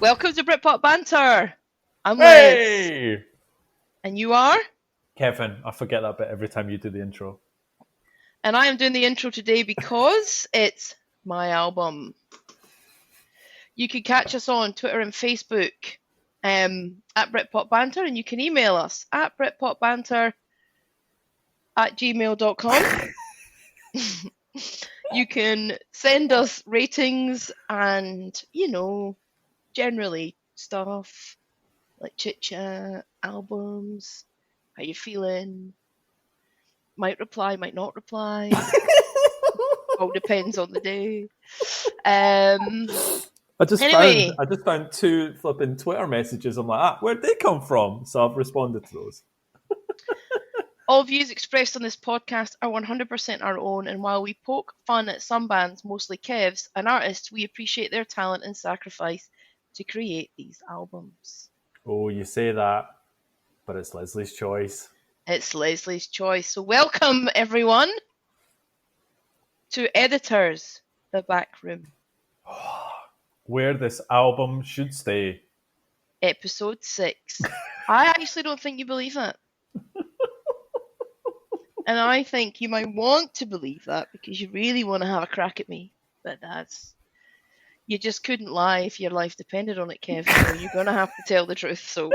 Welcome to Britpop Banter. I'm Hey! Liz. And you are? Kevin. I forget that bit every time you do the intro. And I am doing the intro today because it's my album. You can catch us on Twitter and Facebook at Britpop Banter, and you can email us at britpopbanter@gmail.com. You can send us ratings and, generally stuff like chit chat, albums, how you feeling, might reply, might not reply. All depends on the day. I just Anyway. found two flipping Twitter messages. I'm like, where'd they come from? So I've responded to those. All views expressed on this podcast are 100% our own, and while we poke fun at some bands, mostly Kev's, and artists, we appreciate their talent and sacrifice to create these albums. Oh, you say that, but it's Leslie's choice. It's Leslie's choice. So welcome, everyone, to Editors, the Back Room. Where this album should stay. Episode 6. I actually don't think you believe that. And I think you might want to believe that because you really want to have a crack at me. But you just couldn't lie if your life depended on it, Kev. So you're going to have to tell the truth. So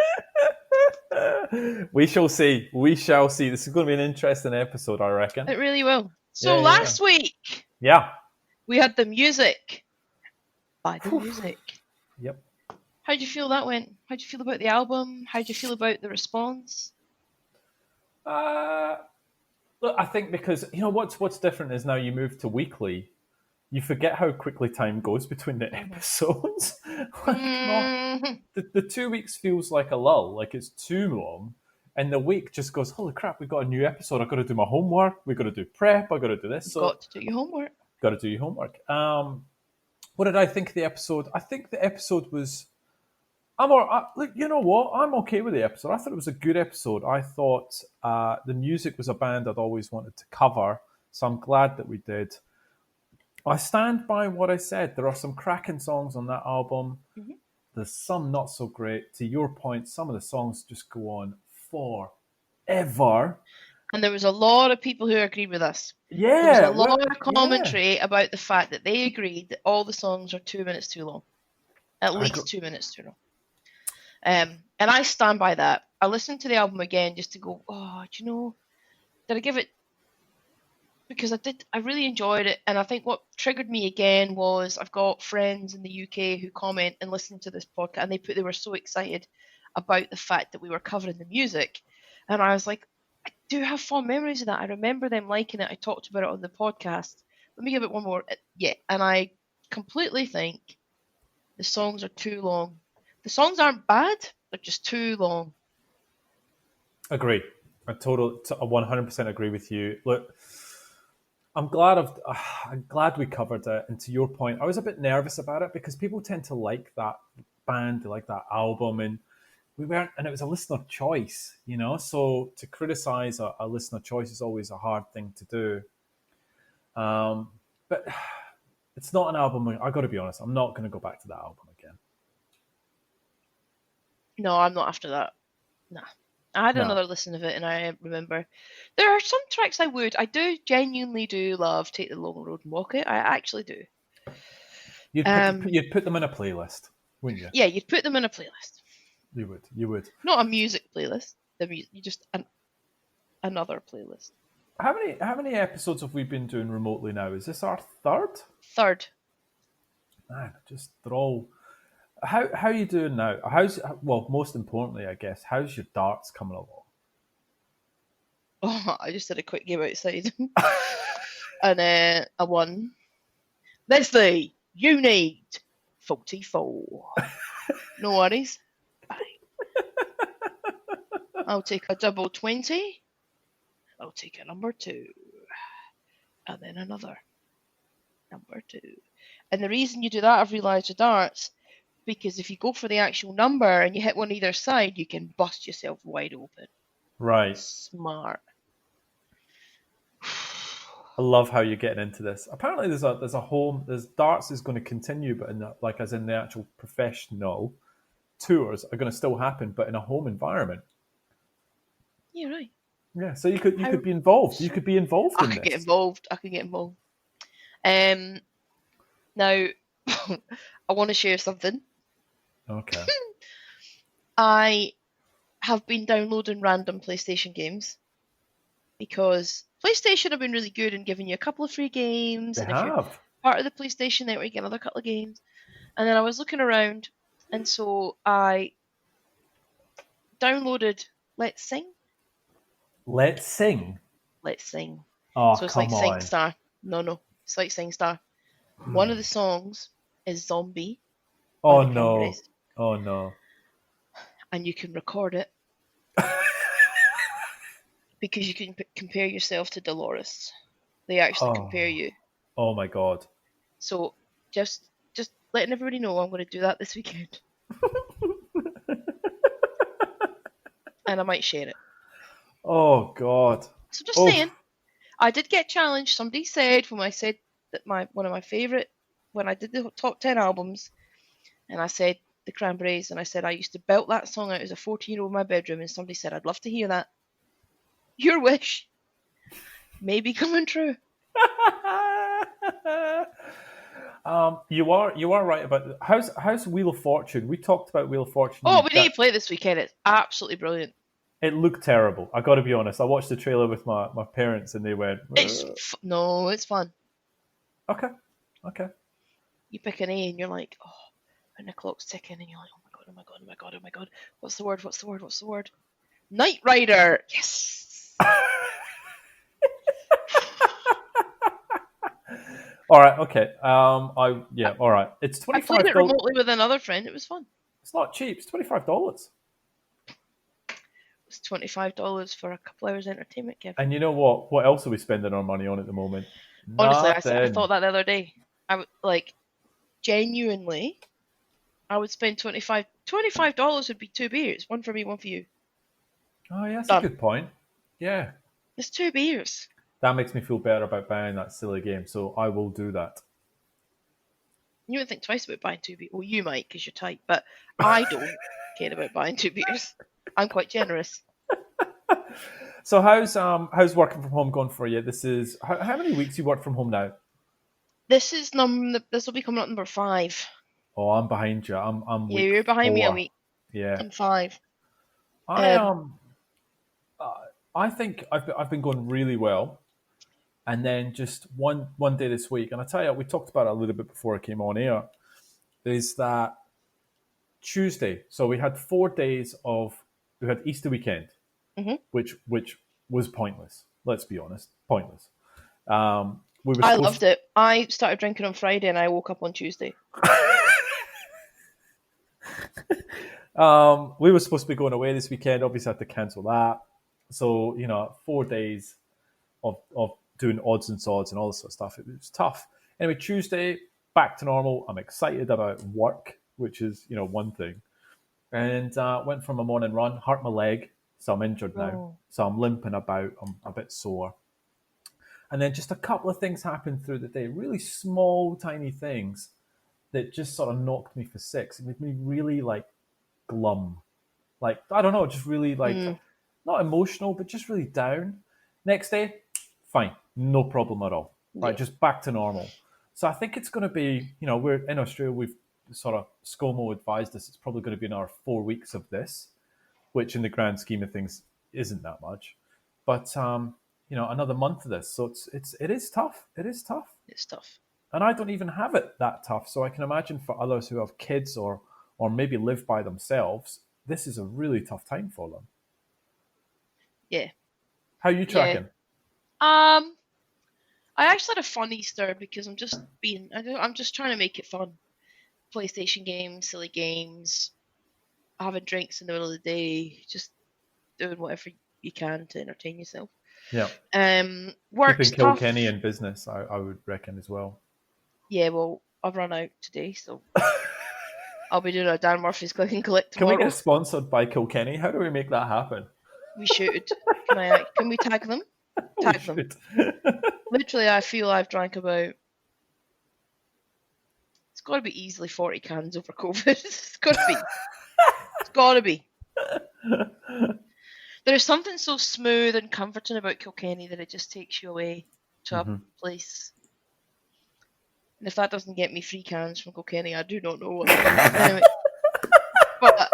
we shall see. We shall see. This is going to be an interesting episode, I reckon. It really will. So last week, we had the music. By the music. Yep. How'd you feel that went? How'd you feel about the album? How'd you feel about the response? Look, I think because, what's different is now you move to weekly, you forget how quickly time goes between the episodes. The 2 weeks feels like a lull, like it's too long. And the week just goes, holy crap, we've got a new episode. I've got to do my homework. We've got to do prep. I've got to do this. Got to do your homework. Got to do your homework. What did I think of the episode? I think the episode was... look, you know what? I'm okay with the episode. I thought it was a good episode. I thought the music was a band I'd always wanted to cover, so I'm glad that we did. I stand by what I said. There are some cracking songs on that album. Mm-hmm. There's some not so great. To your point, some of the songs just go on forever. And there was a lot of people who agreed with us. Yeah. There was a lot of commentary about the fact that they agreed that all the songs are 2 minutes too long. At least 2 minutes too long. And I stand by that. I listened to the album again just to go, did I give it? Because I really enjoyed it. And I think what triggered me again was I've got friends in the UK who comment and listen to this podcast, and they were so excited about the fact that we were covering the music. And I was like, I do have fond memories of that. I remember them liking it. I talked about it on the podcast. Let me give it one more. Yeah. And I completely think the songs are too long. The songs aren't bad, they're just too long. Agree. I 100% agree with you. Look, I'm glad we covered it. And to your point, I was a bit nervous about it because people tend to like that band, they like that album, and we weren't. And it was a listener choice, So to criticize a listener choice is always a hard thing to do. But it's not an album. I got to be honest. I'm not going to go back to that album again. No, I'm not after that. Nah. I had another listen of it, and I remember there are some tracks I genuinely do love Take the Long Road and Walk It. I actually do. You'd put them in a playlist, wouldn't you? Yeah, you'd put them in a playlist. You would. Not a music playlist. Just another playlist. How many episodes have we been doing remotely now? Is this our third? Third. Man, they're all... How are you doing now? Most importantly, I guess, how's your darts coming along? Oh, I just did a quick game outside. And I won. Lesley, you need 44. No worries. Bye. I'll take a double 20. I'll take a number 2. And then another number 2. And the reason you do that, I've realised with darts, because if you go for the actual number and you hit one either side, you can bust yourself wide open. Right. Smart. I love how you're getting into this. Apparently, there's a home. There's darts is going to continue, but as in the actual professional tours are going to still happen, but in a home environment. Yeah, right. Yeah, so you could be involved. You could be involved in this. I could get involved. Now, I want to share something. Okay. I have been downloading random PlayStation games because PlayStation have been really good in giving you a couple of free games. They and if have. you're part of the PlayStation Network, you get another couple of games. And then I was looking around, and so I downloaded Let's Sing. Let's Sing? Let's Sing. Oh, so it's come like on. SingStar. No. It's like SingStar. One of the songs is Zombie. Oh, no. Oh, no. And you can record it. Because you can compare yourself to Dolores. They actually compare you. Oh, my God. So just letting everybody know I'm going to do that this weekend. And I might share it. Oh, God. So just saying, I did get challenged. Somebody said when I said that one of my favourite, when I did the top 10 albums, and I said the Cranberries, and I said I used to belt that song out as a 14-year-old in my bedroom, and somebody said I'd love to hear that. Your wish may be coming true. You are right about how's Wheel of Fortune. We talked about Wheel of Fortune. Oh, we need to play it this weekend. It's absolutely brilliant. It looked terrible. I got to be honest. I watched the trailer with my parents, and they went, it's fun. Okay. You pick an A, and you're like, oh, and the clock's ticking, and you're like, oh my god. What's the word? Knight Rider. Yes. All right. Okay. All right. It's $25. I played it remotely with another friend. It was fun. It's not cheap. It's $25. It's $25 for a couple hours entertainment, Kevin. And you know what? What else are we spending our money on at the moment? Honestly, I thought that the other day. I would genuinely. I would spend $25 would be 2 beers, one for me, one for you. Oh yeah, that's a good point. Yeah, it's 2 beers. That makes me feel better about buying that silly game, so I will do that. You wouldn't think twice about buying 2 beers. Well, you might because you're tight, but I don't care about buying 2 beers. I'm quite generous. So how's working from home going for you? This is how many weeks you work from home now? This will be coming up number 5. Oh, I'm behind you. I'm week you're behind 4. me a week. Yeah, I'm 5. I think I've been going really well, and then just one day this week, and I tell you, we talked about it a little bit before I came on air. Is that Tuesday? So we had 4 days we had Easter weekend, which was pointless. Let's be honest, pointless. I loved it. I started drinking on Friday, and I woke up on Tuesday. We were supposed to be going away this weekend. Obviously, had to cancel that. So 4 days of doing odds and sods and all this sort of stuff. It was tough. Anyway, Tuesday back to normal. I'm excited about work, which is one thing. And went for my morning run. Hurt my leg, so I'm injured now. So I'm limping about. I'm a bit sore. And then just a couple of things happened through the day. Really small, tiny things that just sort of knocked me for 6. It made me really glum. I don't know, just really not emotional, but just really down. Next day, fine, no problem at all. Yeah. Right, just back to normal. So I think it's going to be, we're in Australia. We've sort of ScoMo advised us it's probably going to be another 4 weeks of this, which in the grand scheme of things isn't that much. But another month of this, so it is tough. It is tough. It's tough. And I don't even have it that tough. So I can imagine for others who have kids or maybe live by themselves, this is a really tough time for them. Yeah. How are you tracking? Yeah. I actually had a fun Easter because I'm just trying to make it fun. PlayStation games, silly games, having drinks in the middle of the day, just doing whatever you can to entertain yourself. Yeah. Work's keeping Kilkenny in business, I would reckon as well. Yeah, well, I've run out today, so I'll be doing a Dan Murphy's Click and Collect tomorrow. Can we get sponsored by Kilkenny? How do we make that happen? We should. Can we tag them? Tag them. Literally, I feel I've drank about... It's got to be easily 40 cans over COVID. It's got to be. It's got to be. There's something so smooth and comforting about Kilkenny that it just takes you away to a place. And if that doesn't get me 3 cans from Kilkenny, I do not know what. Anyway, but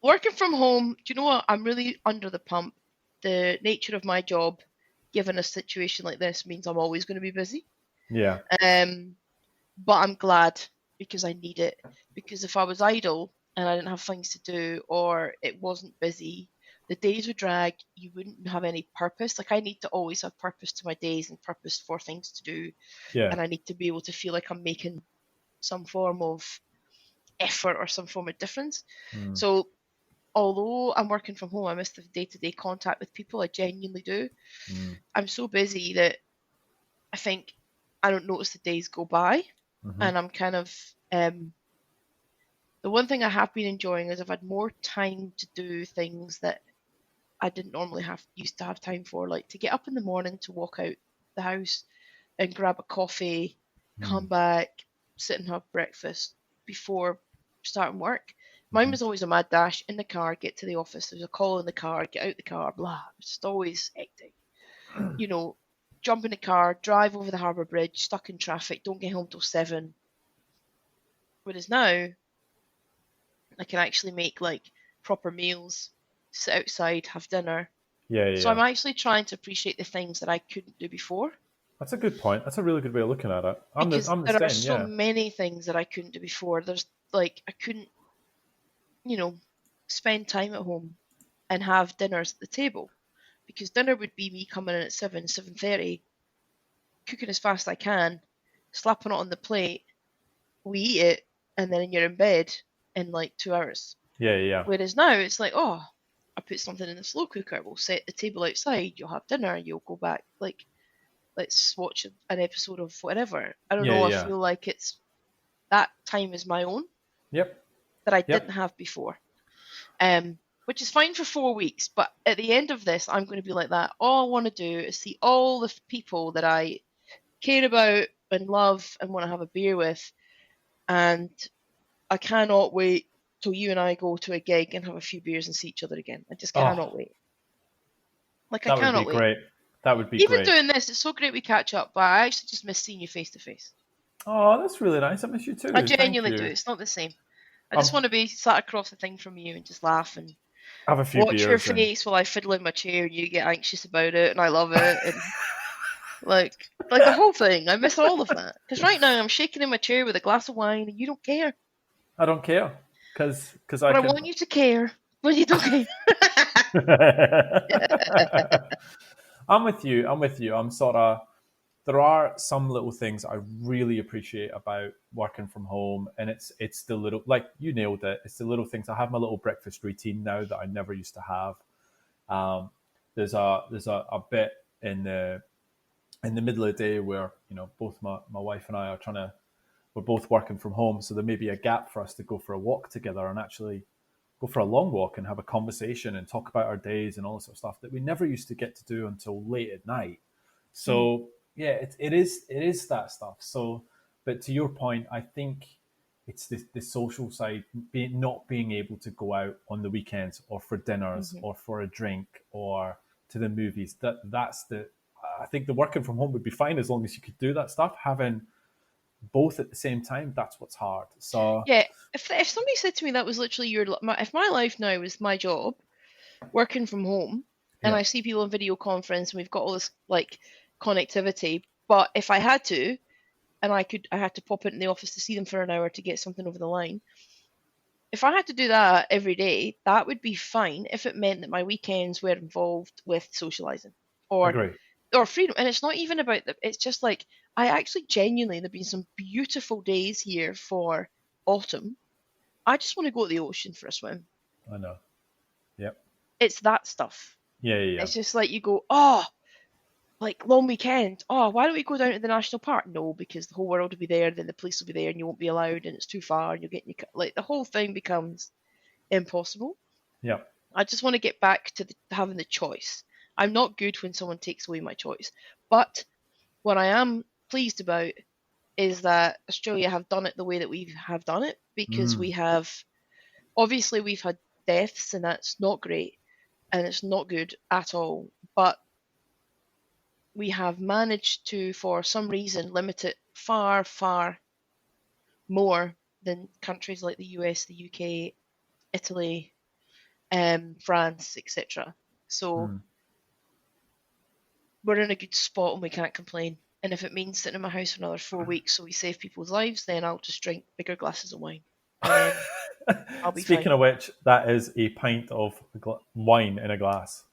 working from home, do you know what? I'm really under the pump. The nature of my job, given a situation like this, means I'm always going to be busy. Yeah. But I'm glad because I need it. Because if I was idle and I didn't have things to do or it wasn't busy, the days would drag. You wouldn't have any purpose. Like, I need to always have purpose to my days and purpose for things to do. Yeah. And I need to be able to feel like I'm making some form of effort or some form of difference. So although I'm working from home, I miss the day-to-day contact with people. I genuinely do. I'm so busy that I think I don't notice the days go by. And I'm kind of... the one thing I have been enjoying is I've had more time to do things that I didn't normally used to have time for, like to get up in the morning to walk out the house and grab a coffee, come back, sit and have breakfast before starting work. Mine was always a mad dash in the car, get to the office, there's a call in the car, get out the car, blah. It's just always hectic. You know, jump in the car, drive over the Harbour Bridge, stuck in traffic, don't get home till 7. Whereas now, I can actually make like proper meals, sit outside, have dinner. Yeah. So I'm actually trying to appreciate the things that I couldn't do before. That's a good point. That's a really good way of looking at it. There are so many things that I couldn't do before. There's like, I couldn't, spend time at home and have dinners at the table, because dinner would be me coming in at 7:30, cooking as fast as I can, slapping it on the plate, we eat it, and then you're in bed in like 2 hours. Yeah. Whereas now it's like, I put something in the slow cooker, we'll set the table outside, you'll have dinner, you'll go back, like, let's watch an episode of whatever. I don't know, I feel like it's that time is my own. Yep. That I didn't have before. Which is fine for 4 weeks, but at the end of this, I'm going to be like that. All I want to do is see all the people that I care about and love and want to have a beer with, and I cannot wait till you and I go to a gig and have a few beers and see each other again. I just cannot wait. Like, I cannot wait. Great. That would be Even great. Even doing this, it's so great we catch up, but I actually just miss seeing you face to face. Oh, that's really nice. I miss you too. I genuinely do. It's not the same. I just want to be sat across the thing from you and just laugh and have a few watch your face while I fiddle in my chair and you get anxious about it and I love it. And like the whole thing. I miss all of that. Because right now I'm shaking in my chair with a glass of wine and you don't care. I don't care. Because I want you to care, but you don't care. I'm with you. I'm sort of... There are some little things I really appreciate about working from home, and it's the little, like you nailed it. It's the little things. I have my little breakfast routine now that I never used to have. There's a bit in the middle of the day where both my wife and I we're both working from home, so there may be a gap for us to go for a walk together and actually go for a long walk and have a conversation and talk about our days and all this sort of stuff that we never used to get to do until late at night. So. Yeah, it is that stuff. So, but to your point, I think it's the social side, not being able to go out on the weekends or for dinners or for a drink or to the movies. I think the working from home would be fine as long as you could do that stuff. Having both at the same time, that's what's hard. So yeah, if somebody said to me that was literally if my life now was my job, working from home, and I see people on video conference and we've got all this like connectivity, but if I had to, and I had to pop into the office to see them for an hour to get something over the line. If I had to do that every day, that would be fine if it meant that my weekends were involved with socializing or freedom. And it's not even about that. It's just like, I actually genuinely, there've been some beautiful days here for autumn. I just want to go to the ocean for a swim. I know. Yep. It's that stuff. Yeah. It's just like you go, like long weekend. Why don't we go down to the national park? No, because the whole world will be there, then the police will be there, and you won't be allowed, and it's too far, and you'll get like the whole thing becomes impossible. Yeah. I just want to get back to having the choice. I'm not good when someone takes away my choice. But what I am pleased about is that Australia have done it the way that we have done it, because we have, obviously we've had deaths and that's not great and it's not good at all. But we have managed to, for some reason, limit it far, far more than countries like the US, the UK, Italy, France, etc. So we're in a good spot and we can't complain. And if it means sitting in my house for another 4 weeks so we save people's lives, then I'll just drink bigger glasses of wine. And then I'll be Speaking fine. of which, that is a pint of wine in a glass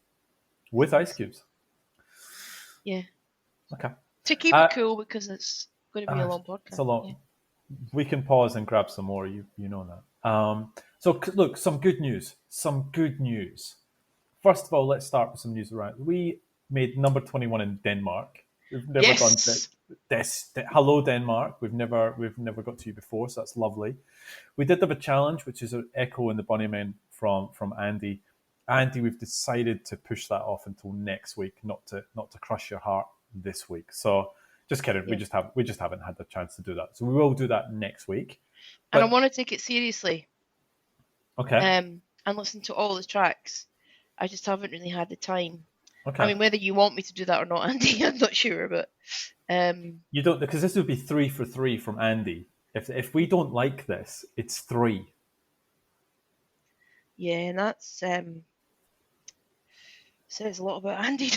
with ice cubes. Yeah. Okay. To keep it cool, because it's going to be a long podcast. It's a lot. Yeah. We can pause and grab some more. You know that. So look, some good news. Some good news. First of all, let's start with some news around. We made number 21 in Denmark. We've never done this. Hello, Denmark. We've never got to you before, so that's lovely. We did have a challenge, which is an echo in the Bunnymen from Andy. Andy, we've decided to push that off until next week, not to crush your heart this week. So just kidding. Yeah. We just haven't had the chance to do that. So we will do that next week. And I want to take it seriously. Okay. And listen to all the tracks. I just haven't really had the time. Okay. I mean, whether you want me to do that or not, Andy, I'm not sure, but you don't, because this would be 3 for 3 from Andy. If we don't like this, it's 3. Yeah, and that's says a lot about Andy.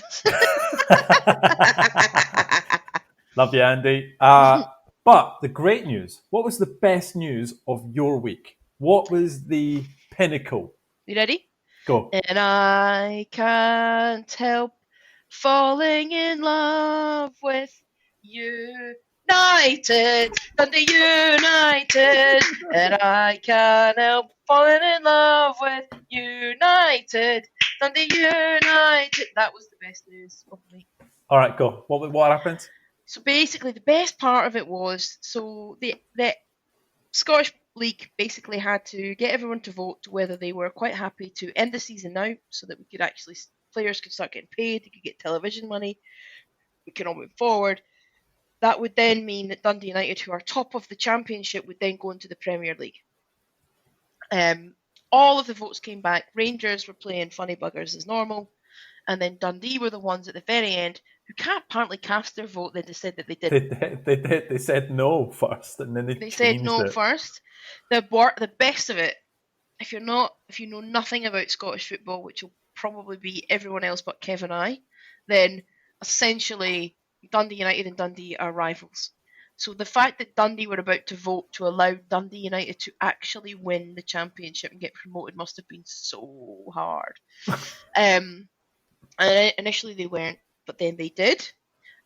Love you, Andy. But the great news. What was the best news of your week? What was the pinnacle? You ready? Go. And I can't help falling in love with you. United, Dundee United, and I can't help falling in love with United, Dundee United. That was the best news of the week. All right, go. What happened? So basically, the best part of it was, so the Scottish League basically had to get everyone to vote to whether they were quite happy to end the season now, so that we could actually, players could start getting paid, they could get television money, we can all move forward. That would then mean that Dundee United, who are top of the championship, would then go into the Premier League. All of the votes came back. Rangers were playing funny buggers as normal, and then Dundee were the ones at the very end who can't apparently cast their vote. They just said that they didn't. They did. They said no first, and then they said no it. first. The best of it, if you know nothing about Scottish football, which will probably be everyone else but Kev and I, then essentially Dundee United and Dundee are rivals. So the fact that Dundee were about to vote to allow Dundee United to actually win the championship and get promoted must have been so hard. And initially they weren't, but then they did,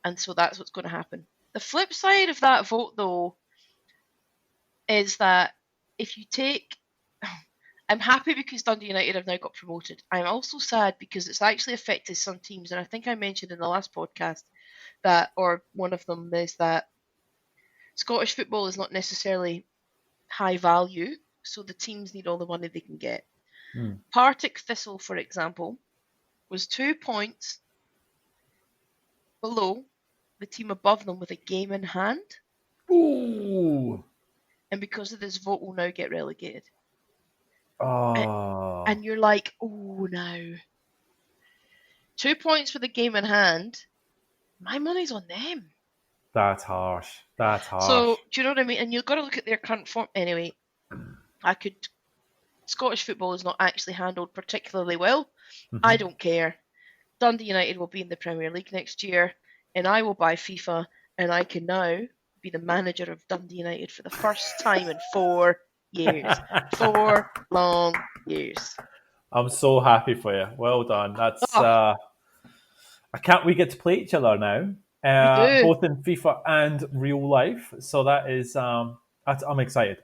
and so that's what's going to happen. The flip side of that vote, though, is that if you take... I'm happy because Dundee United have now got promoted. I'm also sad because it's actually affected some teams, and I think I mentioned in the last podcast that, or one of them, is that Scottish football is not necessarily high value, so the teams need all the money they can get. Partick Thistle, for example, was 2 points below the team above them with a game in hand. Ooh! And because of this vote, will now get relegated. Oh. And you're like, oh no. 2 points with a game in hand. My money's on them. That's harsh. So, do you know what I mean? And you've got to look at their current form. Anyway, Scottish football is not actually handled particularly well. Mm-hmm. I don't care. Dundee United will be in the Premier League next year, and I will buy FIFA, and I can now be the manager of Dundee United for the first time in 4 years. 4 long years. I'm so happy for you. Well done. That's we get to play each other now, both in FIFA and real life. So that is, I'm excited.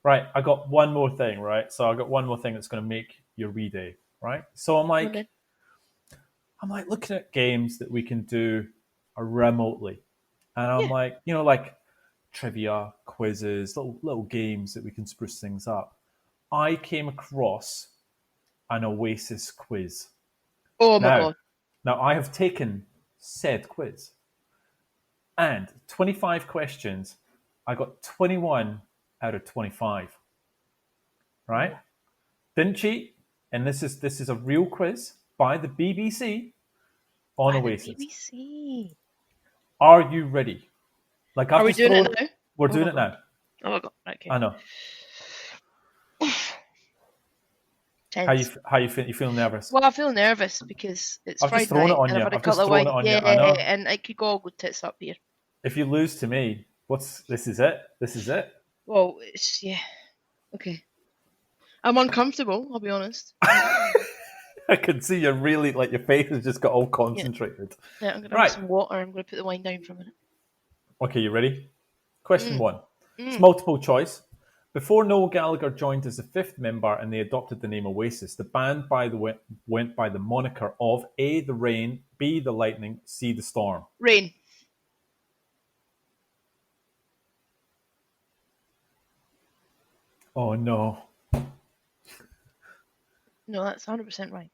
Right, I got one more thing. Right, so I got one more thing that's going to make your wee day. Right, so I'm like looking at games that we can do remotely, and I'm like, like trivia, quizzes, little games that we can spruce things up. I came across an Oasis quiz. Oh my god. Now, I have taken said quiz. And 25 questions, I got 21 out of 25. Right? Didn't cheat. And this is a real quiz by the BBC on Oasis. The BBC. Are you ready? Like, Are we doing it now? We're doing it now. Oh my god. Okay. I know. Tense. How you feel? You feel nervous? Well, I feel nervous because it's Friday thrown night it on and you. I've had a I've just couple of thrown wine. it on you. Yeah, I know. and I could go all good tits up here. If you lose to me, this is it. This is it. Well, yeah. Okay. I'm uncomfortable, I'll be honest. I can see you really, like, your face has just got all concentrated. Yeah, I'm going to have some water. I'm going to put the wine down for a minute. Okay, you ready? Question 1. It's multiple choice. Before Noel Gallagher joined as the 5th member and they adopted the name Oasis, the band went by the moniker of A, the rain, B, the lightning, C, the storm. Rain. Oh, no. No, that's 100% right.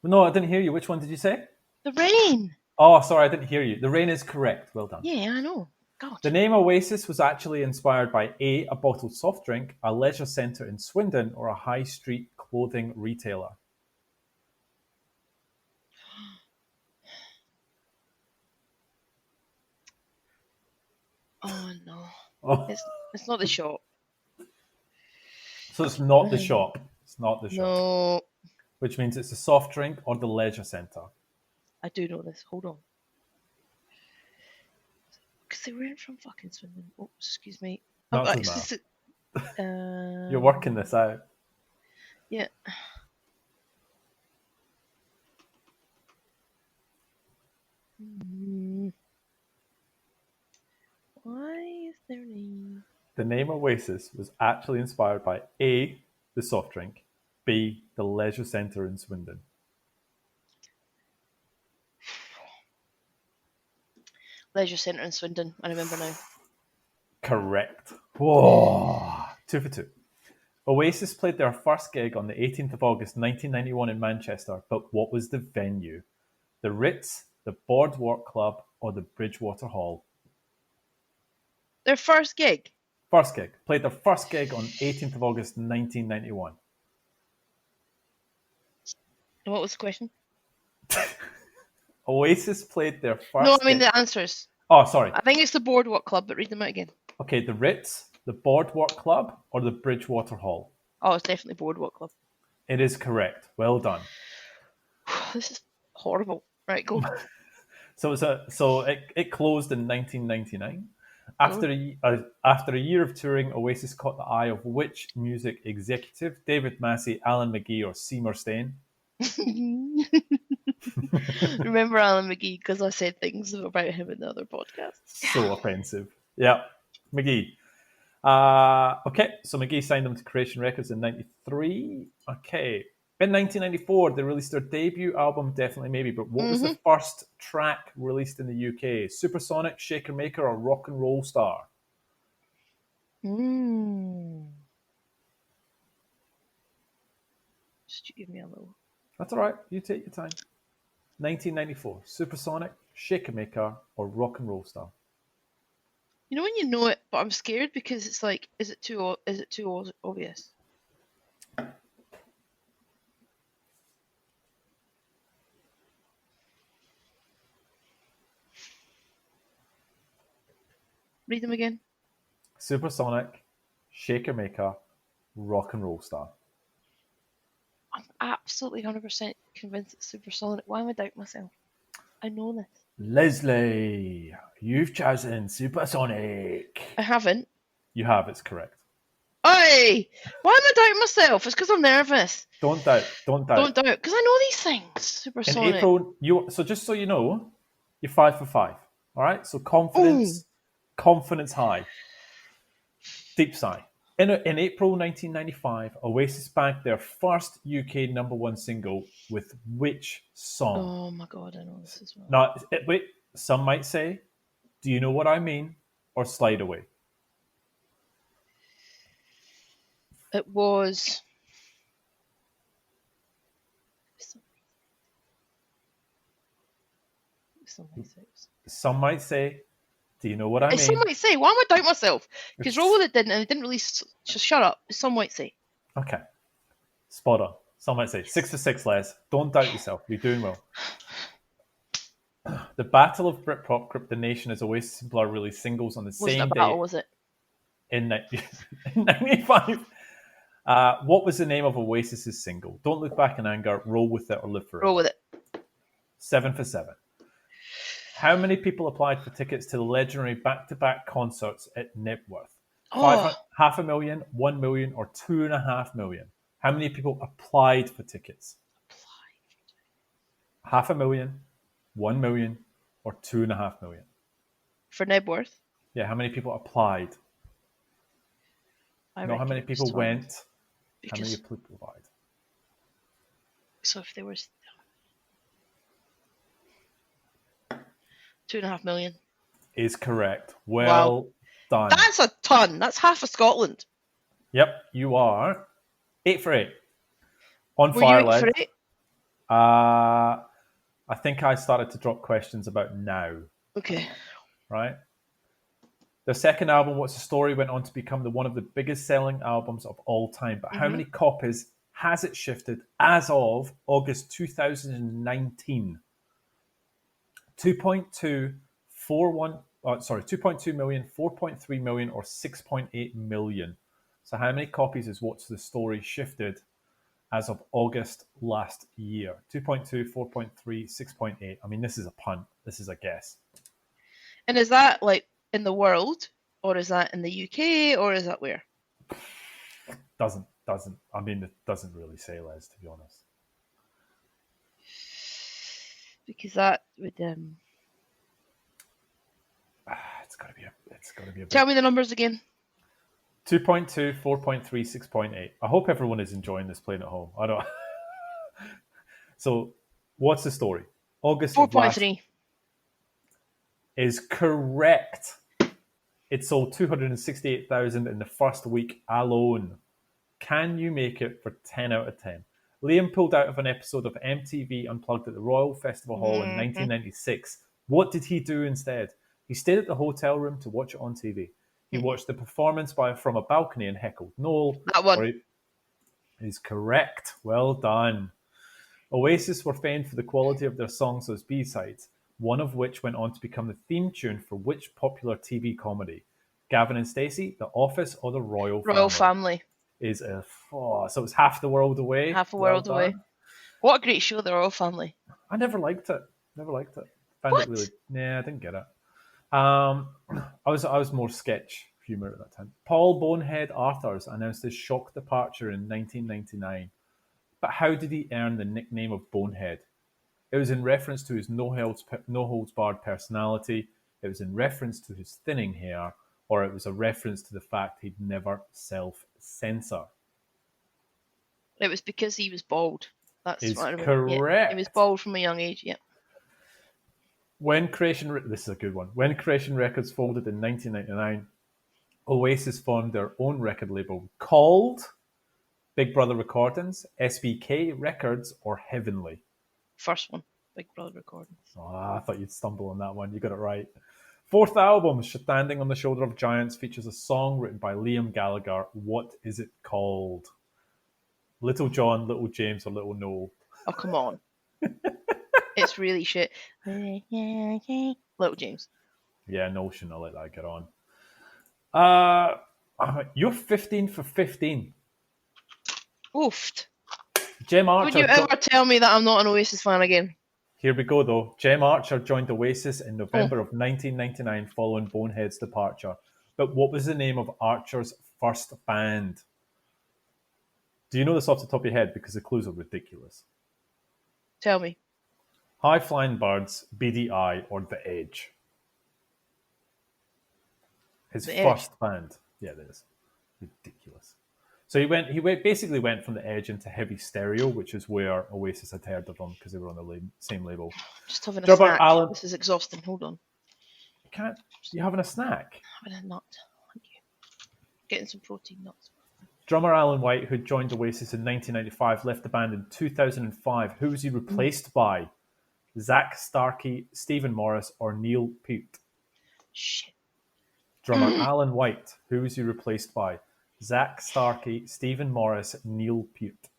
No, I didn't hear you. Which one did you say? The rain. Oh, sorry, I didn't hear you. The rain is correct. Well done. Yeah, I know. God. The name Oasis was actually inspired by A, a bottled soft drink, a leisure centre in Swindon, or a high street clothing retailer. Oh, no. Oh. It's not the shop. So it's not the shop. It's not the shop. No. Which means it's a soft drink or the leisure centre. I do know this. Hold on. Because they weren't from fucking Swindon. Oh, excuse me. You're working this out. Yeah. Why is their name? The name Oasis was actually inspired by A, the soft drink, B, the leisure centre in Swindon. Leisure Centre in Swindon, I remember now. Correct. Whoa. 2 for 2. Oasis played their first gig on the 18th of August 1991 in Manchester, but what was the venue? The Ritz, the Boardwalk Club, or the Bridgewater Hall? Their first gig? First gig. Played their first gig on 18th of August 1991. And what was the question? Oasis played their first No, I mean gig. the answers. Oh, sorry. I think it's the Boardwalk Club, but read them out again. Okay, the Ritz, the Boardwalk Club, or the Bridgewater Hall? Oh, it's definitely Boardwalk Club. It is correct. Well done. This is horrible. Right, go. So it closed in 1999. After a year of touring, Oasis caught the eye of which music executive? David Massey, Alan McGee, or Seymour Stein? Remember Alan McGee because I said things about him in the other podcast. So offensive. Yeah, McGee. Okay, so McGee signed them to Creation Records in 93. Okay. In 1994, they released their debut album, Definitely Maybe, but what was the first track released in the UK? Supersonic, Shaker Maker, or Rock and Roll Star? Just give me a little. That's all right. You take your time. 1994, Supersonic, Shaker Maker, or Rock and Roll Star? You know when you know it, but I'm scared because it's like, is it too obvious? Read them again. Supersonic, Shaker Maker, Rock and Roll Star. I'm absolutely 100% convinced it's Supersonic. Why am I doubting myself? I know this. Lesley, you've chosen Supersonic. I haven't. You have, it's correct. Oi! Why am I doubting myself? It's because I'm nervous. Don't doubt. Don't doubt. Don't doubt, because I know these things. Supersonic. In April, so just so you know, you're 5 for 5. All right? So confidence high. Deep sigh. In April 1995, Oasis bagged their first UK number one single with which song? Oh my god, I know this as well. Now, wait, some might say, do you know what I mean? Or Slide Away. It was Some might say. Do you know what I mean? Some might say. Why am I doubting myself? Because Roll With It didn't, and it didn't really. Just shut up. Some might say. Okay. Spot on. Some might say. 6 for 6, Les. Don't doubt yourself. You're doing well. The Battle of Britpop gripped the nation as Oasis and Blur released singles on the same day. Wasn't a battle, was it? In 95. What was the name of Oasis's single? Don't Look Back in Anger, Roll With It, or Live Forever? Roll With It. 7 for 7. How many people applied for tickets to the legendary back-to-back concerts at Knebworth? 500,000, 1 million, or 2.5 million? How many people applied for tickets? 500,000, 1 million, or 2.5 million? For Knebworth? Yeah, how many people applied? Not how many people went, how many people applied. So if there was 2.5 million. Is correct. Well done. That's a ton. That's half of Scotland. Yep, you are 8 for 8. On Were fire, you 8 for 8? I think I started to drop questions about now. Okay. Right? Their second album, What's the Story, went on to become one of the biggest selling albums of all time. But how many copies has it shifted as of August 2019? 2.2 million, 4.3 million, or 6.8 million. So how many copies is What's the Story shifted as of August last year? 2.2, 4.3, 6.8. I mean, this is a punt. This is a guess. And is that like in the world, or is that in the UK, or is that where? Doesn't. I mean, it doesn't really say, Les, to be honest. Because that would. It's got to be a. Tell me the numbers again. 2.2, 4.3, 6.8. I hope everyone is enjoying this playing at home. I don't. So, What's the Story? August 4.3 is correct. It sold 268,000 in the first week alone. Can you make it for 10 out of 10? Liam pulled out of an episode of MTV Unplugged at the Royal Festival Hall in 1996. What did he do instead? He stayed at the hotel room to watch it on TV. He watched the performance from a balcony and heckled Noel. That one. Is correct. Well done. Oasis were famed for the quality of their songs as B-sides, one of which went on to become the theme tune for which popular TV comedy? Gavin and Stacey, The Office, or The Royal Family? So it's Half the World Away. Half a World Away. What a great show, The Royal Family. I never liked it. What? It really. Nah, I didn't get it. I was more sketch humor at that time. Paul Bonehead Arthurs announced his shock departure in 1999. But how did he earn the nickname of Bonehead? It was in reference to his no holds barred personality. It was in reference to his thinning hair, or it was a reference to the fact he'd never self-censor. It was because he was bald. That's what I remember. Correct. Yeah, he was bald from a young age. Yeah. This is a good one. When Creation Records folded in 1999, Oasis formed their own record label called Big Brother Recordings, SBK Records, or Heavenly. First one, Big Brother Recordings. Oh, I thought you'd stumble on that one. You got it right. Fourth album, Standing on the Shoulder of Giants, features a song written by Liam Gallagher. What is it called? Little John, Little James, or Little Noel? Oh, come on. It's really shit. Little James. Yeah, Noel shouldn't have let that get on. You're 15 for 15. Oofed. Jem Archer. Would you ever tell me that I'm not an Oasis fan again? Here we go, though. Jem Archer joined Oasis in November of 1999 following Bonehead's departure. But what was the name of Archer's first band? Do you know this off the top of your head? Because the clues are ridiculous. Tell me. High Flying Birds, BDI, or The Edge? His first band. Yeah, it is. Ridiculous. So he basically went from The Edge into Heavy Stereo, which is where Oasis had heard of them because they were on the same label. Just having a snack. This is exhausting. Hold on. You having a snack? Having a nut. Thank you. Getting some protein nuts. Drummer Alan White, who joined Oasis in 1995, left the band in 2005. Who was he replaced by? Zach Starkey, Stephen Morris, or Neil Peart? Shit. Drummer Alan White. Who was he replaced by? Zach Starkey, Stephen Morris, Neil Peart.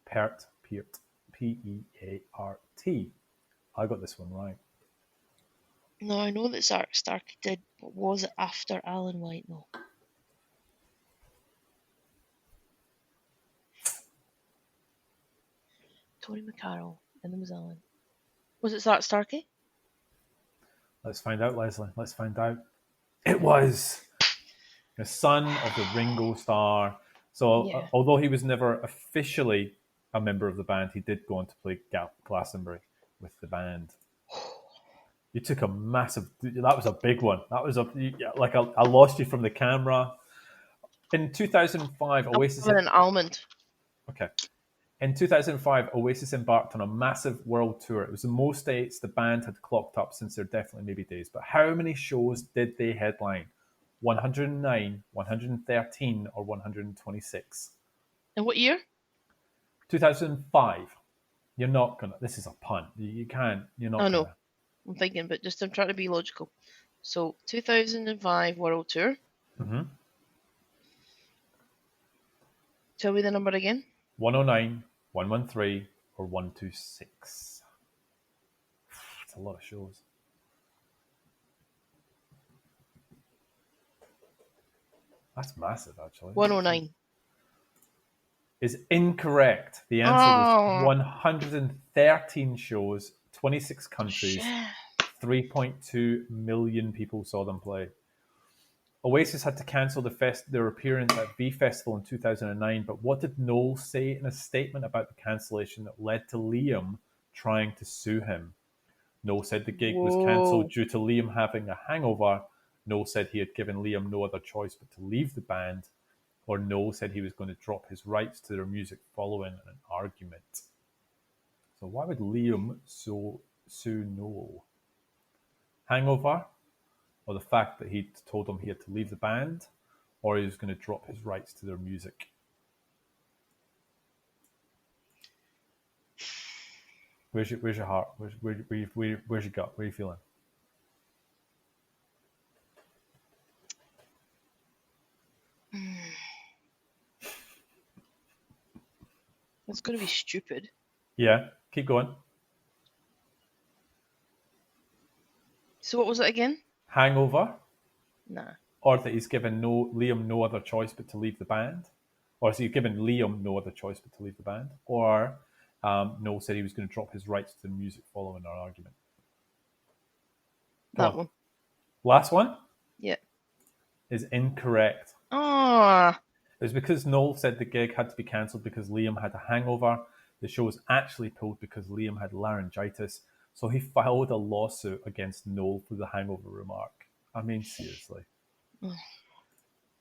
Peart. P-E-A-R-T. I got this one right. No, I know that Zach Starkey did, but was it after Alan White, though? Tony McCarroll, and then was Alan. Was it Zach Starkey? Let's find out, Leslie. Let's find out. It was the son of the Ringo Starr. So, Yeah. although he was never officially a member of the band, he did go on to play Glastonbury with the band. You took a massive. That was a big one. That was I lost you from the camera. In 2005, Oasis. An almond. Okay. In 2005, Oasis embarked on a massive world tour. It was the most dates the band had clocked up since their Definitely Maybe days. But how many shows did they headline? 109, 113, or 126? In what year? 2005. You're not gonna. This is a punt. You can't. You're not. I know. Gonna. I'm thinking, but just I'm trying to be logical. So 2005 World Tour. Mm-hmm. Tell me the number again. 109, 113, or 126. It's a lot of shows. That's massive, actually. 109. Is incorrect. The answer was 113 shows, 26 countries, 3.2 million people saw them play. Oasis had to cancel their appearance at V Festival in 2009, but what did Noel say in a statement about the cancellation that led to Liam trying to sue him? Noel said the gig was cancelled due to Liam having a hangover. Noel said he had given Liam no other choice but to leave the band. Or Noel said he was going to drop his rights to their music following an argument. So why would Liam sue Noel? Hangover? Or the fact that he told him he had to leave the band? Or he was going to drop his rights to their music? Where's your heart? Where's your gut? Where are you feeling? It's going to be stupid. Yeah, keep going. So what was it again? Hangover? Nah. Or that he's given Liam no other choice but to leave the band? Or has he given Liam no other choice but to leave the band? Or Noel said he was going to drop his rights to the music following our argument? That one. Last one? Yeah. Is incorrect. It was because Noel said the gig had to be cancelled because Liam had a hangover. The show was actually pulled because Liam had laryngitis. So he filed a lawsuit against Noel for the hangover remark. I mean, seriously.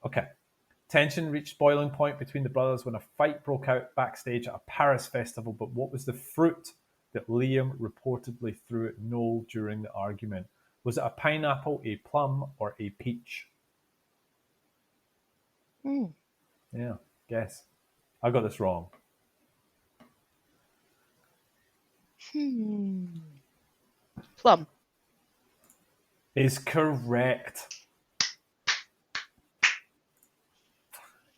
Okay. Tension reached boiling point between the brothers when a fight broke out backstage at a Paris festival. But what was the fruit that Liam reportedly threw at Noel during the argument? Was it a pineapple, a plum, or a peach? Yeah, guess. I got this wrong. Plum. Is correct.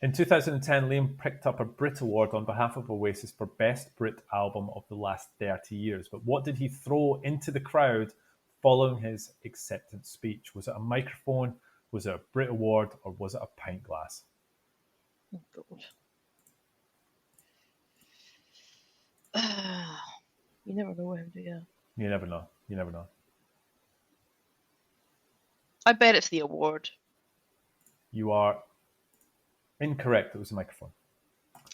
In 2010, Liam picked up a Brit Award on behalf of Oasis for Best Brit Album of the last 30 years. But what did he throw into the crowd following his acceptance speech? Was it a microphone? Was it a Brit Award? Or was it a pint glass? Oh, God. You never know him, do you? You never know. You never know. I bet it's the award. You are incorrect. It was a microphone.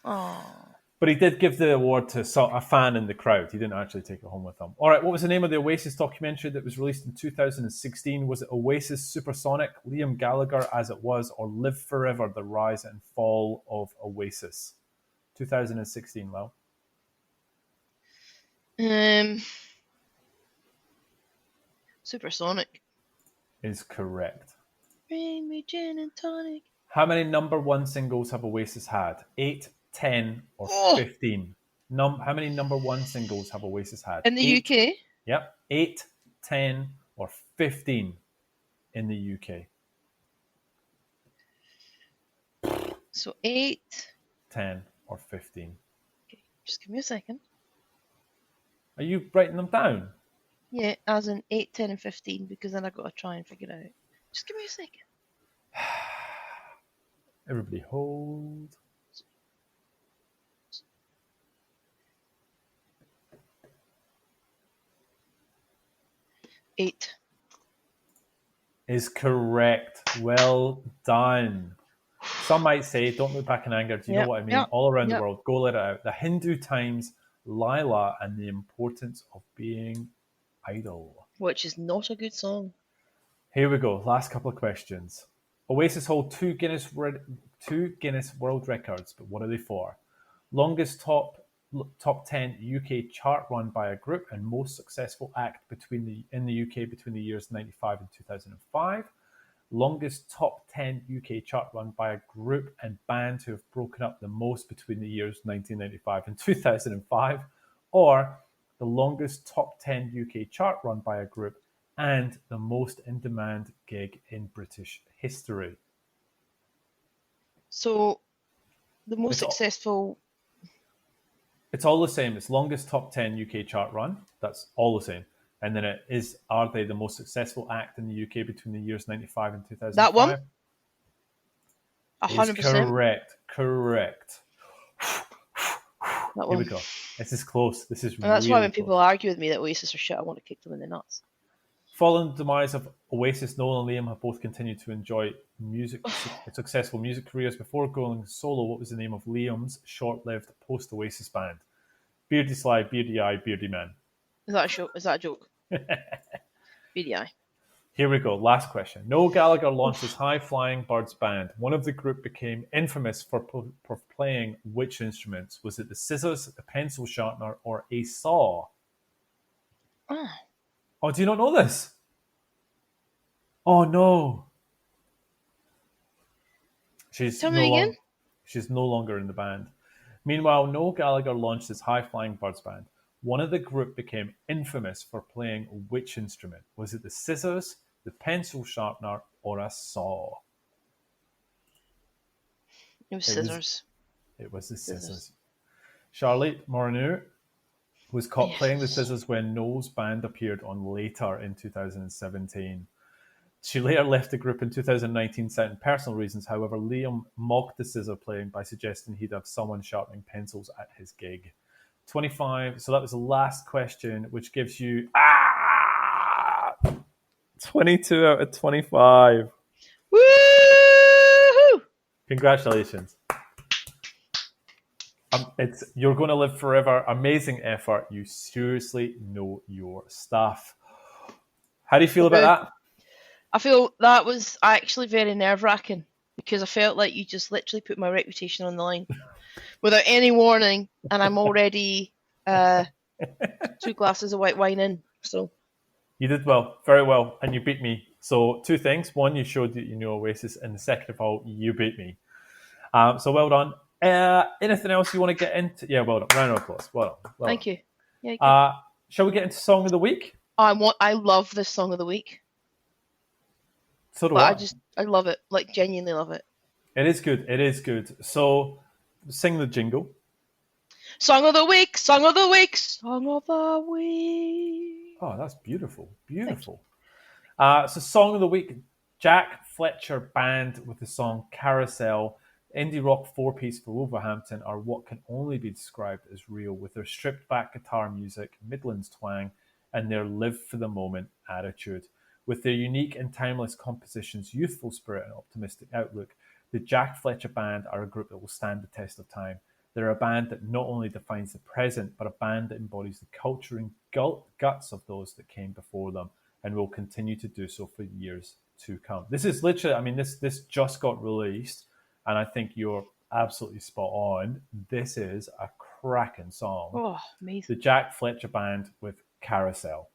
Oh. But he did give the award to a fan in the crowd. He didn't actually take it home with him. All right, what was the name of the Oasis documentary that was released in 2016? Was it Oasis Supersonic, Liam Gallagher As It Was, or Live Forever, The Rise and Fall of Oasis? 2016, Well. Supersonic. Is correct. Bring me gin and tonic. How many number one singles have Oasis had? 8, 10, or 15? How many number one singles have Oasis had? In the 8. UK? Yep. 8, 10, or 15 in the UK. So 8. 10 or 15. Okay, just give me a second. Are you writing them down? Yeah, as in 8, 10, and 15, because then I've got to try and figure it out. Just give me a second. Everybody hold. Eight. Is correct. Well done. Some might say, don't look back in anger. Do you know what I mean? All around the world, go let it out. The Hindu Times, Lila, and the importance of being idle. Which is not a good song. Here we go. Last couple of questions. Oasis hold two Guinness World Records, but what are they for? Longest top 10 UK chart run by a group and most successful act in the UK between the years 95 and 2005. Longest top 10 UK chart run by a group and band who have broken up the most between the years 1995 and 2005, or the longest top 10 UK chart run by a group and the most in-demand gig in British history. So, the most successful... It's all the same. It's longest top 10 UK chart run. That's all the same. And then are they the most successful act in the UK between the years 95 and 2005? That one? 100%. Correct. That Here we go. This is close. This is and that's really why when close. people argue with me that Oasis are shit, I want to kick them in the nuts. Following the demise of Oasis, Noel and Liam have both continued to enjoy successful music careers. Before going solo, what was the name of Liam's short-lived post-Oasis band? Beardy Sly, Beardy Eye, Beardy Man. Is that a show? Is that a joke? Beardy Eye. Here we go. Last question. Noel Gallagher launched his High Flying Birds band. One of the group became infamous for playing which instruments? Was it the scissors, the pencil sharpener, or a saw? Oh, do you not know this? Oh, no. Tell me again? She's no longer in the band. Meanwhile, Noel Gallagher launched his High Flying Birds band. One of the group became infamous for playing which instrument? Was it the scissors, the pencil sharpener, or a saw? It was scissors. It was the scissors. Charlotte Morneau was caught playing the scissors when Noel's band appeared on Later in 2017. She later left the group in 2019, citing personal reasons. However, Liam mocked the scissor playing by suggesting he'd have someone sharpening pencils at his gig. 25. So that was the last question, which gives you 22 out of 25. Woo! Congratulations. You're going to live forever. Amazing effort. You seriously know your stuff. How do you feel about that? I feel that was actually very nerve-wracking because I felt like you just literally put my reputation on the line without any warning, and I'm already 2 glasses of white wine in. So you did well, very well, and you beat me. So 2 things. 1, you showed that you know Oasis, and the second of all, you beat me. So well done. Anything else you want to get into? Yeah, well done. Round of applause. Well done. Thank you. Yeah, shall we get into Song of the Week? I love this Song of the Week. So do I. I love it. Like, genuinely love it. It is good. It is good. So, sing the jingle. Song of the Week, Song of the Week, Song of the Week. Oh, that's beautiful. Beautiful. So, Song of the Week, Jack Fletcher Band with the song Carousel. Indie rock 4-piece for Wolverhampton are what can only be described as real, with their stripped-back guitar music, Midlands twang, and their live-for-the-moment attitude. With their unique and timeless compositions, youthful spirit, and optimistic outlook, the Jack Fletcher Band are a group that will stand the test of time. They're a band that not only defines the present, but a band that embodies the culture and guts of those that came before them, and will continue to do so for years to come. This is literally, this just got released, and I think you're absolutely spot on. This is a cracking song. Oh, amazing. The Jack Fletcher Band with Carousel.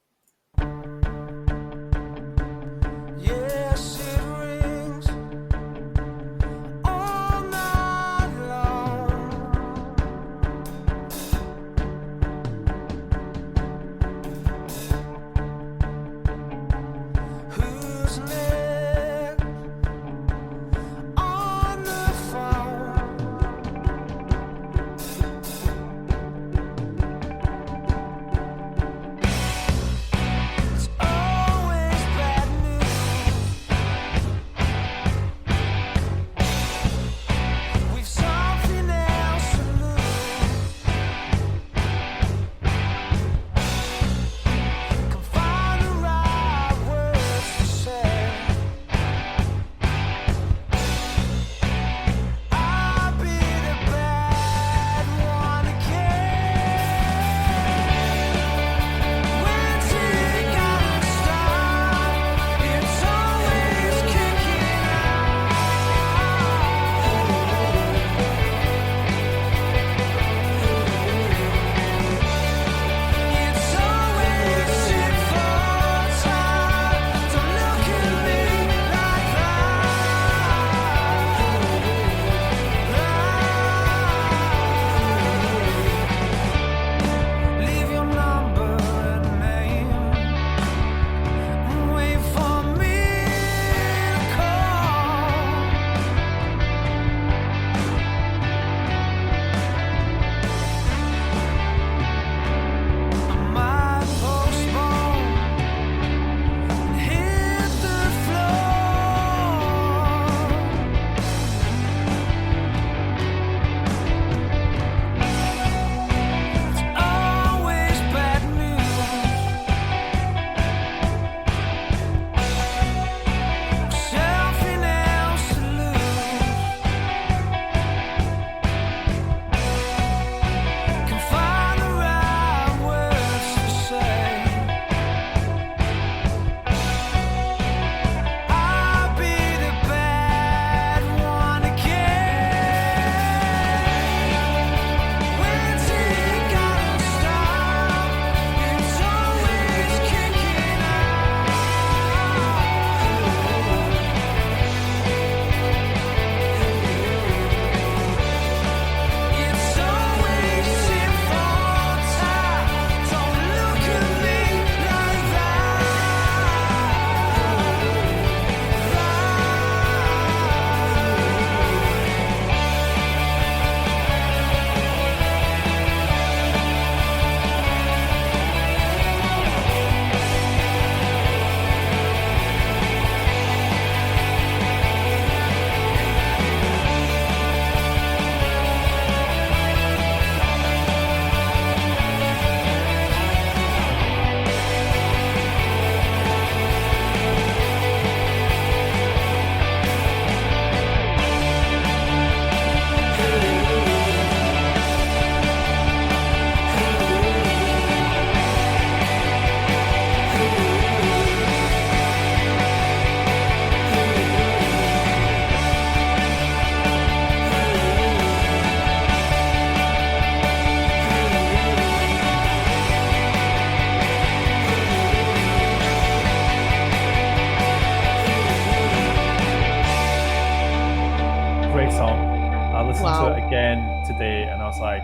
listened to it again today, and I was like,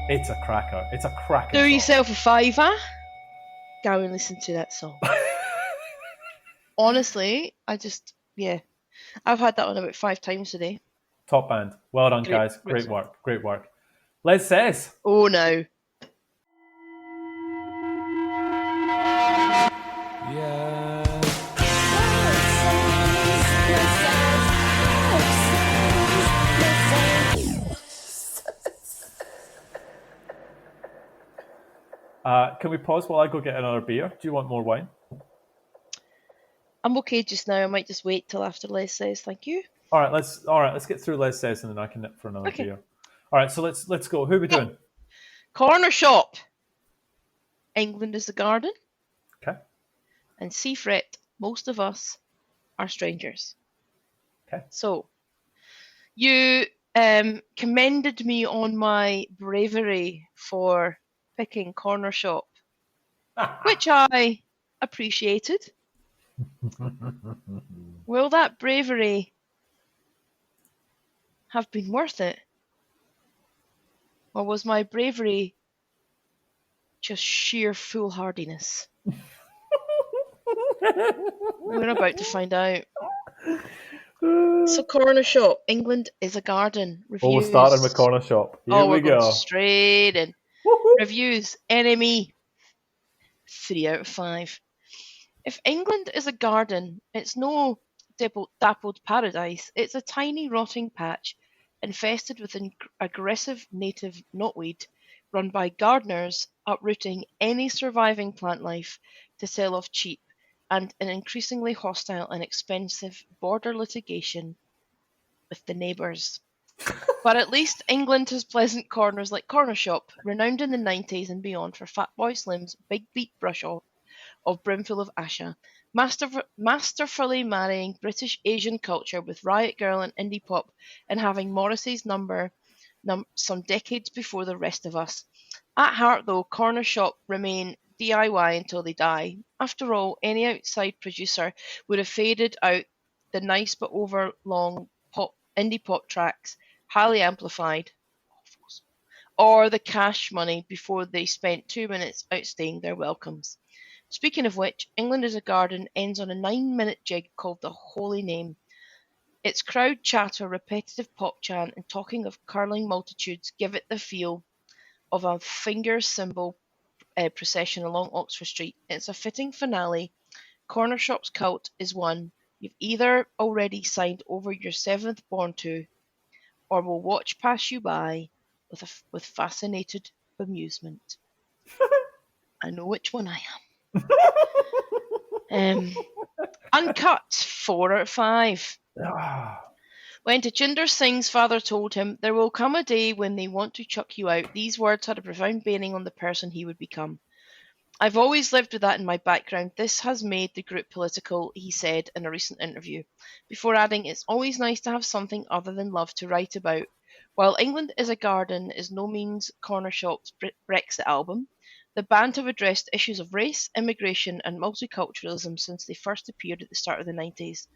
it's a cracker. It's a cracking Do song. yourself a favour. Go and listen to that song. Honestly, I've had that on about 5 times today. Top band. Well done, guys. Great work. Great work. Les says. Oh, no. Can we pause while I go get another beer? Do you want more wine? I'm okay just now. I might just wait till after Les says. Thank you. All right, let's get through Les says, and then I can nip for another beer. All right, so let's go. Who are we doing? Cornershop. England is the garden. Okay. And Seafret, most of us are strangers. Okay. So, you commended me on my bravery for picking Cornershop, which I appreciated. Will that bravery have been worth it? Or was my bravery just sheer foolhardiness? We're about to find out. So, Cornershop, England is a garden. Reviews. We're starting with Cornershop. Here we go. Going straight in. Reviews, NME, 3 out of 5. If England is a garden, it's no dappled paradise. It's a tiny rotting patch infested with aggressive native knotweed run by gardeners uprooting any surviving plant life to sell off cheap, and an increasingly hostile and expensive border litigation with the neighbours. But at least England has pleasant corners like Cornershop, renowned in the 90s and beyond for Fatboy Slim's big beat brush off of Brimful of Asha, masterfully marrying British Asian culture with Riot Girl and indie pop, and having Morrissey's number some decades before the rest of us. At heart, though, Cornershop remain DIY until they die. After all, any outside producer would have faded out the nice but overlong indie pop tracks, highly amplified, or the cash money before they spent 2 minutes outstaying their welcomes. Speaking of which, England is a Garden ends on a 9-minute jig called The Holy Name. Its crowd chatter, repetitive pop chant, and talking of curling multitudes give it the feel of a finger cymbal procession along Oxford Street. It's a fitting finale. Cornershop's cult is one you've either already signed over your 7th born to, or will watch pass you by with fascinated amusement. I know which one I am. Uncut, 4 out of 5. When Tejinder Singh's father told him, "There will come a day when they want to chuck you out," these words had a profound bearing on the person he would become. "I've always lived with that in my background. This has made the group political," he said in a recent interview, before adding, "It's always nice to have something other than love to write about." While England is a Garden is no means Cornershop's Brexit album, the band have addressed issues of race, immigration and multiculturalism since they first appeared at the start of the 90s.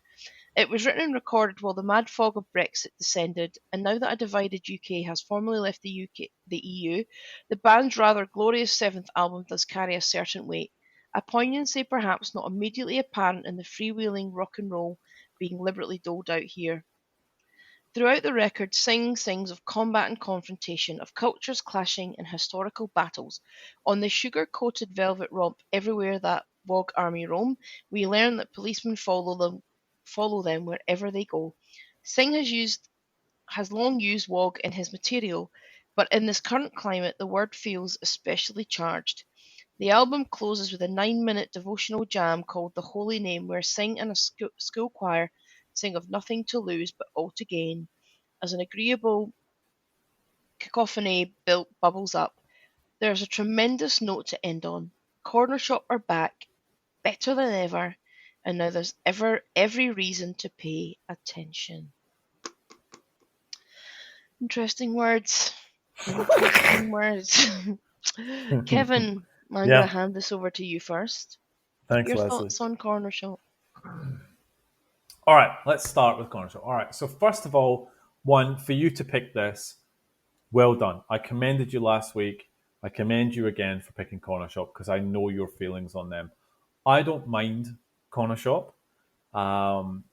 It was written and recorded while the mad fog of Brexit descended, and now that a divided UK has formally left the EU, the band's rather glorious 7th album does carry a certain weight, a poignancy perhaps not immediately apparent in the freewheeling rock and roll being liberally doled out here. Throughout the record, Singh sings of combat and confrontation, of cultures clashing and historical battles. On the sugar-coated velvet romp Everywhere That Wog Army Roam, we learn that policemen follow them wherever they go. Singh has long used Wog in his material, but in this current climate the word feels especially charged. The album closes with a 9-minute devotional jam called The Holy Name, where Singh and a school choir sing of nothing to lose but all to gain. As an agreeable cacophony bubbles up, there's a tremendous note to end on. Cornershop are back, better than ever, and now there's every reason to pay attention. Interesting words. Interesting words. Kevin, I'm going to hand this over to you first. Thanks, Your Leslie. thoughts on Cornershop? All right, let's start with Cornershop. All right, so first of all, one, for you to pick this, well done. I commended you last week. I commend you again for picking Cornershop because I know your feelings on them. I don't mind Cornershop. When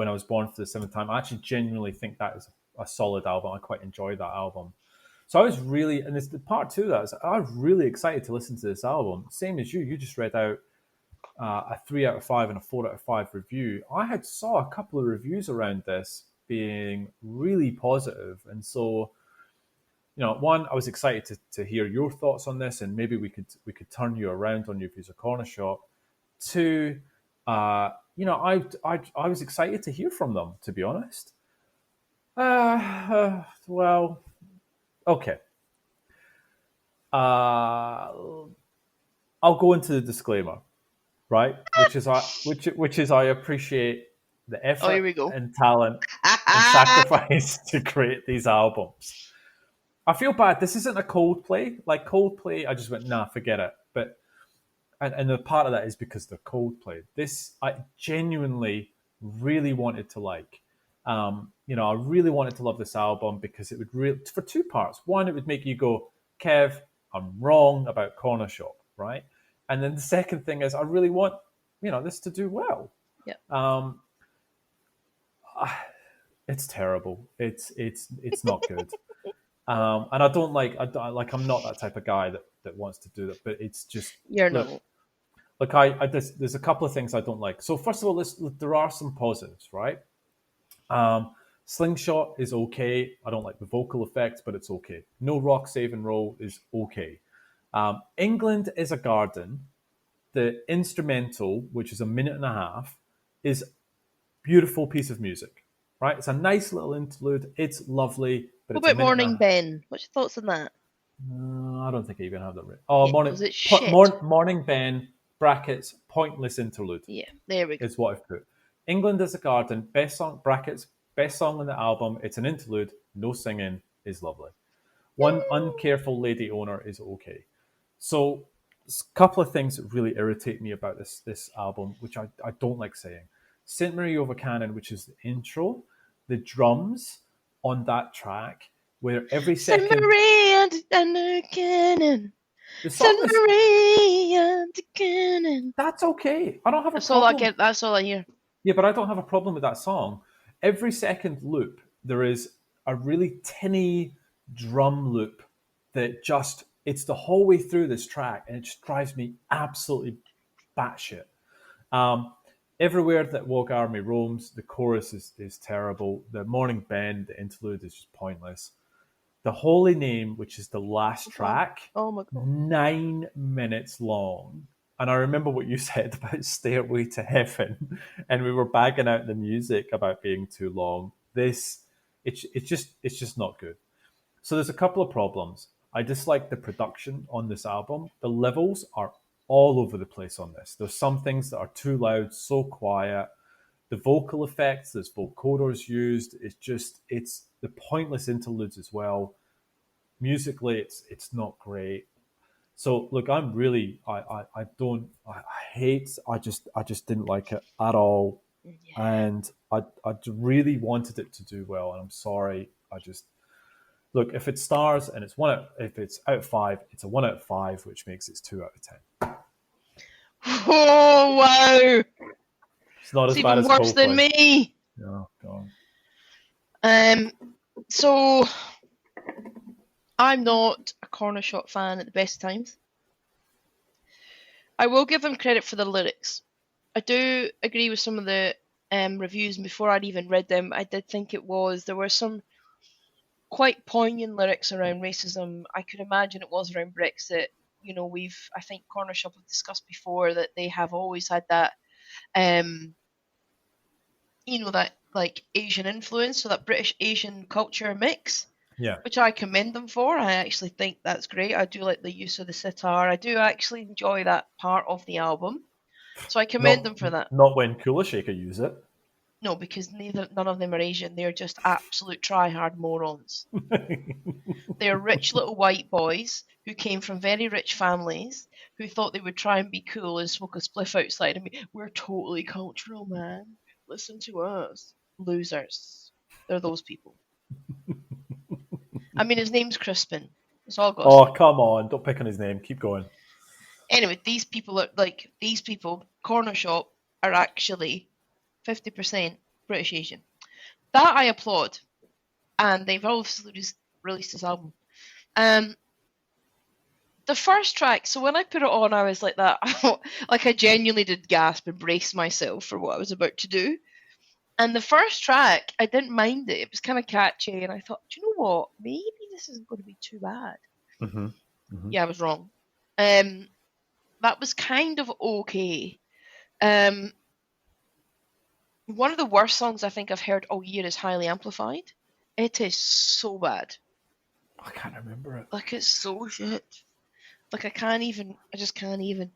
I was born for the seventh time, I actually genuinely think that is a solid album. I quite enjoyed that album. So I was really, and it's the part two of that is I was really excited to listen to this album. Same as you. You just read out a 3 out of 5 and a 4 out of 5 review. I had saw a couple of reviews around this being really positive, and so one, I was excited to hear your thoughts on this, and maybe we could turn you around on your views of Cornershop. Two, I was excited to hear from them, to be honest. Well, okay. I'll go into the disclaimer, right? Which is I appreciate the effort and talent and sacrifice to create these albums. I feel bad. This isn't a Coldplay. Like Coldplay, I just went, nah, forget it. But and the part of that is because they're Coldplay. This I genuinely really wanted to like. I really wanted to love this album because it would for two parts. One, it would make you go, Kev, I'm wrong about Cornershop, right? And then the second thing is I really want, this to do well. Yeah. It's terrible. It's not good. And I don't like. I'm not that type of guy that wants to do that. But it's just you're not. Look, there's a couple of things I don't like. So first of all, there are some positives, right? Slingshot is okay. I don't like the vocal effects, but it's okay. No Rock Save and Roll is okay. England is a Garden. The instrumental, which is a minute and a half, is a beautiful piece of music, right? It's a nice little interlude. It's lovely. But what about Morning Ben? What's your thoughts on that? I don't think I even have that written. Oh, yeah, Morning Ben, brackets, pointless interlude. Yeah, there we go. Is what I've put. England is a Garden, best song, brackets, best song on the album. It's an interlude, no singing, is lovely. One uncareful lady owner is okay. So, a couple of things that really irritate me about this album, which I don't like saying. Saint Marie Over Cannon, which is the intro, the drums on that track, where every second... Saint Marie under Cannon. Saint Marie under Cannon. That's okay. I don't have a problem. That's all I hear. Yeah, but I don't have a problem with that song. Every second loop, there is a really tinny drum loop that just... It's the whole way through this track, and it just drives me absolutely batshit. Everywhere that Woke Army roams, the chorus is terrible. The Morning Ben, the interlude, is just pointless. The Holy Name, which is the last track, oh my God, 9 minutes long. And I remember what you said about Stairway to Heaven, and we were bagging out the music about being too long. It's just not good. So there's a couple of problems. I dislike the production on this album. The levels are all over the place on this. There's some things that are too loud, so quiet. The vocal effects, there's vocoders used. It's the pointless interludes as well. Musically, it's not great. So look, I just didn't like it at all. Yeah. And I really wanted it to do well, and I'm sorry. Look, if it's stars and if it's out of 5, it's a 1 out of 5, which makes it 2 out of 10. Oh wow! It's not as bad as worse Coldplay. Than me. Oh God. So I'm not a Cornershop fan at the best times. I will give them credit for the lyrics. I do agree with some of the reviews, and before I'd even read them, I did think there were some quite poignant lyrics around racism. I could imagine it was around Brexit. I think Cornershop have discussed before that they have always had that, that like Asian influence, so that British Asian culture mix. Yeah. Which I commend them for. I actually think that's great. I do like the use of the sitar. I do actually enjoy that part of the album. So I commend them for that. Not when Kula Shaker use it. No, because none of them are Asian. They're just absolute try-hard morons. They're rich little white boys who came from very rich families who thought they would try and be cool and smoke a spliff outside and be, we're totally cultural, man. Listen to us. Losers. They're those people. I mean, his name's Crispin. It's all got. Oh, come on. Don't pick on his name. Keep going. Anyway, these people, Cornershop, are actually 50% British Asian. That I applaud. And they've obviously released this album. The first track, so when I put it on, I was like that. Like, I genuinely did gasp and brace myself for what I was about to do. And the first track, I didn't mind it. It was kind of catchy. And I thought, do you know what? Maybe this isn't going to be too bad. Mm-hmm. Mm-hmm. Yeah, I was wrong. That was kind of okay. One of the worst songs I think I've heard all year is Highly Amplified. It is so bad. I can't remember it. Like, it's so shit. Like, I just can't even.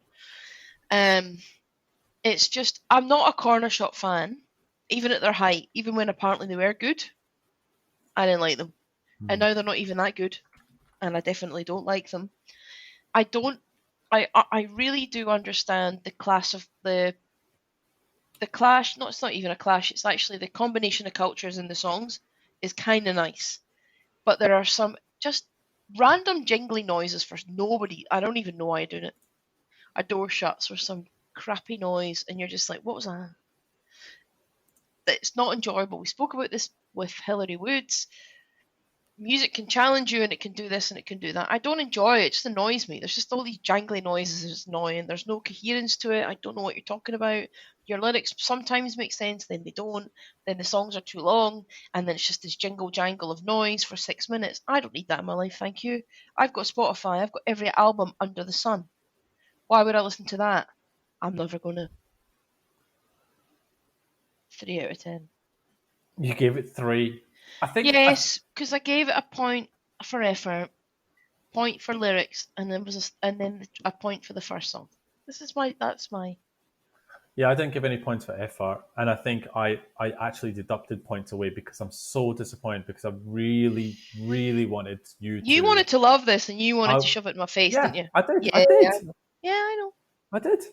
It's just, I'm not a Cornershop fan, even at their height, even when apparently they were good. I didn't like them. And now they're not even that good. And I definitely don't like them. I really do understand the clash of the clash. No, it's not even a clash. It's actually the combination of cultures in the songs is kind of nice. But there are some just random jingly noises for nobody. I don't even know why you're doing it. A door shuts or some crappy noise, and you're just like, what was that? It's not enjoyable. We spoke about this with Hilary Woods. Music can challenge you, and it can do this and it can do that. I don't enjoy it. It just annoys me. There's just all these jangly noises. It's annoying. There's no coherence to it. I don't know what you're talking about. Your lyrics sometimes make sense, then they don't. Then the songs are too long, and then it's just this jingle jangle of noise for 6 minutes. I don't need that in my life, thank you. I've got Spotify. I've got every album under the sun. Why would I listen to that? I'm never gonna. 3 out of 10. You gave it 3. I think. Yes, because I gave it a point for effort, point for lyrics, and then a point for the first song. That's my. Yeah, I didn't give any points for effort, and I think I actually deducted points away because I'm so disappointed because I really, really wanted you to. You wanted to love this, and you wanted to shove it in my face, didn't you? I did. Yeah, I did. Yeah, I know. I did.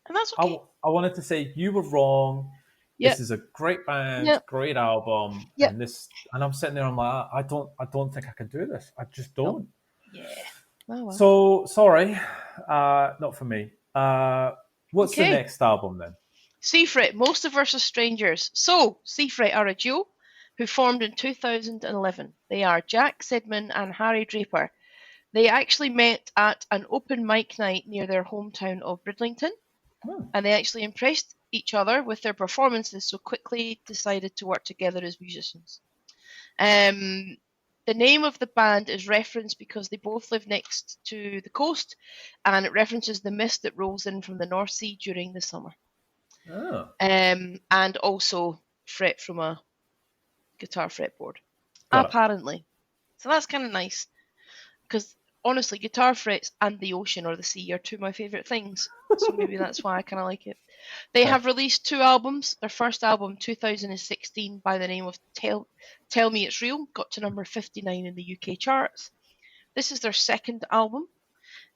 And that's okay. I wanted to say you were wrong. Yep. This is a great band, Yep. great album, Yep. and I'm sitting there. I'm like, I don't think I can do this. I just don't. Yeah. Oh, well. So sorry, not for me. What's the next album then? Seafret, Most of Us Are Strangers. So, Seafret are a duo who formed in 2011. They are Jack Sidman and Harry Draper. They actually met at an open mic night near their hometown of Bridlington, and they actually impressed each other with their performances, so quickly decided to work together as musicians. The name of the band is referenced because they both live next to the coast, and it references the mist that rolls in from the North Sea during the summer. Oh. And also fret from a guitar fretboard, apparently. So that's kind of nice, because honestly, guitar frets and the ocean or the sea are two of my favourite things. So maybe that's why I kind of like it. They have released 2 albums. Their first album, 2016, by the name of Tell Me It's Real, got to number 59 in the UK charts. This is their second album,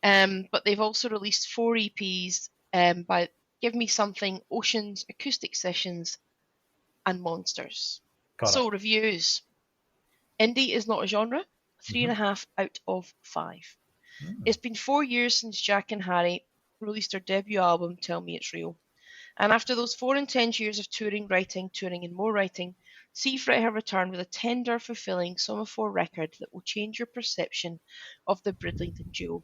but they've also released 4 EPs by Give Me Something, Oceans, Acoustic Sessions, and Monsters. Reviews. Indie is not a genre. 3.5 out of 5. It's been 4 years since Jack and Harry released their debut album, Tell Me It's Real. And after those 4 intense years of touring, and more writing, Seafret have returned with a tender, fulfilling Semaphore record that will change your perception of the Bridlington duo.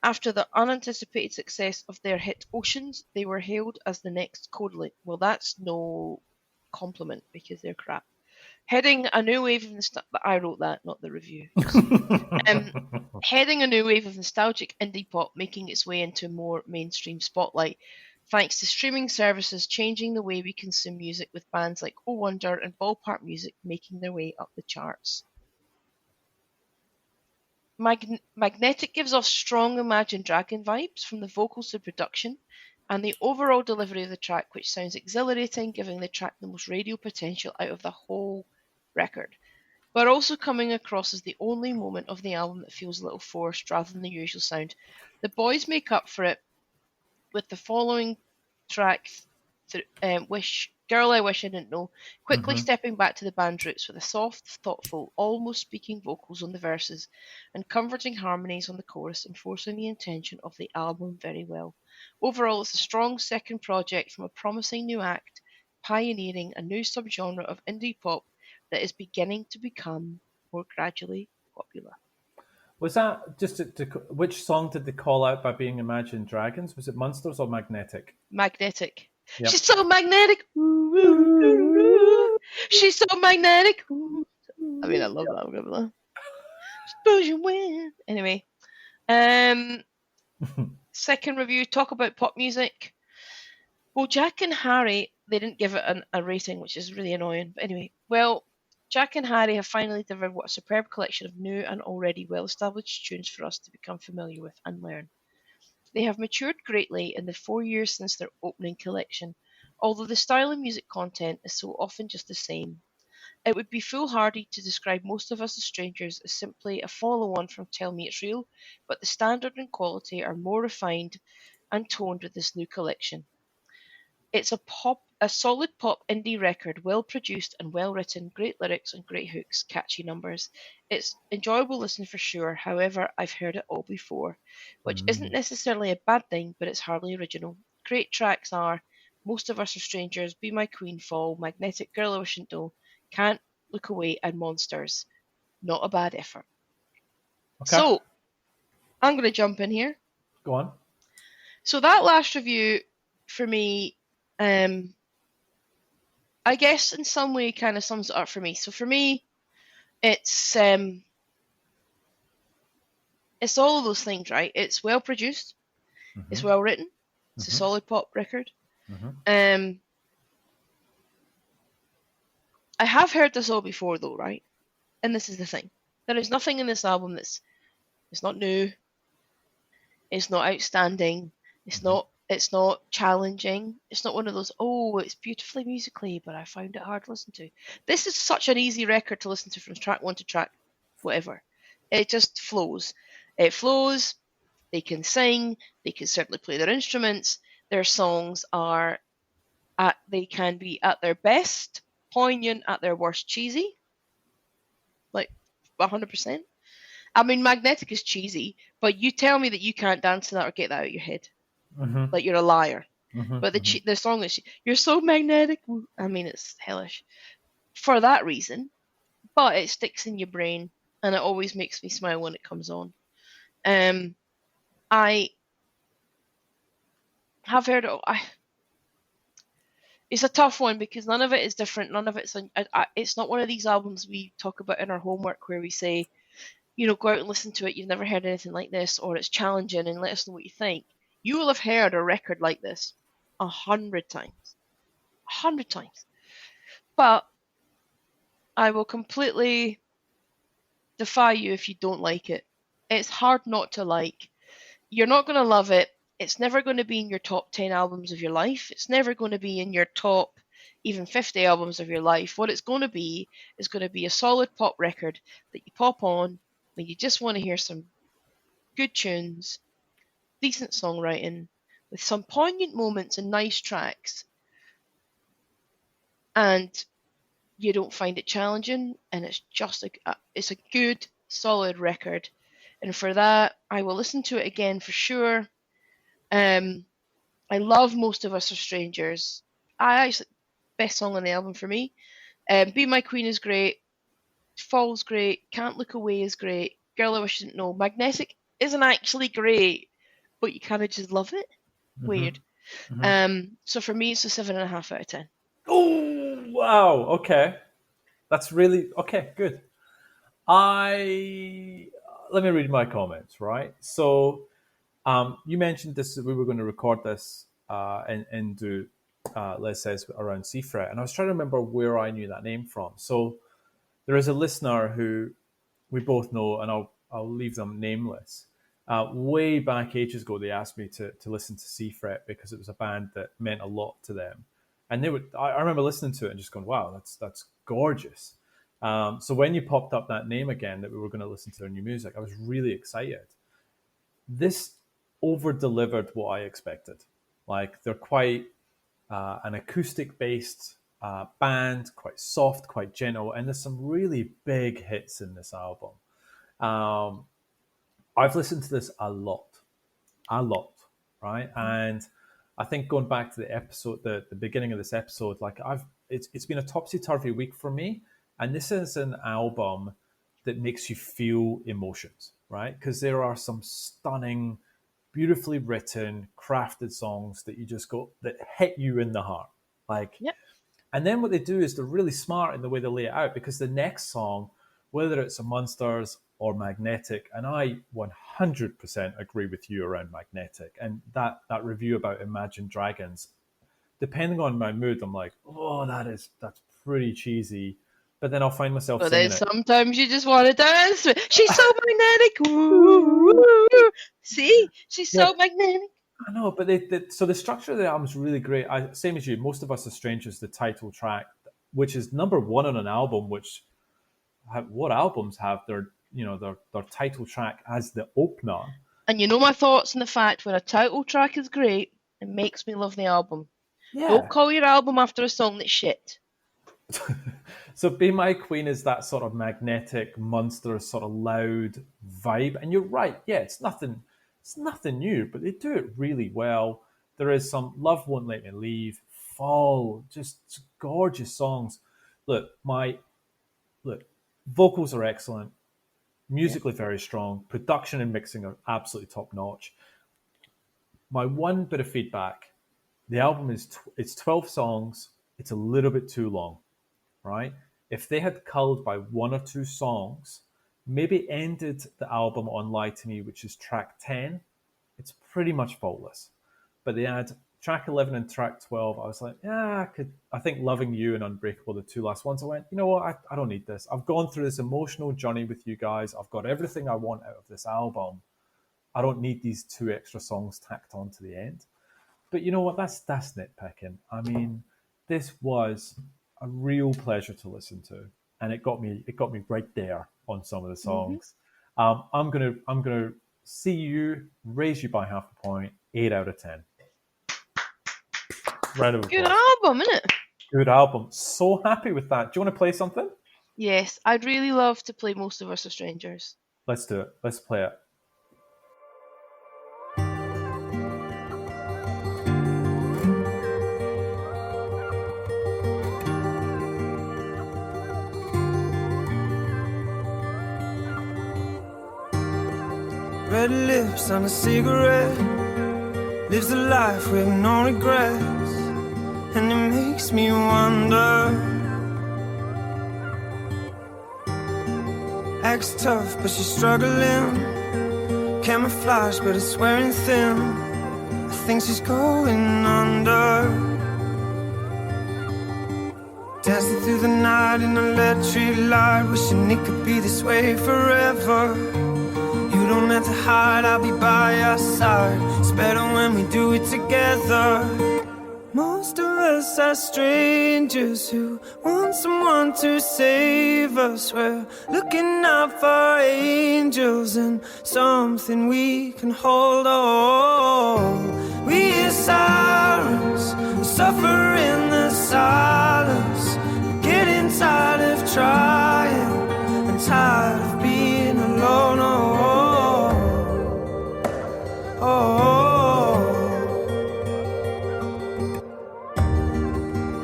After the unanticipated success of their hit Oceans, they were hailed as the next Coldplay. Well, that's no compliment because they're crap. Heading a new wave of I wrote that, not the review. Heading a new wave of nostalgic indie pop, making its way into more mainstream spotlight, thanks to streaming services changing the way we consume music, with bands like Oh Wonder and Ballpark Music making their way up the charts. Magnetic gives off strong Imagine Dragon vibes, from the vocals to production, and the overall delivery of the track, which sounds exhilarating, giving the track the most radio potential out of the whole record, but also coming across as the only moment of the album that feels a little forced rather than the usual sound. The boys make up for it with the following track, Wish Girl I Wish I Didn't Know, quickly Mm-hmm. stepping back to the band's roots with a soft, thoughtful, almost speaking vocals on the verses and comforting harmonies on the chorus, enforcing the intention of the album very well. Overall, it's a strong second project from a promising new act, pioneering a new subgenre of indie pop that is beginning to become more gradually popular. Was that just which song did they call out by being Imagine Dragons? Was it Monsters or Magnetic? Magnetic. Yep. She's so magnetic. Ooh, ooh, ooh, ooh. She's so magnetic. Ooh. I mean, I love that. Blah, blah. Suppose you win. Anyway, um, second review. Talk about pop music. Well, Jack and Harry, they didn't give it a rating, which is really annoying. But anyway, well, Jack and Harry have finally delivered what a superb collection of new and already well-established tunes for us to become familiar with and learn. They have matured greatly in the 4 years since their opening collection, although the style and music content is so often just the same. It would be foolhardy to describe Most of Us as Strangers as simply a follow-on from Tell Me It's Real, but the standard and quality are more refined and toned with this new collection. It's a solid pop indie record, well produced and well written, great lyrics and great hooks, catchy numbers. It's enjoyable listen for sure. However, I've heard it all before, which isn't necessarily a bad thing, but it's hardly original. Great tracks are Most of Us Are Strangers, Be My Queen, Fall, Magnetic, Girl I Wish I Didn't Know, Can't Look Away, and Monsters. Not a bad effort. Okay. So I'm going to jump in here. Go on. So that last review for me, I guess in some way kind of sums it up for me. So for me, it's all of those things, right? It's well produced, it's well written, it's a solid pop record. I have heard this all before though, right? And this is the thing. There is nothing in this album it's not new, it's not outstanding, it's not challenging. It's not one of those, oh, it's beautifully musically, but I found it hard to listen to. This is such an easy record to listen to from track one to track whatever. It just flows. It flows. They can sing. They can certainly play their instruments. Their songs they can be at their best poignant, at their worst cheesy. Like 100%. I mean, Magnetic is cheesy, but you tell me that you can't dance to that or get that out of your head. Like you're a liar. But the song is, you're so magnetic. I mean, it's hellish for that reason, but it sticks in your brain and it always makes me smile when it comes on. I have heard it. It's a tough one because none of it is different. None of it's not one of these albums we talk about in our homework where we say, go out and listen to it. You've never heard anything like this, or it's challenging and let us know what you think. You will have heard a record like this 100 times. 100 times. But I will completely defy you if you don't like it. It's hard not to like. You're not going to love it. It's never going to be in your top 10 albums of your life. It's never going to be in your top even 50 albums of your life. What it's going to be is going to be a solid pop record that you pop on when you just want to hear some good tunes, decent songwriting, with some poignant moments and nice tracks. And you don't find it challenging, and it's just it's a good, solid record. And for that, I will listen to it again for sure. I love Most of Us Are Strangers. Best song on the album for me. Be My Queen is great. Fall's great. Can't Look Away is great. Girl I Wish I Didn't Know. Magnetic isn't actually great, but you kind of just love it. Weird. So for me, it's a 7.5 out of 10. Oh, wow. Okay. That's really, okay, good. Let me read my comments, right? So you mentioned this, we were going to record this and do, let's say, around Seafret. And I was trying to remember where I knew that name from. So there is a listener who we both know, and I'll leave them nameless. Way back ages ago, they asked me to listen to Seafret because it was a band that meant a lot to them. And I remember listening to it and just going, wow, that's gorgeous. So when you popped up that name again, that we were going to listen to their new music, I was really excited. This over-delivered what I expected. Like, they're quite an acoustic-based band, quite soft, quite gentle, and there's some really big hits in this album. I've listened to this a lot, right? And I think going back to the episode, the beginning of this episode, like it's been a topsy-turvy week for me, and this is an album that makes you feel emotions, right? Because there are some stunning, beautifully written, crafted songs that you just go, that hit you in the heart. Like, Yep. And then what they do is they're really smart in the way they lay it out, because the next song, whether it's a Monsters or Magnetic, and I 100% agree with you around Magnetic, and that review about Imagine Dragons, depending on my mood, I'm like, oh, that's pretty cheesy. But then I'll find myself But singing then it. sometimes you just want to dance. She's so magnetic. Woo, woo, woo. See? She's so magnetic. I know, but so the structure of the album is really great. Same as you, Most of Us Are Strangers, the title track, which is number one on an album, what albums have their title track as the opener? And you know my thoughts on the fact when a title track is great, it makes me love the album. Yeah. Don't call your album after a song that's shit. So Be My Queen is that sort of magnetic, monster, sort of loud vibe. And you're right, yeah, it's nothing new, but they do it really well. There is some Love Won't Let Me Leave, Fall, just gorgeous songs. Look, vocals are excellent, musically very strong, production and mixing are absolutely top notch. My one bit of feedback, the album it's 12 songs, it's a little bit too long, right? If they had culled by one or two songs, maybe ended the album on Lie to Me, which is track 10, it's pretty much faultless. But they had track 11 and track 12. I was like, yeah, I think Loving You and Unbreakable, the two last ones, I went, you know what, I don't need this. I've gone through this emotional journey with you guys. I've got everything I want out of this album. I don't need these two extra songs tacked on to the end. But you know what, that's nitpicking. I mean, this was a real pleasure to listen to, and it got me right there on some of the songs. I'm gonna see you, raise you by half a point, 8 out of 10. Round of applause. Good album, isn't it? Good album. So happy with that. Do you want to play something? Yes, I'd really love to play Most of Us Are Strangers. Let's do it. Let's play it. Red lips on a cigarette, lives a life with no regrets, and it makes me wonder. Acts tough but she's struggling, camouflage but it's wearing thin, I think she's going under. Dancing through the night in electric light, wishing it could be this way forever. You don't have to hide, I'll be by your side. It's better when we do it together. Most of us are strangers who want someone to save us. We're looking out for angels and something we can hold on. We hear sirens, we suffer in the silence. We're getting tired of trying and tired of being alone.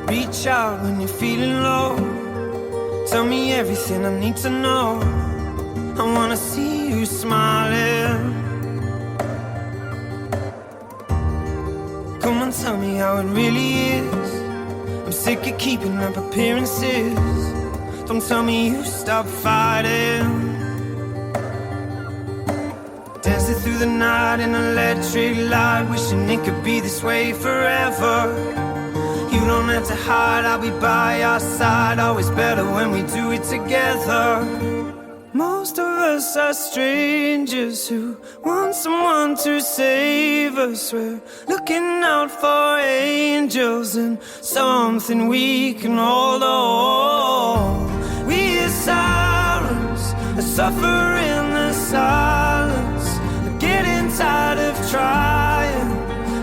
Reach out when you're feeling low. Tell me everything I need to know. I wanna see you smiling. Come on, tell me how it really is. I'm sick of keeping up appearances. Don't tell me you stop fighting. Dancing through the night in electric light, wishing it could be this way forever. You don't have to hide, I'll be by your side. Always better when we do it together. Most of us are strangers who want someone to save us. We're looking out for angels and something we can hold on. We hear sirens that suffer in the silence. We're getting tired of trying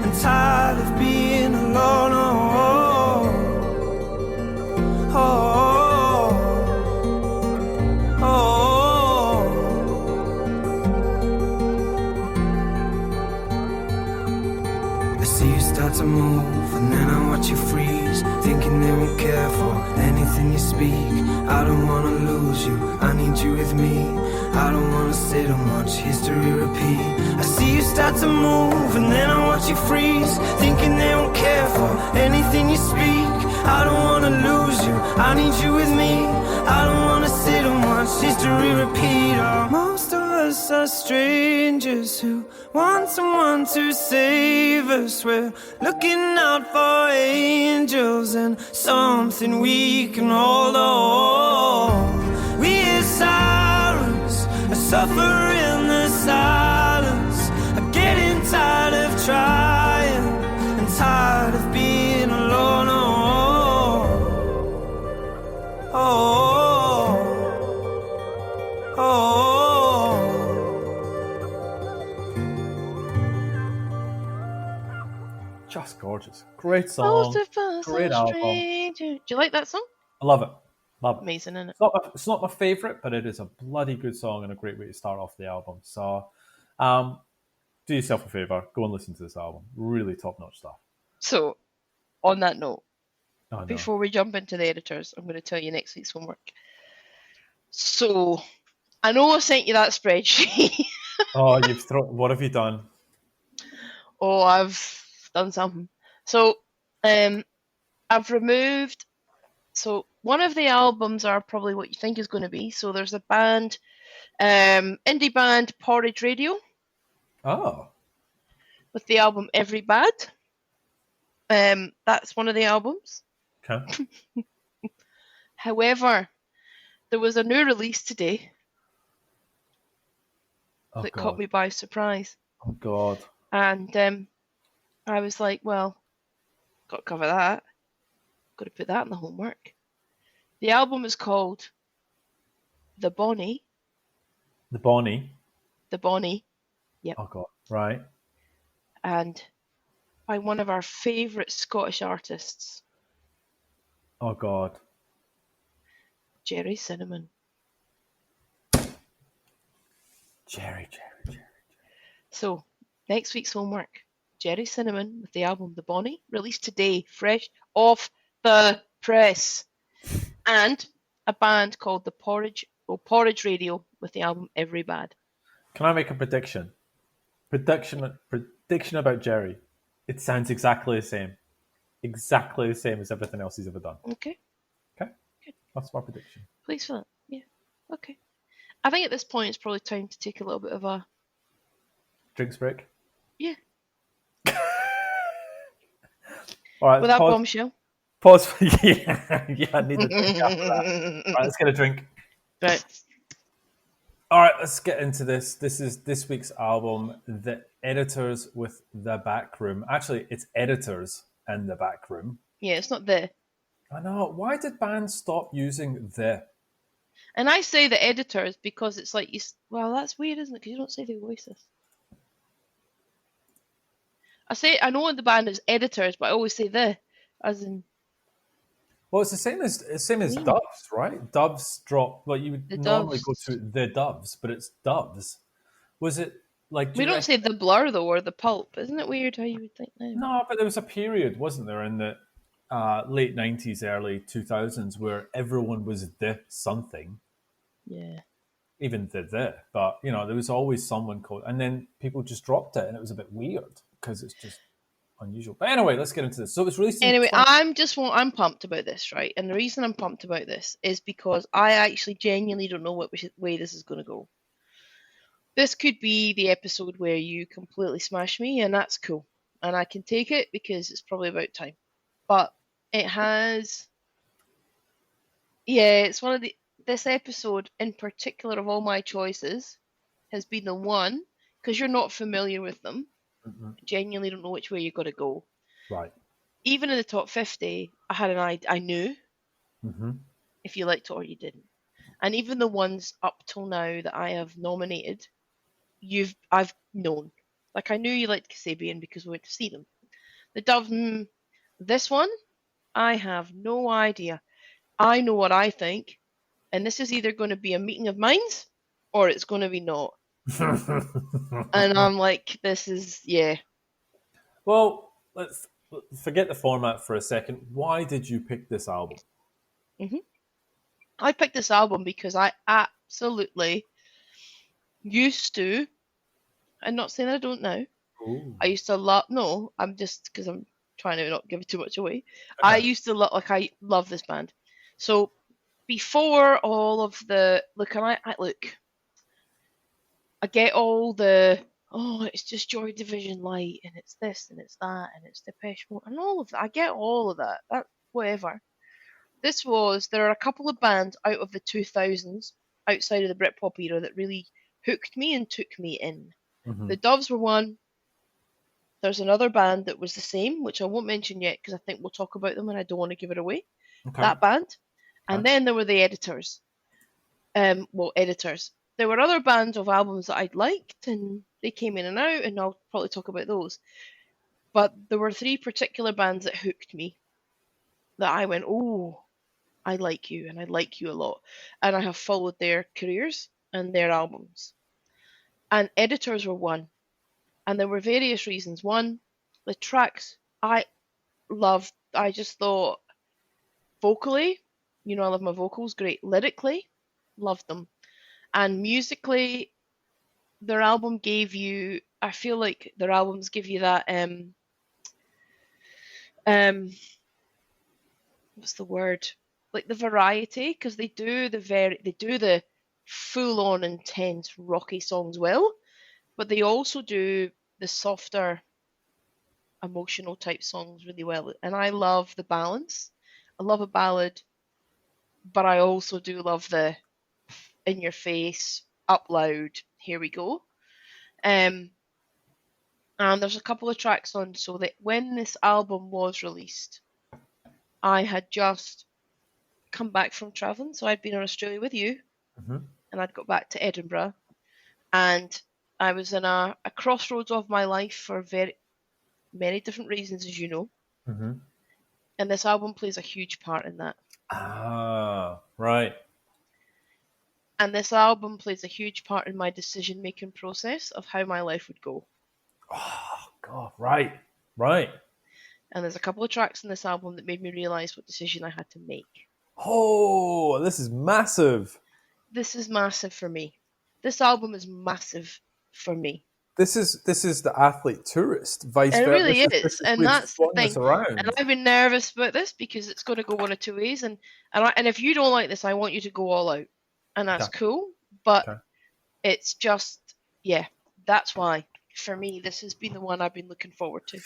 and tired of being alone. move, and then I watch you freeze, thinking they won't care for anything you speak. I don't wanna lose you, I need you with me. I don't wanna sit and watch history repeat. I see you start to move, and then I watch you freeze, thinking they won't care for anything you speak. I don't wanna lose you, I need you with me. I don't wanna sit and watch history repeat. Oh, most of us are strangers who want someone to save us. We're looking out for angels and something we can hold on. We hear sirens, I suffer in the silence. I'm getting tired of trying and tired of being alone. Just gorgeous. Great song. Great album. Do you like that song? I love it. Love it. Amazing, isn't it? It's not my favourite, but it is a bloody good song and a great way to start off the album. So do yourself a favour. Go and listen to this album. Really top-notch stuff. So, on that note, Oh, no. before we jump into the editors, I'm going to tell you next week's homework. So, I know I sent you that spreadsheet. Oh, what have you done? Oh, I've done something. So, I've removed. So, one of the albums are probably what you think is going to be. So, there's a band, indie band Porridge Radio. Oh. With the album Every Bad. That's one of the albums. Okay. However, there was a new release today that God. caught me by surprise. Oh, God. And I was like, well, got to cover that. Got to put that in the homework. The album is called The Bonnie. The Bonnie. The Bonnie. Yep. Oh, God. Right. And by one of our favourite Scottish artists, Oh, God. Jerry Cinnamon. Jerry. So, next week's homework, Jerry Cinnamon with the album The Bonnie, released today, fresh off the press. And a band called the Porridge Radio with the album Every Bad. Can I make a prediction? Prediction about Jerry. It sounds exactly the same. Exactly the same as everything else he's ever done. Okay. Okay? Good. That's my prediction. Please fill it. Yeah. Okay. I think at this point it's probably time to take a little bit of a... Drinks break? Yeah. All right. With that bombshell. Pause. Yeah, I need a drink after that. All right, let's get a drink. Right. All right, let's get into this. This is this week's album, The Editors with the Back Room. Actually, it's Editors and the Back Room. Yeah, it's not the. I know. Why did bands stop using the? And I say the editors because it's like, well, that's weird, isn't it? Because you don't say the voices. I know the band is editors, but I always say the, as in. Well, it's the same as Doves, right? Doves drop. Well, you would normally go to the Doves, but it's Doves. Was it like? We don't say the Blur though, or the Pulp. Isn't it weird how you would think now? No, but there was a period, wasn't there, in the late 90s, early 2000s, where everyone was the something. Yeah. Even the, but you know, there was always someone called, and then people just dropped it, and it was a bit weird because it's just unusual. But anyway, let's get into this. So it's released. Anyway, I'm pumped about this, right? And the reason I'm pumped about this is because I actually genuinely don't know what way this is going to go. This could be the episode where you completely smash me, and that's cool, and I can take it because it's probably about time. But it has, yeah, it's one of this episode in particular of all my choices has been the one, because you're not familiar with them, genuinely don't know which way you're going to go. Right. Even in the top 50, I had an idea, I knew if you liked it or you didn't. And even the ones up till now that I have nominated, I've known. Like, I knew you liked Kasabian because we went to see them. The Doves, this one, I have no idea. I know what I think. And this is either going to be a meeting of minds or it's going to be not. And I'm like, this is, yeah. Well, forget the format for a second. Why did you pick this album? Mm-hmm. I picked this album because I absolutely used to, I'm not saying I don't now. Ooh. I used to love. No, I'm just because I'm trying to not give too much away. Okay. I used to love. Like I love this band. So before all of the look, I look. I get all the it's just Joy Division light, and it's this, and it's that, and it's Depeche Mode, and all of that. I get all of that. That whatever. There are a couple of bands out of the 2000s, outside of the Britpop era, that really hooked me and took me in. Mm-hmm. The Doves were one. There's another band that was the same, which I won't mention yet because I think we'll talk about them and I don't want to give it away. Okay. That band. And then there were the Editors. Editors. There were other bands of albums that I'd liked and they came in and out, and I'll probably talk about those. But there were three particular bands that hooked me that I went, oh, I like you and I like you a lot. And I have followed their careers and their albums. And Editors were one. And there were various reasons. One, the tracks I loved. I just thought vocally, I love my vocals, great. Lyrically, loved them. And musically, their album gave you, I feel like their albums give you that, what's the word? Like the variety, because they do the full-on intense rocky songs well, but they also do the softer emotional type songs really well. And I love the balance. I love a ballad, but I also do love the in your face, up loud, here we go. And there's a couple of tracks on, so that when this album was released, I had just come back from travelling. So I'd been in Australia with you, and I'd got back to Edinburgh, and I was in a crossroads of my life for very many different reasons, as you know. Mm-hmm. And this album plays a huge part in that. Ah, right. And this album plays a huge part in my decision-making process of how my life would go. Oh, God, right. And there's a couple of tracks in this album that made me realise what decision I had to make. Oh, this is massive. This is massive for me. This album is massive for me. This is the athlete tourist, vice versa. It really is, and that's the thing. And I've been nervous about this because it's going to go one of two ways, and if you don't like this, I want you to go all out, and that's cool. But it's just, that's why for me this has been the one I've been looking forward to.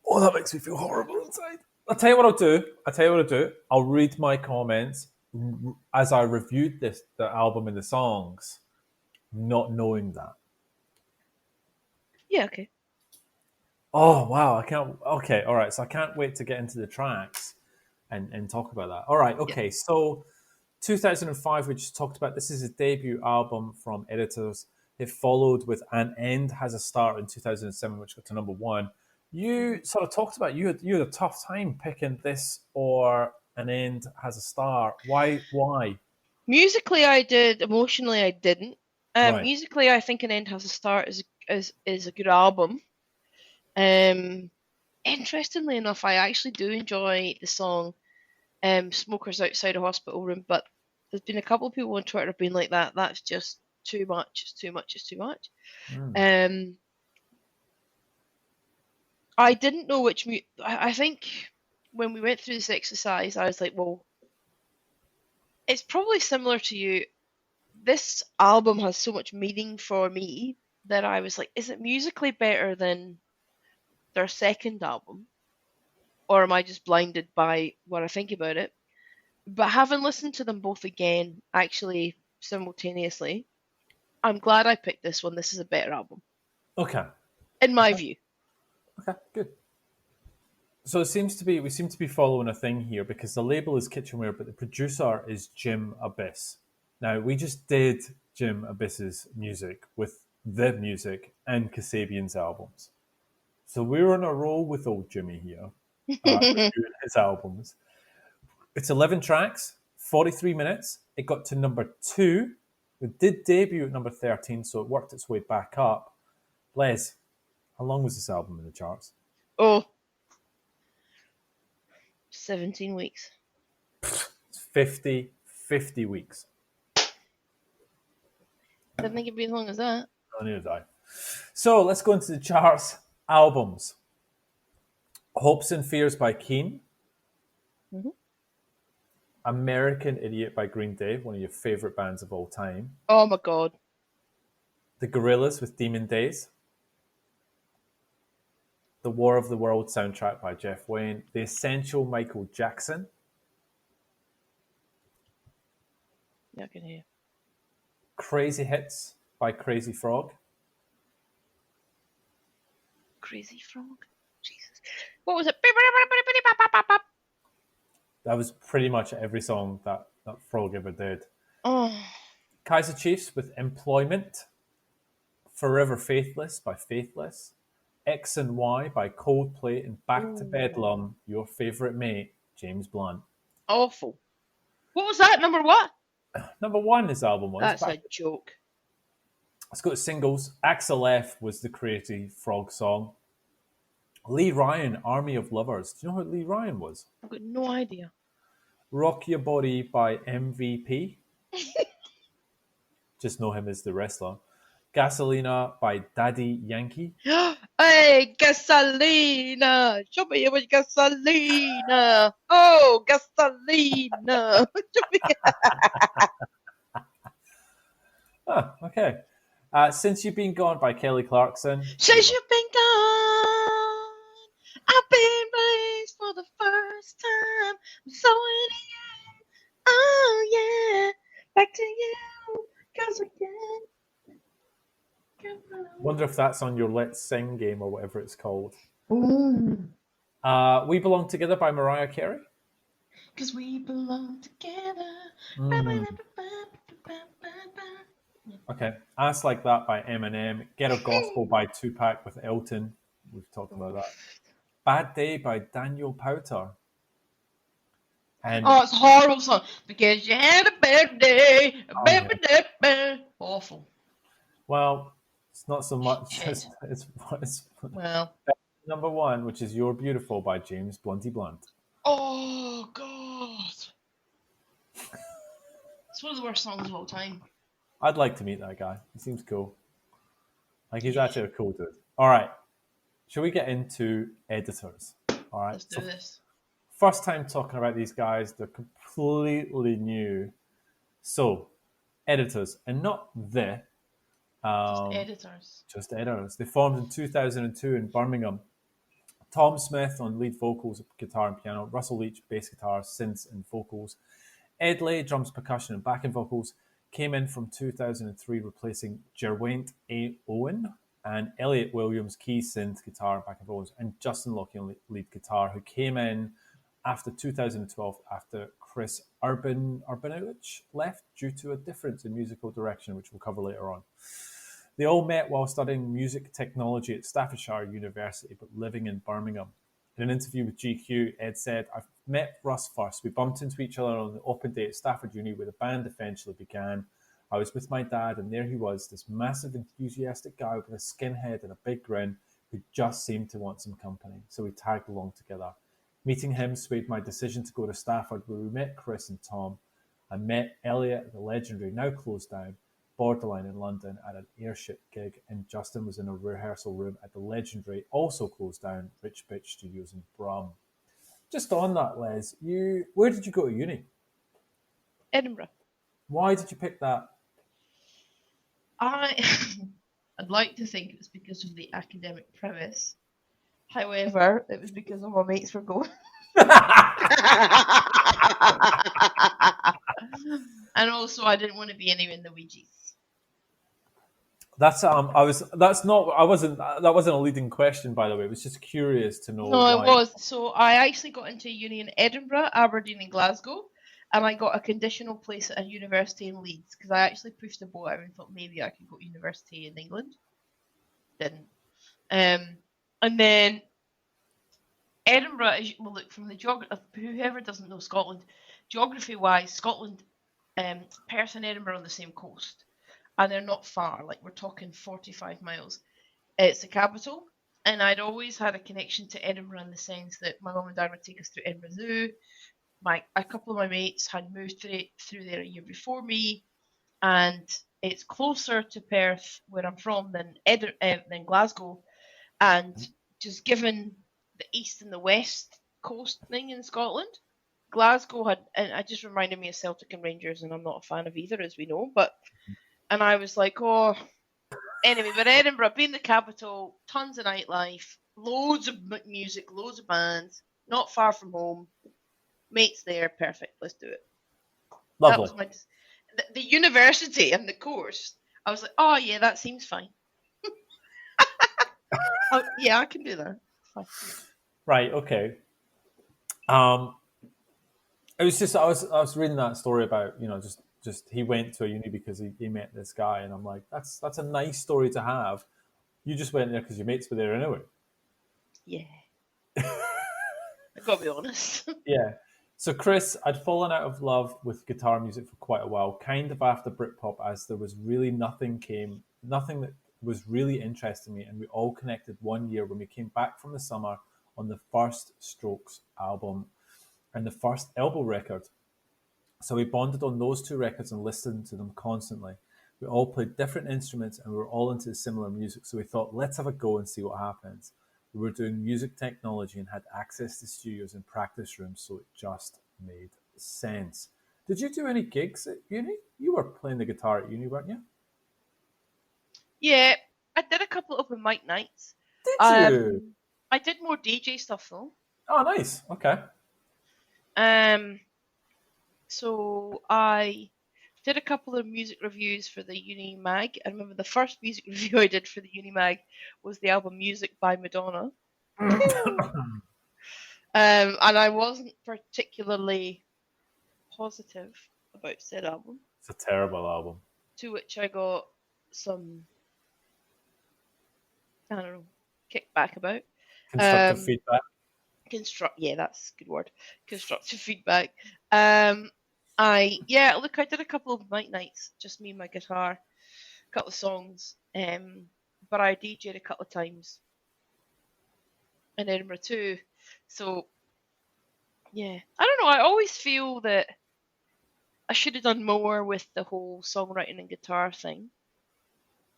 Oh, that makes me feel horrible inside. I'll tell you what I'll do. I'll read my comments as I reviewed the album and the songs, not knowing that. Yeah, okay. Oh, wow. Okay, all right. So I can't wait to get into the tracks and talk about that. All right, okay. Yeah. So 2005, we just talked about, this is a debut album from Editors. It followed with An End Has a Start in 2007, which got to number one. You sort of talked about you had a tough time picking this or An End Has a Start. Why? Musically, I did. Emotionally, I didn't. Right. Musically, I think An End Has a Start is a good album. Interestingly enough, I actually do enjoy the song Smokers Outside a Hospital Room, but there's been a couple of people on Twitter have been like that's just too much, it's too much. I didn't know which I think when we went through this exercise, I was like, well, it's probably similar to you. This album has so much meaning for me that I was like, is it musically better than their second album? Or am I just blinded by what I think about it? But having listened to them both again, actually simultaneously, I'm glad I picked this one. This is a better album. Okay. In my view. Okay, good. So we seem to be following a thing here because the label is Kitchenware, but the producer is Jim Abyss. Now, we just did Jim Abyss's music with the music and Kasabian's albums. So we're on a roll with old Jimmy here, reviewing his albums. It's 11 tracks, 43 minutes. It got to number 2. It did debut at number 13, so it worked its way back up. Les, how long was this album in the charts? Oh, 17 weeks. It's 50 weeks. Didn't think it'd be as long as that. Oh, neither did I. So let's go into the charts. Albums. Hopes and Fears by Keane. Mm-hmm. American Idiot by Green Day, one of your favourite bands of all time. Oh my god. The Gorillaz with Demon Days. The War of the World soundtrack by Jeff Wayne. The Essential Michael Jackson. Yeah, I can hear. Crazy Hits by Crazy Frog. Crazy Frog. Jesus. What was it? That was pretty much every song that Frog ever did. Oh. Kaiser Chiefs with Employment. Forever Faithless by Faithless. X and Y by Coldplay. And Back to Bedlam, your favourite mate, James Blunt. Awful. What was that? Number what? Number one, his album was. That's a joke. Let's go to singles. Axel F was the Crazy Frog song. Lee Ryan, Army of Lovers. Do you know who Lee Ryan was? I've got no idea. Rock Your Body by MVP. Just know him as the wrestler. Gasolina by Daddy Yankee. Hey, gasolina! Show me your gasolina! Oh, gasolina! Okay. Since You've Been Gone by Kelly Clarkson. Since you've been gone, I've been raised for the first time. I'm so into you. Oh, yeah. Back to you. Cause again. Wonder if that's on your Let's Sing game or whatever it's called. Ooh. We Belong Together by Mariah Carey. Cause we belong together. Okay. Ass Like That by Eminem. Ghetto Gospel by Tupac with Elton. We've talked about that. Bad Day by Daniel Powter. And it's a horrible song. Because you had a bad day. Awful. Well, it's not so much. It's well, number one, which is You're Beautiful by James Blunty Blunt. Oh, God. It's one of the worst songs of all time. I'd like to meet that guy. He seems cool. Like, he's actually a cool dude. All right. Shall we get into editors? All right. Let's do this. First time talking about these guys. They're completely new. So, editors, and not the... Just editors. They formed in 2002 in Birmingham. Tom Smith on lead vocals, guitar and piano. Russell Leach, bass guitar, synths and vocals. Ed Lay, drums, percussion and backing vocals. Came in from 2003, replacing Jerwent A. Owen. And Elliot Williams, keys, synth, guitar and backing vocals. And Justin Lockie on lead guitar, who came in after 2012 after Chris Urbanovich left due to a difference in musical direction, which we'll cover later on. They all met while studying music technology at Staffordshire University, but living in Birmingham. In an interview with GQ, Ed said, "I met Russ first. We bumped into each other on the open day at Stafford Uni where the band eventually began. I was with my dad, and there he was, this massive, enthusiastic guy with a skinhead and a big grin who just seemed to want some company. So we tagged along together. Meeting him swayed my decision to go to Stafford, where we met Chris and Tom. I met Elliot at the legendary, now closed down, Borderline in London at an airship gig, and Justin was in a rehearsal room at the legendary, also closed down, Rich Bitch Studios in Brum." Just on that, Les, where did you go to uni? Edinburgh. Why did you pick that? I'd like to think it was because of the academic premise. However, it was because all my mates were going. And also, I didn't want to be anywhere in the Ouija's. That wasn't a leading question, by the way. It was just curious to know. No, why. it was. So I actually got into a uni in Edinburgh, Aberdeen, and Glasgow, and I got a conditional place at a university in Leeds because I actually pushed the boat out and thought maybe I could go to university in England. Didn't. And then Edinburgh, well, look, from the geography, whoever doesn't know Scotland, geography-wise, Scotland, Perth and Edinburgh are on the same coast. And they're not far, like we're talking 45 miles. It's the capital. And I'd always had a connection to Edinburgh in the sense that my mum and dad would take us through Edinburgh Zoo. A couple of my mates had moved through there a year before me, and it's closer to Perth, where I'm from, than Glasgow. And just given the east and the west coast thing in Scotland, Glasgow had, and it just reminded me of Celtic and Rangers, and I'm not a fan of either, as we know. And I was like, oh, anyway, but Edinburgh, being the capital, tons of nightlife, loads of music, loads of bands, not far from home, mates there, perfect, let's do it. Lovely. That was the university and the course. I was like, oh yeah, that seems fine. Oh, yeah, I can do that. Fine. Right. Okay. It was just I was reading that story about just he went to a uni because he met this guy, and I'm like, that's a nice story to have. You just went there because your mates were there anyway. Yeah. I gotta be honest. Yeah. So Chris, I'd fallen out of love with guitar music for quite a while, kind of after Britpop, as there was really nothing that was really interesting me, and we all connected one year when we came back from the summer on the first Strokes album and the first Elbow record. So we bonded on those two records and listened to them constantly. We all played different instruments and we were all into similar music, so we thought, let's have a go and see what happens. We were doing music technology and had access to studios and practice rooms, so it just made sense. Did you do any gigs at uni? You were playing the guitar at uni, weren't you? Yeah, I did a couple of open mic nights. Did you? I did more DJ stuff though. Oh, nice. Okay. So I did a couple of music reviews for the Uni Mag. I remember the first music review I did for the Uni Mag was the album Music by Madonna. And I wasn't particularly positive about said album. It's a terrible album. To which I got some, I don't know, kickback about. Constructive feedback. Yeah, that's a good word. Constructive feedback. I did a couple of night nights, just me and my guitar, a couple of songs. But I DJ'd a couple of times in Edinburgh too. So yeah, I don't know. I always feel that I should have done more with the whole songwriting and guitar thing.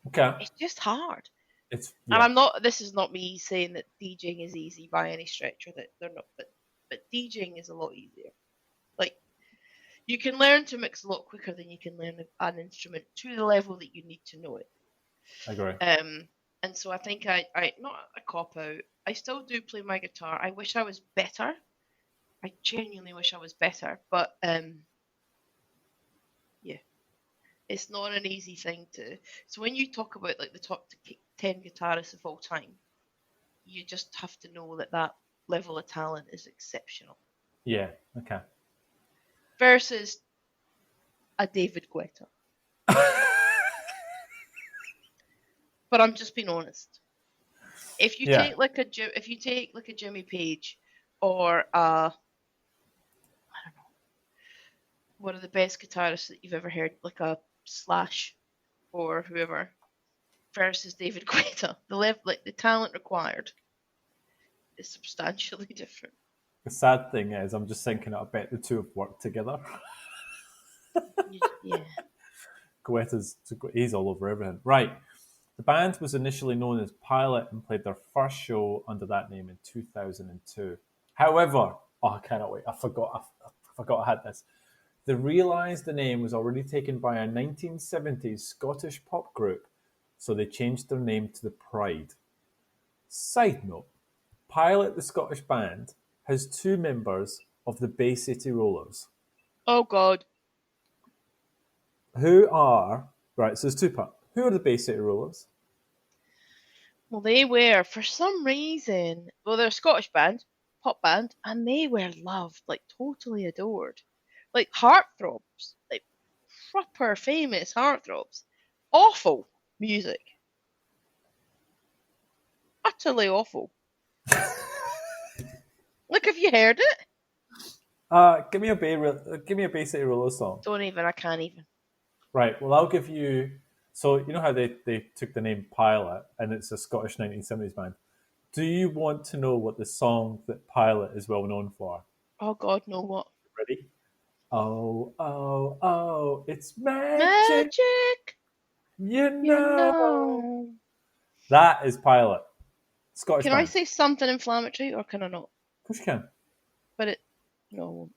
Okay. It's just hard. And I'm not. This is not me saying that DJing is easy by any stretch, or that they're not. But DJing is a lot easier. Like, you can learn to mix a lot quicker than you can learn an instrument to the level that you need to know it. I agree. And so I think I not a cop out. I still do play my guitar. I wish I was better. I genuinely wish I was better. But yeah, it's not an easy thing to. So when you talk about like the top 10 guitarists of all time, you just have to know that level of talent is exceptional. Yeah. Okay. Versus a David Guetta. But I'm just being honest. If you take like a Jimmy Page or I don't know, one of the best guitarists that you've ever heard, like a Slash or whoever, versus David Guetta, the talent required is substantially different. The sad thing is, I'm just thinking, I bet the two have worked together. Yeah. He's all over everything. Right. The band was initially known as Pilot and played their first show under that name in 2002. However, I cannot wait. I forgot I had this. They realised the name was already taken by a 1970s Scottish pop group, so they changed their name to The Pride. Side note, Pilot, the Scottish band, has two members of the Bay City Rollers. Oh, God. So there's two parts. Who are the Bay City Rollers? Well, they were, for some reason, they're a Scottish band, pop band, and they were loved, like totally adored. Like heartthrobs, like proper famous heartthrobs. Awful music. Utterly awful. Look, have you heard it? Give me a Bay City Rollers song. Don't even, I can't even. Right, well, I'll give you... So, you know how they took the name Pilot, and it's a Scottish 1970s band? Do you want to know what the song that Pilot is well known for? Oh God, no what? Ready? Oh, oh, oh, it's magic, Magic, you you know. know. That is Pilot. Scottish Can I band. say something inflammatory or can I not? Of course you can. But it, no, I won't.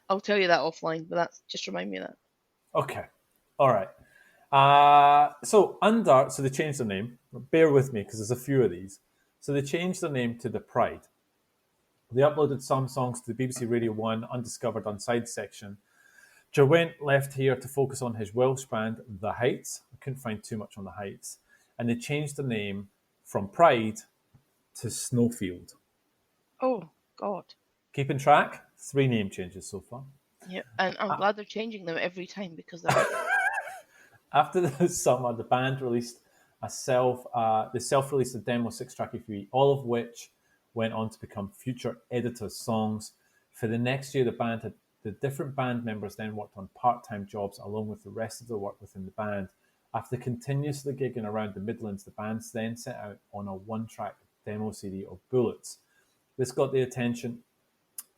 I'll tell you that offline, but that's just remind me of that. Okay. All right. So they changed their name. Bear with me because there's a few of these. So they changed their name to The Pride. They uploaded some songs to the BBC Radio 1 Undiscovered Unside section. Derwent left here to focus on his Welsh band, The Heights. I couldn't find too much on The Heights. And they changed the name from Pride to Snowfield. Oh God. Keeping track? 3 name changes so far. Yeah, and I'm glad they're changing them every time because they're. After the summer, the band released self-released a demo 6-track EP, all of which went on to become future editors' songs. For the next year, the different band members then worked on part-time jobs along with the rest of the work within the band. After continuously gigging around the Midlands, the band then set out on a 1-track demo CD of Bullets. This got the attention,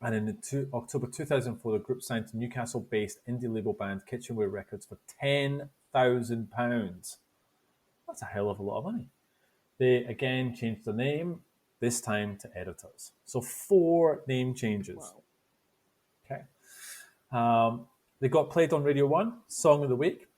and in October 2004, the group signed to Newcastle-based indie label band Kitchenware Records for £10,000. That's a hell of a lot of money. They again changed their name, this time to Editors. So 4 name changes. Wow. Okay. They got played on Radio 1, Song of the Week.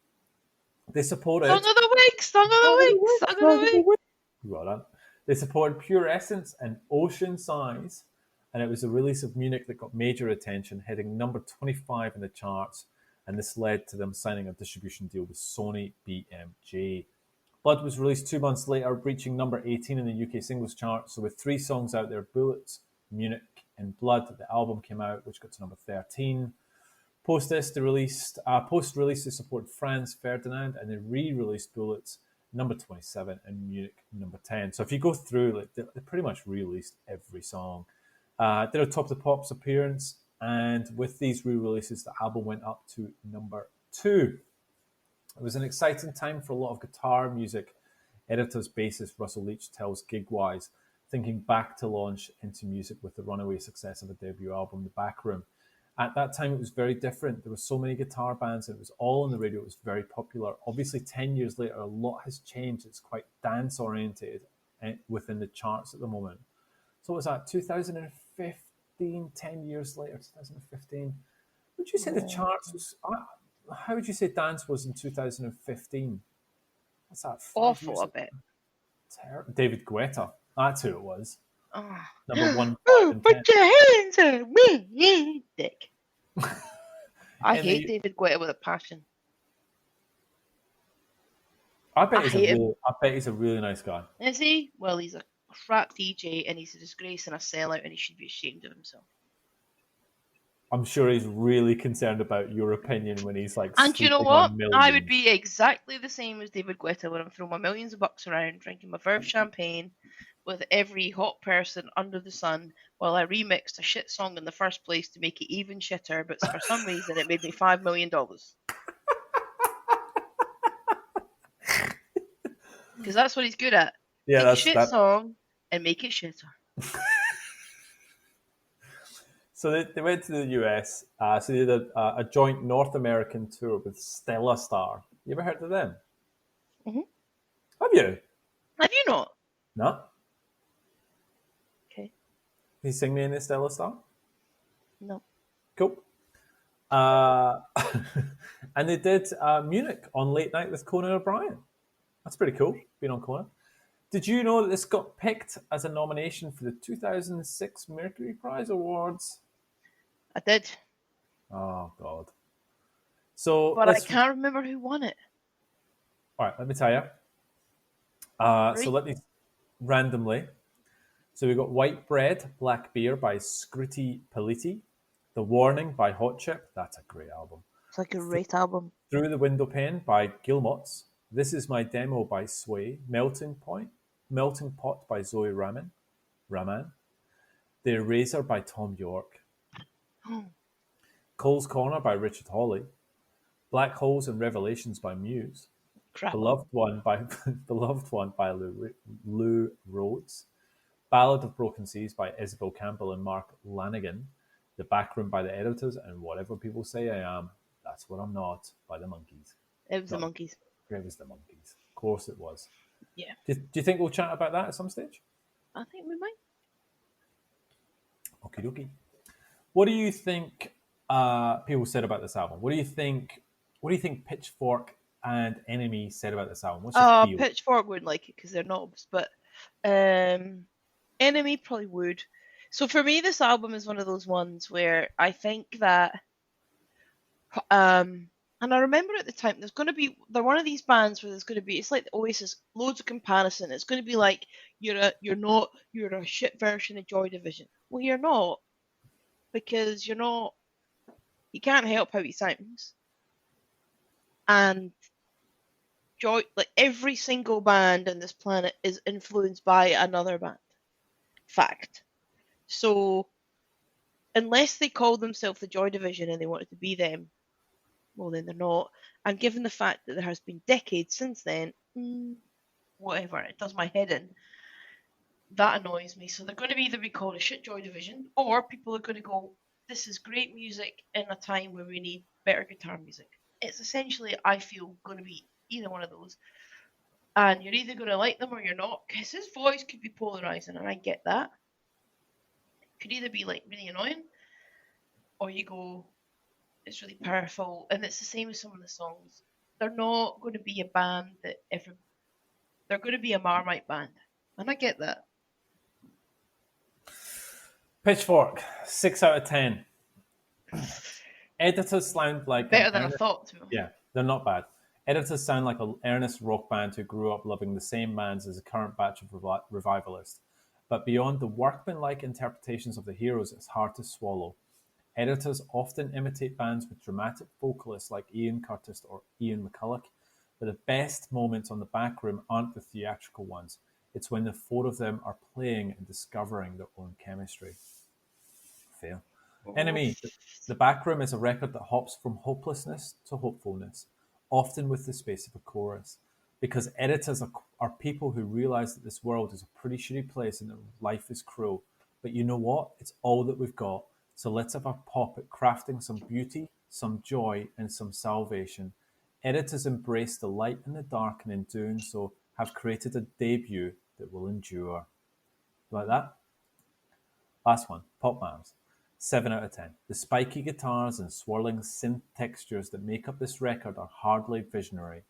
They supported... Song of the Week! Song of the Week! Song of the Week! Well done. They supported Pure Essence and Ocean Size, and it was the release of Munich that got major attention, hitting number 25 in the charts, and this led to them signing a distribution deal with Sony BMG. Blood was released 2 months later, reaching number 18 in the UK singles chart. So with 3 songs out there, Bullets, Munich, and Blood, the album came out, which got to number 13. Post-release, they supported Franz Ferdinand, and they re-released Bullets, number 27, and Munich, number 10. So if you go through, they pretty much re-released every song. Did a Top of the Pops appearance, and with these re-releases, the album went up to number 2. It was an exciting time for a lot of guitar music. Editors bassist Russell Leach tells Gigwise, thinking back to launch into music with the runaway success of a debut album, The Backroom. At that time, it was very different. There were so many guitar bands, and it was all on the radio. It was very popular. Obviously, 10 years later, a lot has changed. It's quite dance-oriented within the charts at the moment. So what was that, 2015, 10 years later, 2015? Would you say the charts was... How would you say dance was in 2015? What's that? Awful a bit. David Guetta. That's who it was. Oh. Number 1. Put your hands on me, dick. I hate David Guetta with a passion. I bet he's a really nice guy. Is he? Well, he's a crap DJ and he's a disgrace and a sellout and he should be ashamed of himself. I'm sure he's really concerned about your opinion when he's like. And you know what? I would be exactly the same as David Guetta when I'm throwing my millions of bucks around, drinking my Verve champagne with every hot person under the sun while I remixed a shit song in the first place to make it even shitter, but for some reason it made me $5 million. Because that's what he's good at. Yeah, take a shit song and make it shitter. So they went to the US. So they did a joint North American tour with Stella Star. You ever heard of them? Mm-hmm. Have you? Have you not? No. Okay. Can you sing me any Stella Star? No. Cool. And they did Munich on Late Night with Conan O'Brien. That's pretty cool, being on Conan. Did you know that this got picked as a nomination for the 2006 Mercury Prize Awards? I did. Oh, God. So, but I can't remember who won it. All right, let me tell you. So let me randomly. So we got White Bread, Black Beer by Scritti Politti. The Warning by Hot Chip. That's a great album. It's like a great album. Through the Window Pane by Gilmots. This Is My Demo by Sway. Melting Pot by Zoe Rahman. The Eraser by Tom York. Cole's Corner by Richard Hawley. Black Holes and Revelations by Muse. Crap. Beloved One by Lou Rhodes, Ballad of Broken Seas by Isabel Campbell and Mark Lanigan, The Backroom by the Editors, and Whatever People Say I Am, That's What I'm Not by the Monkees. It was the Monkees. It was the Monkees. Of course it was. Yeah. Do you think we'll chat about that at some stage? I think we might. Okie dokie. What do you think people said about this album? What do you think Pitchfork and Enemy said about this album? What's your feel? Pitchfork wouldn't like it because they're knobs, but Enemy probably would. So for me, this album is one of those ones where I think that, and I remember at the time, they're one of these bands where there's going to be, it's like the Oasis, loads of comparison. It's going to be like, you're a shit version of Joy Division. Well, you're not, because you can't help how he sounds. And Joy, like every single band on this planet is influenced by another band. Fact. So, unless they called themselves the Joy Division and they wanted to be them, well, then they're not. And given the fact that there has been decades since then, whatever, it does my head in. That annoys me. So they're going to either be called a shit Joy Division, or people are going to go, this is great music in a time where we need better guitar music. It's essentially, I feel, going to be either one of those. And you're either going to like them or you're not, because his voice could be polarizing, and I get that. It could either be like really annoying, or you go, it's really powerful. And it's the same with some of the songs. They're not going to be a band that they're going to be a Marmite band, and I get that. Pitchfork, 6 out of 10. Editors sound like better than I thought. Yeah, they're not bad. Editors sound like an earnest rock band who grew up loving the same bands as a current batch of revivalists. But beyond the workmanlike interpretations of the heroes, it's hard to swallow. Editors often imitate bands with dramatic vocalists like Ian Curtis or Ian McCulloch, but the best moments on the back room aren't the theatrical ones. It's when the four of them are playing and discovering their own chemistry. Fair. Enemy, the back room is a record that hops from hopelessness to hopefulness, often with the space of a chorus. Because editors are people who realize that this world is a pretty shitty place and that life is cruel. But you know what? It's all that we've got. So let's have a pop at crafting some beauty, some joy, and some salvation. Editors embrace the light and the dark, and in doing so, have created a debut that will endure. Like that? Last one, Pop Mams. 7 out of 10. The spiky guitars and swirling synth textures that make up this record are hardly visionary.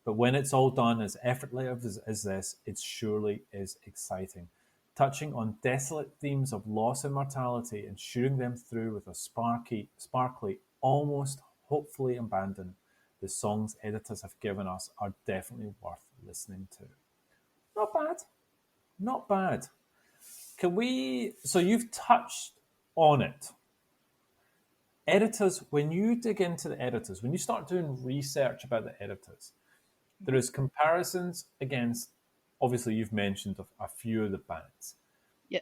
But when it's all done as effortless as this, it surely is exciting. Touching on desolate themes of loss and mortality and shooting them through with a sparkly, almost hopefully abandon, the songs editors have given us are definitely worth listening to. Not bad. Not bad. So you've touched on it. Editors, when you dig into the editors, when you start doing research about the editors, there is comparisons against, obviously you've mentioned a few of the bands. Yeah.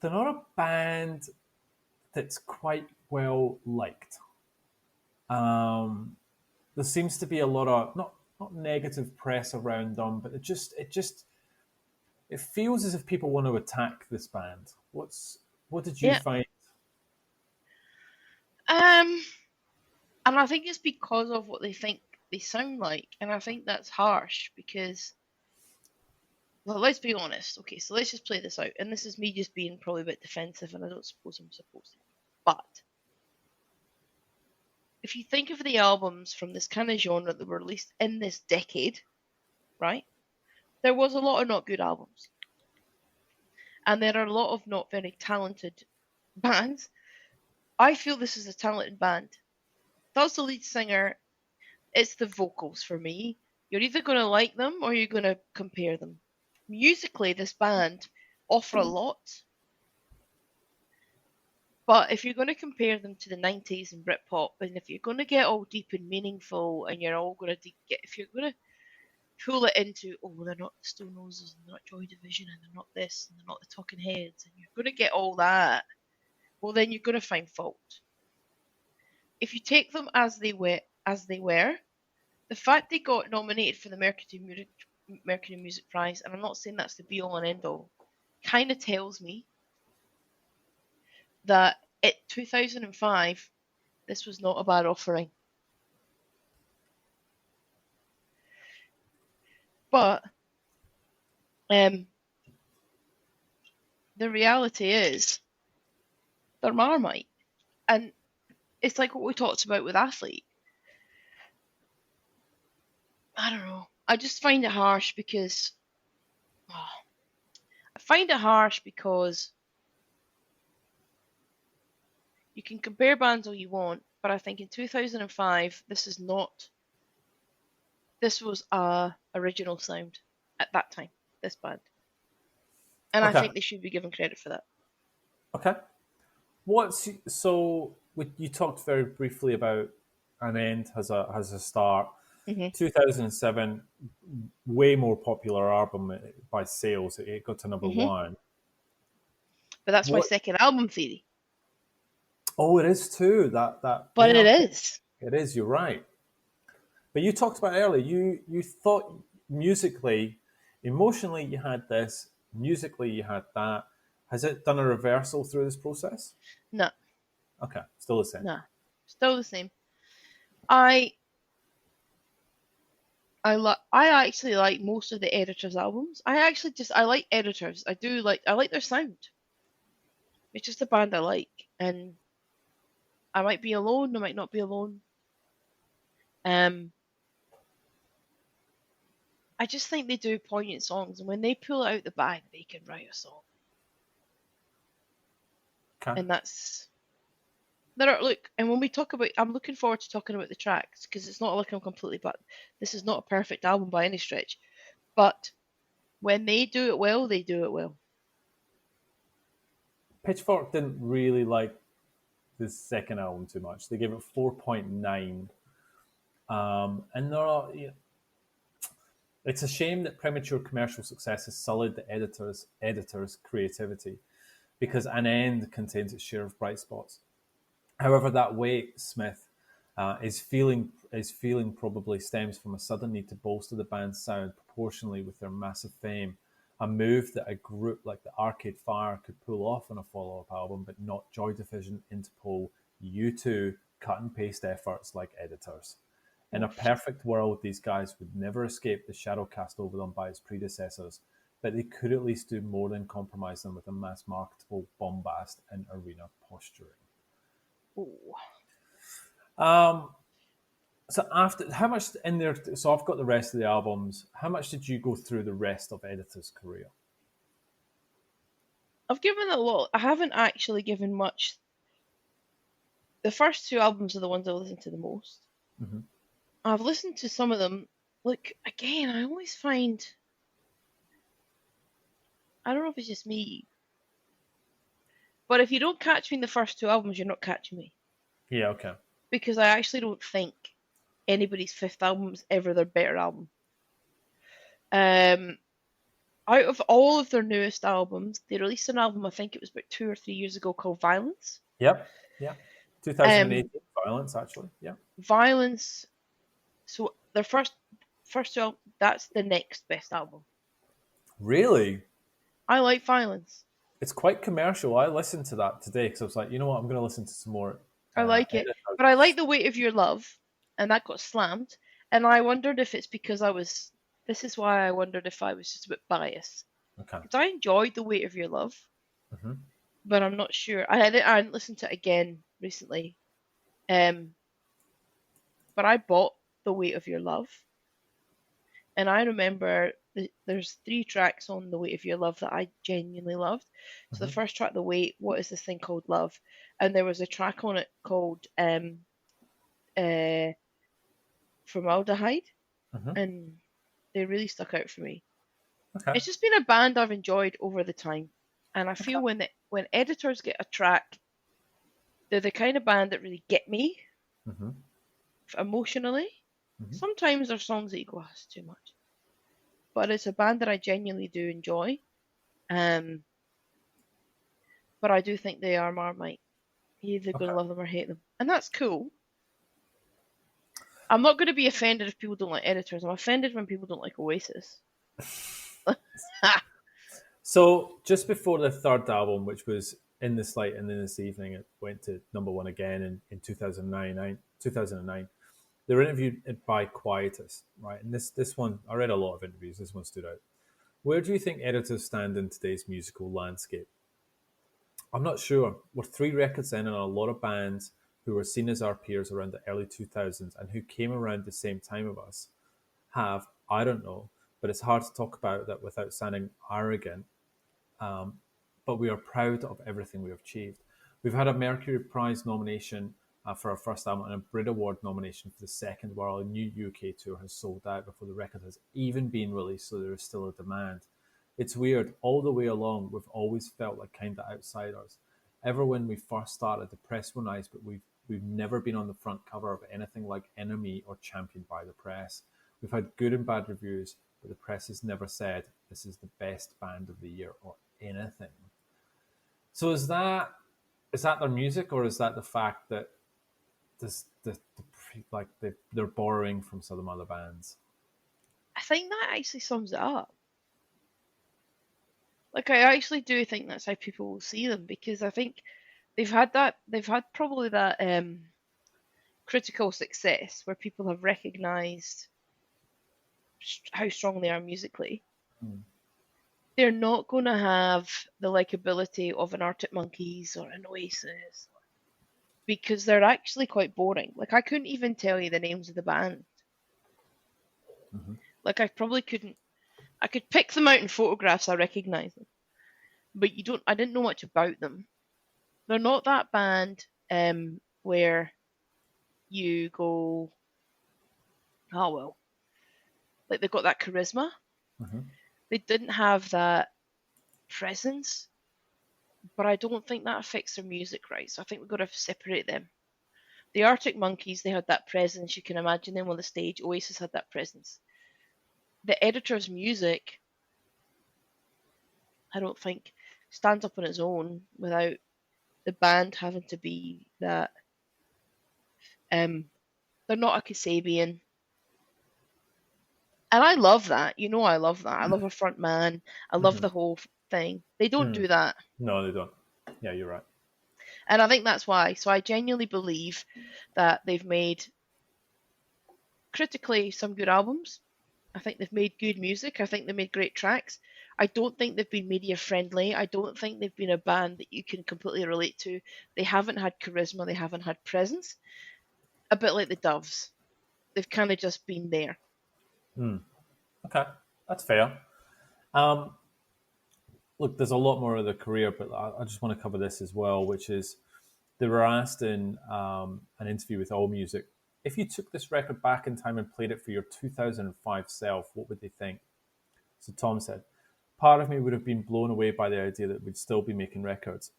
They're not a band that's quite well liked. There seems to be a lot of, not negative press around them, but it feels as if people want to attack this band. What did you find? And I think it's because of what they think they sound like, and I think that's harsh because, well, let's be honest. Okay, so let's just play this out, and this is me just being probably a bit defensive, and I don't suppose I'm supposed to. But if you think of the albums from this kind of genre that were released in this decade, right? There was a lot of not good albums. And there are a lot of not very talented bands. I feel this is a talented band. That's the lead singer. It's the vocals for me. You're either going to like them or you're going to compare them. Musically, this band offer a lot. But if you're going to compare them to the 90s and Britpop, and if you're going to get all deep and meaningful, and you're all going to if you're going to pull it into, oh, they're not the Stone Roses, and they're not Joy Division, and they're not this, and they're not the Talking Heads, and you're going to get all that, well, then you're going to find fault. If you take them as they were, the fact they got nominated for the Mercury Music Prize, and I'm not saying that's the be all and end all, kind of tells me that at 2005, this was not a bad offering. But the reality is they're Marmite. And it's like what we talked about with Athlete. I don't know. I just find it harsh because you can compare bands all you want, but I think in 2005 this was a original sound at that time, this band. And Okay. I think they should be given credit for that. Okay. You talked very briefly about An End has a start. 2007, way more popular album by sales. It got to number one. But that's my second album theory. Oh, it is too. But it is. It is. You're right. But you talked about earlier. You thought musically, emotionally, you had this. Musically, you had that. Has it done a reversal through this process? No. Okay, still the same. No, still the same. I actually like most of the Editors albums. I like Editors. I like their sound. It's just a band I like, and I might be alone. I might not be alone. I just think they do poignant songs, and when they pull it out the bag, they can write a song. Okay. And and when we talk about, I'm looking forward to talking about the tracks, because it's not like I'm completely, but this is not a perfect album by any stretch. But when they do it well, they do it well. Pitchfork didn't really like the second album too much. They gave it 4.9. And they're all, it's a shame that premature commercial success has sullied the editor's creativity, because An End contains its share of bright spots. However, that weight, Smith is feeling probably stems from a sudden need to bolster the band's sound proportionally with their massive fame, a move that a group like the Arcade Fire could pull off on a follow-up album, but not Joy Division, Interpol, U2 cut and paste efforts like Editors. In a perfect world, these guys would never escape the shadow cast over them by its predecessors, but they could at least do more than compromise them with a mass marketable bombast and arena posturing. So after how much in there? So I've got the rest of the albums. How much did you go through the rest of Editor's career? I've given a lot. I haven't actually given much. The first two albums are the ones I listen to the most. Mm-hmm. I've listened to some of them. Look, again, I always find, I don't know if it's just me, but if you don't catch me in the first two albums, you're not catching me. Yeah, okay. Because I actually don't think anybody's fifth album is ever their better album. Out of all of their newest albums, they released an album, I think it was about 2 or 3 years ago, called Violence. Yep, yeah. 2018, Violence, actually, yeah. Violence. So their first two album, that's the next best album. Really? I like Violence. It's quite commercial. I listened to that today because I was like, you know what, I'm going to listen to some more. I like it. But I like The Weight of Your Love, and that got slammed. And I wondered if it's because this is why I wondered if I was just a bit biased. Okay. Because I enjoyed The Weight of Your Love, but I'm not sure. I hadn't listened to it again recently. But I bought The Weight of Your Love. And I remember there's 3 tracks on The Weight of Your Love that I genuinely loved. So the first track, The Weight, What Is This Thing Called Love? And there was a track on it called Formaldehyde. And they really stuck out for me. Okay. It's just been a band I've enjoyed over the time. And I feel when Editors get a track, they're the kind of band that really get me emotionally. Sometimes there's songs that you go, that's too much. But it's a band that I genuinely do enjoy. But I do think they are Marmite. You're either going to love them or hate them. And that's cool. I'm not going to be offended if people don't like Editors. I'm offended when people don't like Oasis. So just before the third album, which was In This Light and In This Evening, it went to number one again in 2009. They were interviewed by Quietus, right? And this one, I read a lot of interviews. This one stood out. Where do you think Editors stand in today's musical landscape? I'm not sure. We're 3 records in, and a lot of bands who were seen as our peers around the early 2000s and who came around the same time of us have, I don't know, but it's hard to talk about that without sounding arrogant. But we are proud of everything we have achieved. We've had a Mercury Prize nomination for our first album and a Brit Award nomination for the second, while our new UK tour has sold out before the record has even been released, so there is still a demand. It's weird. All the way along, we've always felt like kind of outsiders. Ever when we first started, the press were nice, but we've never been on the front cover of anything like Enemy or championed by the press. We've had good and bad reviews, but the press has never said this is the best band of the year or anything. So is that their music, or is that the fact that they're borrowing from some other bands? I think that actually sums it up. Like, I actually do think that's how people will see them, because I think they've had probably that critical success where people have recognised how strong they are musically. They're not going to have the likability of an Arctic Monkeys or an Oasis, because they're actually quite boring. Like, I couldn't even tell you the names of the band. Like, I probably couldn't. I could pick them out in photographs, I recognise them. But I didn't know much about them. They're not that band where you go, oh well. Like, they've got that charisma. They didn't have that presence. But I don't think that affects their music, right? So I think we've got to separate them. The Arctic Monkeys, they had that presence. You can imagine them on the stage. Oasis had that presence. The Editors' music, I don't think, stands up on its own without the band having to be that. They're not a Kasabian. And I love that. You know, I love that. I love a front man. I love the whole thing. They don't do that. No, they don't. Yeah, you're right. And I think that's why. So I genuinely believe that they've made, critically, some good albums. I think they've made good music. I think they made great tracks. I don't think they've been media friendly. I don't think they've been a band that you can completely relate to. They haven't had charisma. They haven't had presence. A bit like the Doves. They've kind of just been there. Okay, that's fair. Look, there's a lot more of their career, but I just want to cover this as well, which is they were asked in an interview with AllMusic, if you took this record back in time and played it for your 2005 self, what would they think? So Tom said, part of me would have been blown away by the idea that we'd still be making records.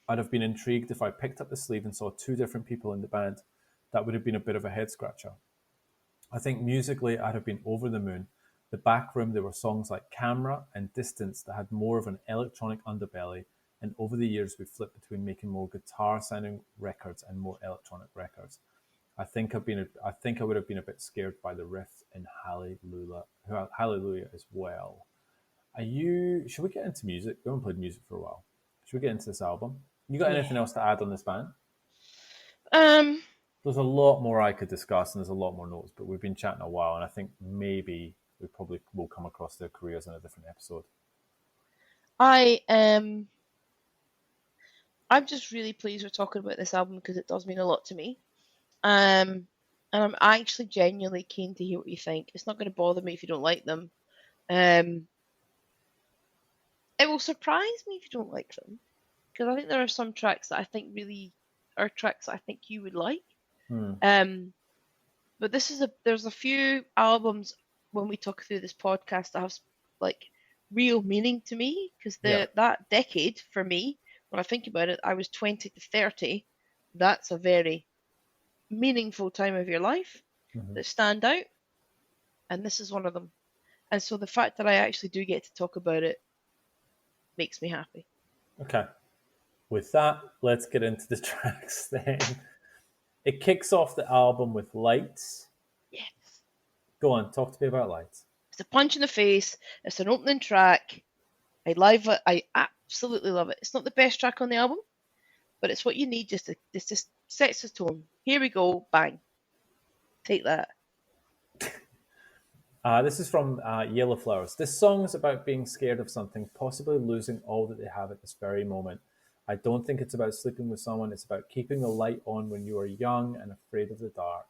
I'd have been intrigued if I picked up the sleeve and saw 2 different people in the band. That would have been a bit of a head scratcher. I think musically I'd have been over the moon. The back room, there were songs like Camera and Distance that had more of an electronic underbelly, and over the years we flipped between making more guitar-sounding records and more electronic records. I think I would have been a bit scared by the riff in Hallelujah as well. Should we get into music? We haven't played music for a while. Should we get into this album? You got anything else to add on this band? There's a lot more I could discuss, and there's a lot more notes, but we've been chatting a while, and I think maybe we probably will come across their careers in a different episode. I'm just really pleased we're talking about this album, because it does mean a lot to me. And I'm actually genuinely keen to hear what you think. It's not going to bother me if you don't like them. It will surprise me if you don't like them, because I think there are some tracks that I think really are tracks that I think you would like. But there's a few albums when we talk through this podcast that have like real meaning to me, because that decade for me, when I think about it, I was 20 to 30. That's a very meaningful time of your life that stand out, and this is one of them. And so the fact that I actually do get to talk about it makes me happy. Okay. With that, let's get into the tracks then. It kicks off the album with Lights, Go on, talk to me about Lights. It's a punch in the face. It's an opening track. I absolutely love it. It's not the best track on the album, but it's what you need this just sets the tone. Here we go, bang. Take that. This is from Yellow Flowers. This song is about being scared of something, possibly losing all that they have at this very moment. I don't think it's about sleeping with someone. It's about keeping the light on when you are young and afraid of the dark.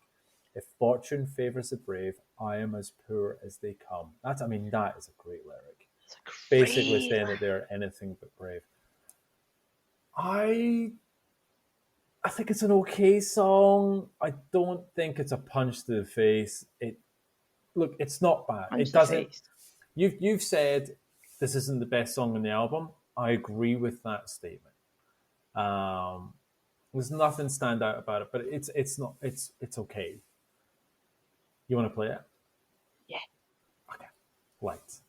If fortune favors the brave, I am as poor as they come. That is a great lyric. Basically saying that they're anything but brave. I think it's an okay song. I don't think it's a punch to the face. Look, it's not bad. It doesn't. You've said this isn't the best song on the album. I agree with that statement. There's nothing stand out about it, but it's not. It's okay. You want to play it? Yeah. Okay. Lights.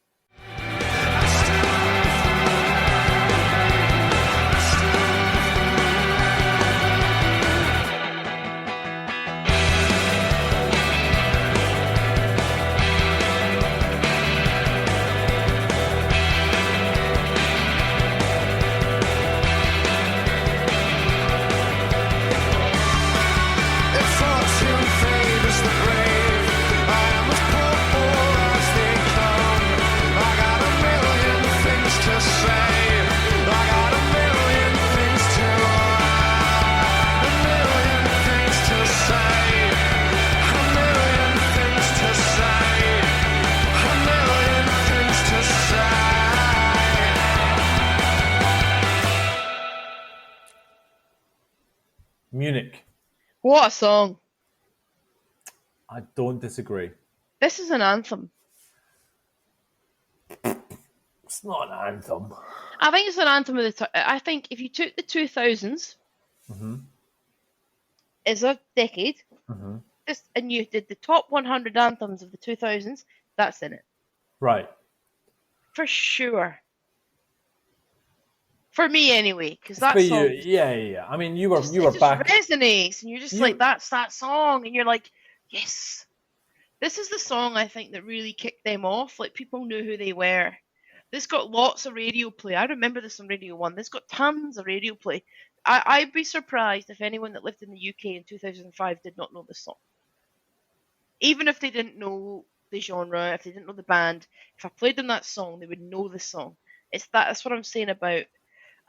Munich. What a song. I don't disagree. This is an anthem. It's not an anthem. I think it's an anthem of I think if you took the 2000s as a decade, and you did the top 100 anthems of the 2000s, that's in it. Right. For sure. For me, anyway, because that for song, you, yeah. I mean, you were back. It just resonates, and you're just like, that's that song, and you're like, yes. This is the song I think that really kicked them off. Like, people knew who they were. This got lots of radio play. I remember this on Radio 1. This got tons of radio play. I'd be surprised if anyone that lived in the UK in 2005 did not know this song. Even if they didn't know the genre, if they didn't know the band, if I played them that song, they would know the song. That's what I'm saying about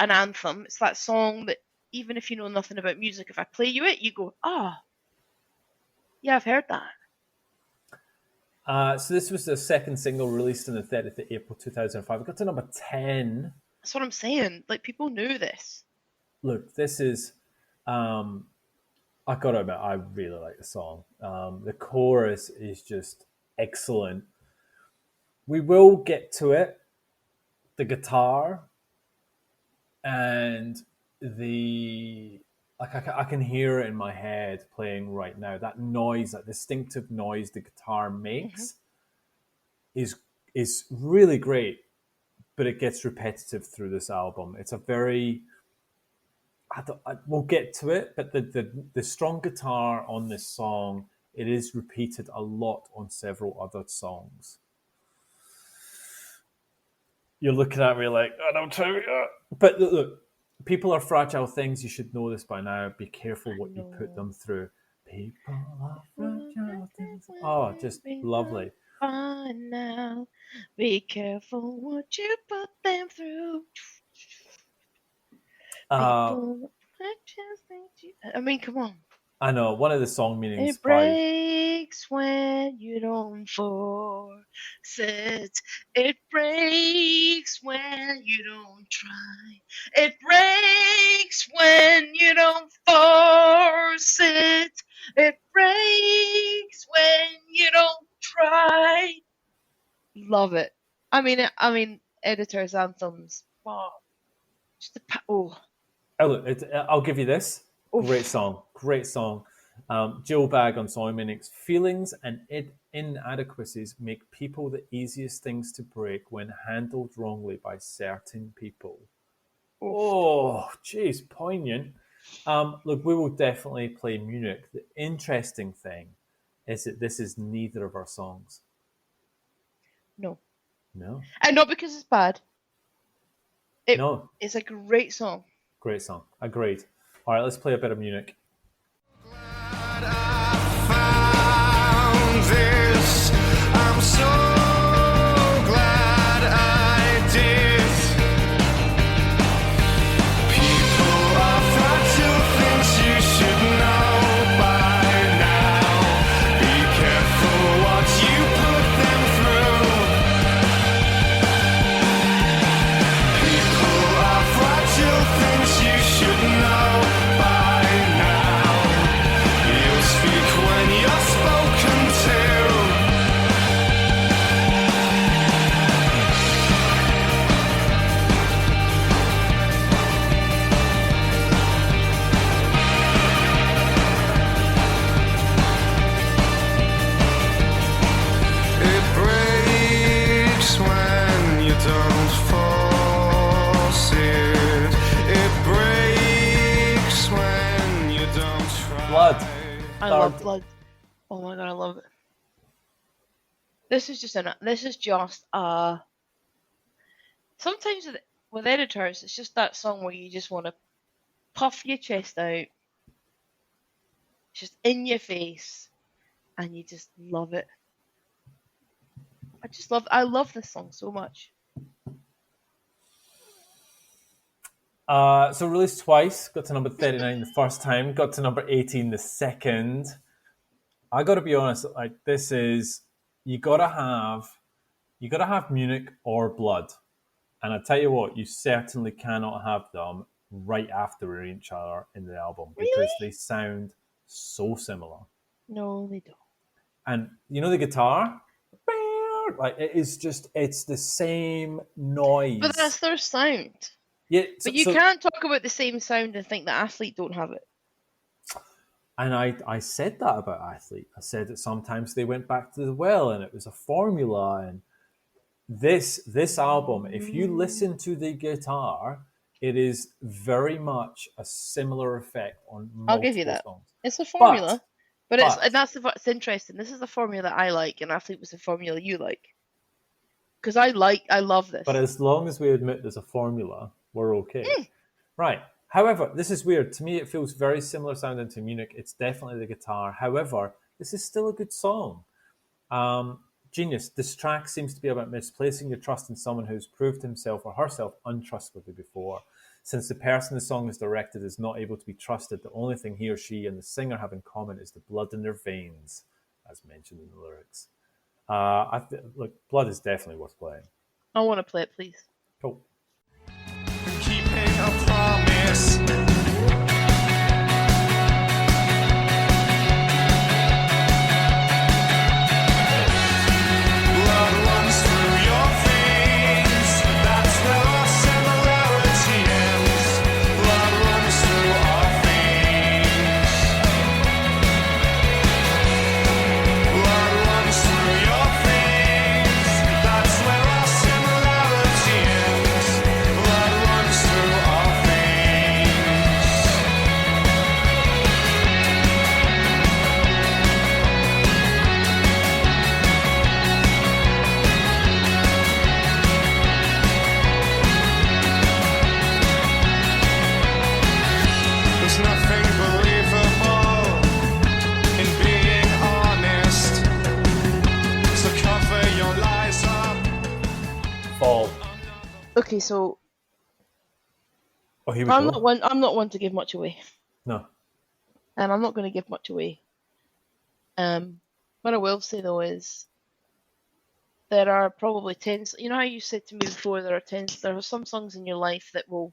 an anthem. It's that song that even if you know nothing about music, if I play you it, you go, yeah, I've heard that. So this was the second single released on the 30th of April 2005. It got to number 10. That's what I'm saying. Like, people knew this. Look, this is... I gotta admit, I really like the song. The chorus is just excellent. We will get to it. The guitar and I can hear it in my head playing right now. That noise, that distinctive noise the guitar makes is really great, but it gets repetitive through this album. It's a very... we'll get to it, but the strong guitar on this song, it is repeated a lot on several other songs. You're looking at me like, I don't tell you. But look, people are fragile things. You should know this by now. Be careful what you put them through. People are fragile things. Oh, just lovely. Now, be careful what you put them through. I mean, come on. I know, one of the song meanings. It breaks when you don't force it. It breaks when you don't try. It breaks when you don't force it. It breaks when you don't try. Love it. I mean, Editor's Anthems. Wow. Just I'll give you this. Great song. Jill Bag on Song Meanings. Feelings and inadequacies make people the easiest things to break when handled wrongly by certain people. Oh, geez, poignant. Look, we will definitely play Munich. The interesting thing is that this is neither of our songs. No. No. And not because it's bad. No. It's a great song. Great song. Agreed. All right, let's play a bit of Munich. Glad I found this. I'm so glad I did. People are fragile things you should know by now. Be careful what you put them through. People are fragile things you should know by now. You'll speak when you're spoken to. It breaks when you don't force it. It breaks when you don't try. Blood. I love Blood. Oh my god, I love it. This is just sometimes with editors, it's just that song where you just want to puff your chest out. It's just in your face, and you just love it. I love this song so much. So released twice, got to number 39 the first time, got to number 18 the second. I got to be honest, like this is you gotta have Munich or Blood, and I tell you what, you certainly cannot have them right after each other in the album because Really? they sound so similar. No, they don't. And you know the guitar, like it's the same noise. But that's their sound. Yeah, But you can't talk about the same sound and think that Athlete don't have it. And I said that about Athlete. I said that sometimes they went back to the well and it was a formula. And this album, if you listen to the guitar, it is very much a similar effect on multiple I'll give you that. songs. It's a formula, but but- it's interesting. This is the formula I like, and Athlete was the formula you like. Because I love this. But as long as we admit there's a formula, we're okay. Right. However, this is weird. To me, it feels very similar sounding to Munich. It's definitely the guitar. However, this is still a good song. Genius. This track seems to be about misplacing your trust in someone who's proved himself or herself untrustworthy before. Since the person the song is directed is not able to be trusted, the only thing he or she and the singer have in common is the blood in their veins, as mentioned in the lyrics. Look, Blood is definitely worth playing. I want to play it, please. Cool. Keeping a promise. Blood runs through your veins. That's where our similarity ends. Blood runs through our veins. Blood runs through your veins. That's where our similarity ends. Blood runs through our veins. There's nothing believable in being honest. So cover your lies up. Fall. Okay, so Oh, here we I'm go. not one to give much away, No. and I'm not going to give much away. What I will say though is there are probably 10. You know how you said to me before there are some songs in your life that will,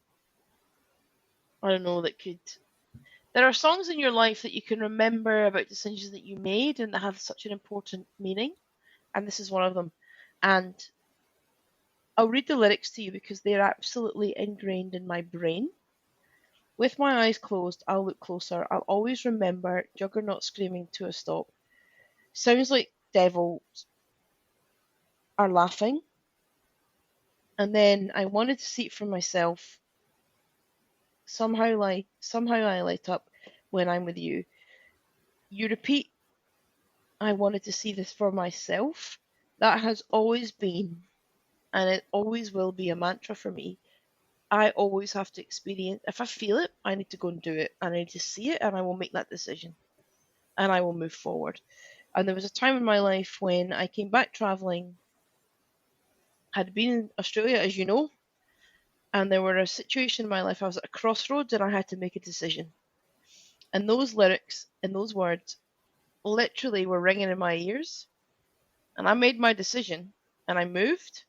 I don't know, there are songs in your life that you can remember about decisions that you made and that have such an important meaning, and this is one of them. And I'll read the lyrics to you because they're absolutely ingrained in my brain. With my eyes closed, I'll look closer. I'll always remember Juggernaut screaming to a stop. Sounds like devils are laughing. And then I wanted to see it for myself. Somehow I light up when I'm with you. You repeat I wanted to see this for myself. That has always been, and it always will be, a mantra for me. I always have to experience. If I feel it, I need to go and do it. And I need to see it, and I will make that decision. And I will move forward. And there was a time in my life when I came back traveling. Had been in Australia, as you know, and there were a situation in my life. I was at a crossroads, and I had to make a decision. And those lyrics and those words literally were ringing in my ears. And I made my decision, and I moved,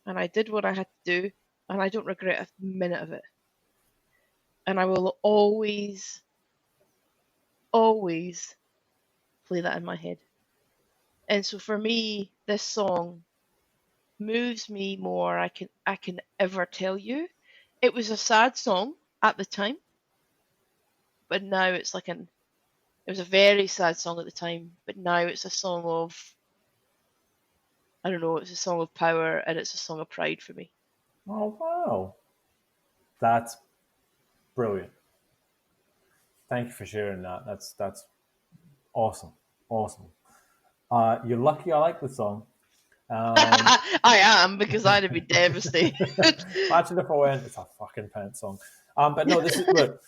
and I did what I had to do, and I don't regret a minute of it. And I will always, always play that in my head. And so for me, this song moves me more I can ever tell you. It was a sad song at the time, but now it's like it was a very sad song at the time, but now it's a song of, I don't know, it's a song of power, and it's a song of pride for me. Oh, wow. That's brilliant. Thank you for sharing that. That's awesome. Awesome. You're lucky I like the song. I am, because I'd have been devastated. Imagine if I went, it's a fucking pants song. But no, this is, look,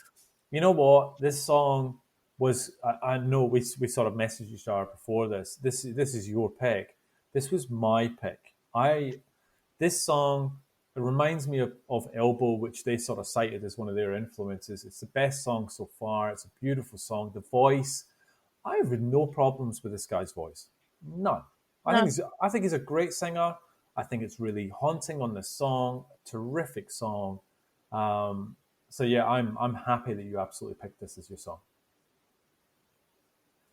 you know what? This song was, I know we sort of messaged each other before this. This is your pick. This was my pick. This song, it reminds me of Elbow, which they sort of cited as one of their influences. It's the best song so far. It's a beautiful song. The voice, I have no problems with this guy's voice. None. I think he's a great singer. I think it's really haunting on this song. Terrific song. So yeah, I'm happy that you absolutely picked this as your song.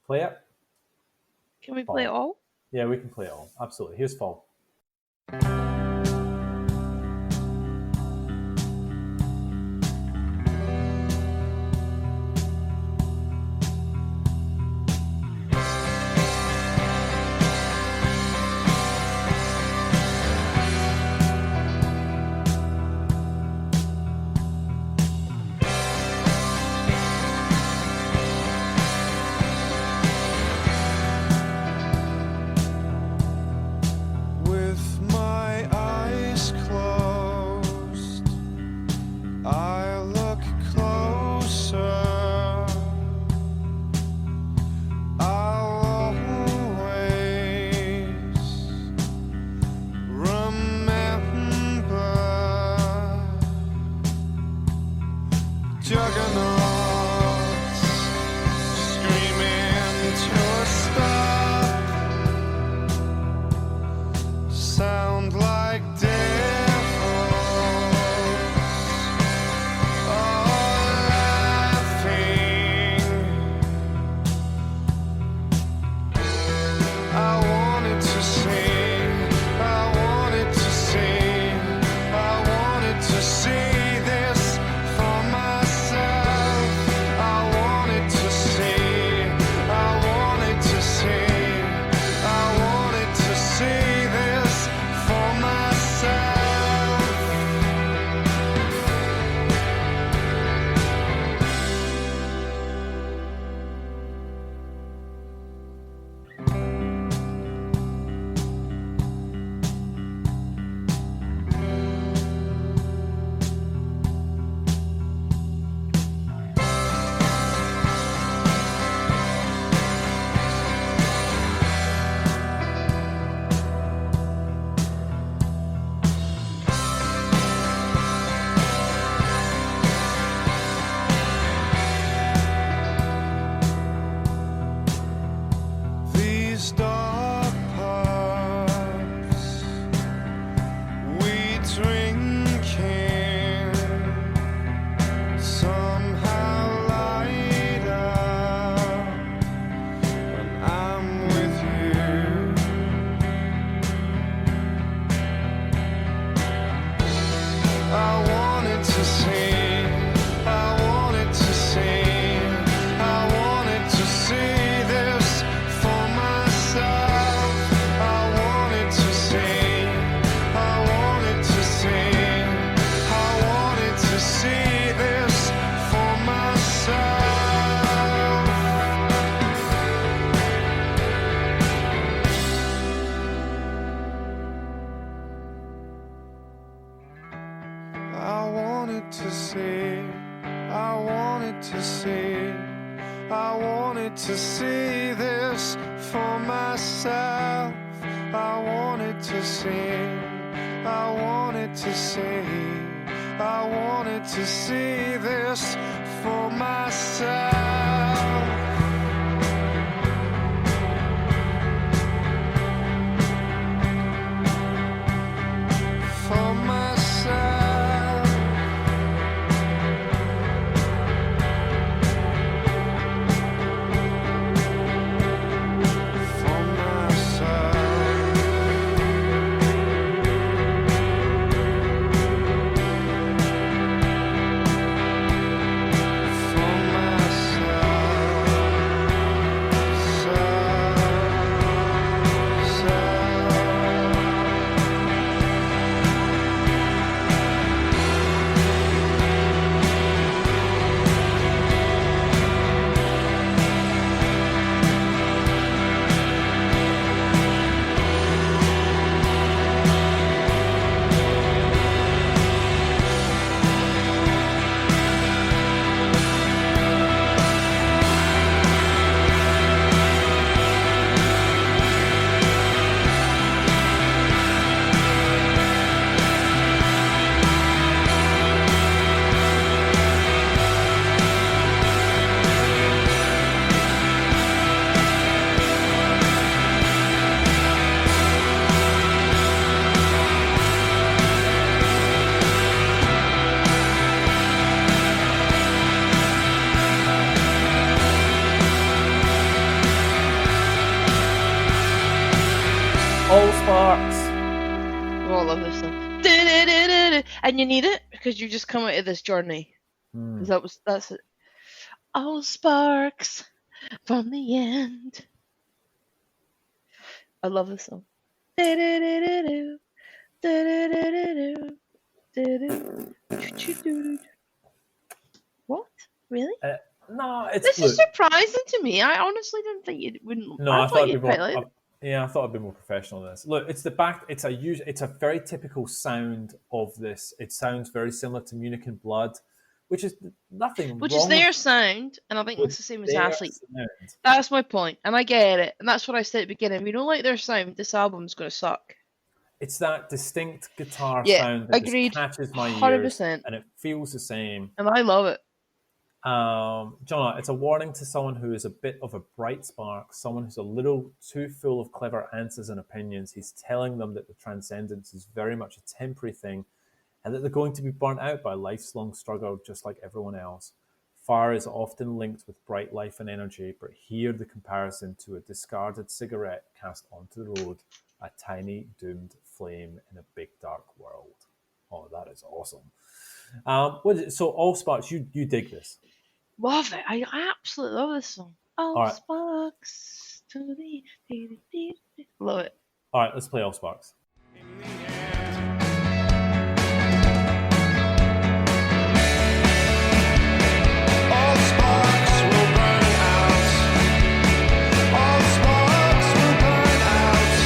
Play it. Can we play it all? Yeah, we can play it all. Absolutely. Here's Fall. See this for myself. wanted to see. I wanted to see this for myself. I wanted to see. I wanted to see. I wanted to see this for myself. For myself. For myself. For All Sparks. Oh, I love this song. Du-du-du-du-du. And you need it because you just come out of this journey. 'Cause that's it. All sparks from the end. I love this song. Du-du-du-du-du. Du-du-du-du-du. Du-du. Du-du-du-du. What? Really? No, it's This blue. is surprising to me. I honestly didn't think you wouldn't. No, I thought you'd it'd be quite like more. it. Yeah, I thought I'd be more professional than this. Look, it's the back. It's a very typical sound of this. It sounds very similar to Munich in Blood, which is nothing Which wrong is their with sound, and I think with it's the same as their Athlete. sound. That's my point, and I get it, and that's what I said at the beginning. If you don't like their sound, this album's going to suck. It's that distinct guitar Yeah, sound that agreed. just catches my ears, 100%. and it feels the same. And I love it. Jonah, it's a warning to someone who is a bit of a bright spark, someone who's a little too full of clever answers and opinions. He's telling them that the transcendence is very much a temporary thing and that they're going to be burnt out by life's long struggle just like everyone else. Fire is often linked with bright life and energy, but here the comparison to a discarded cigarette cast onto the road, a tiny doomed flame in a big dark world. Oh, that is awesome. So All Sparks, you dig this? Love it. I absolutely love this song. All right. sparks to the... Love it. All right, let's play All Sparks. All sparks will burn out. All sparks will burn out.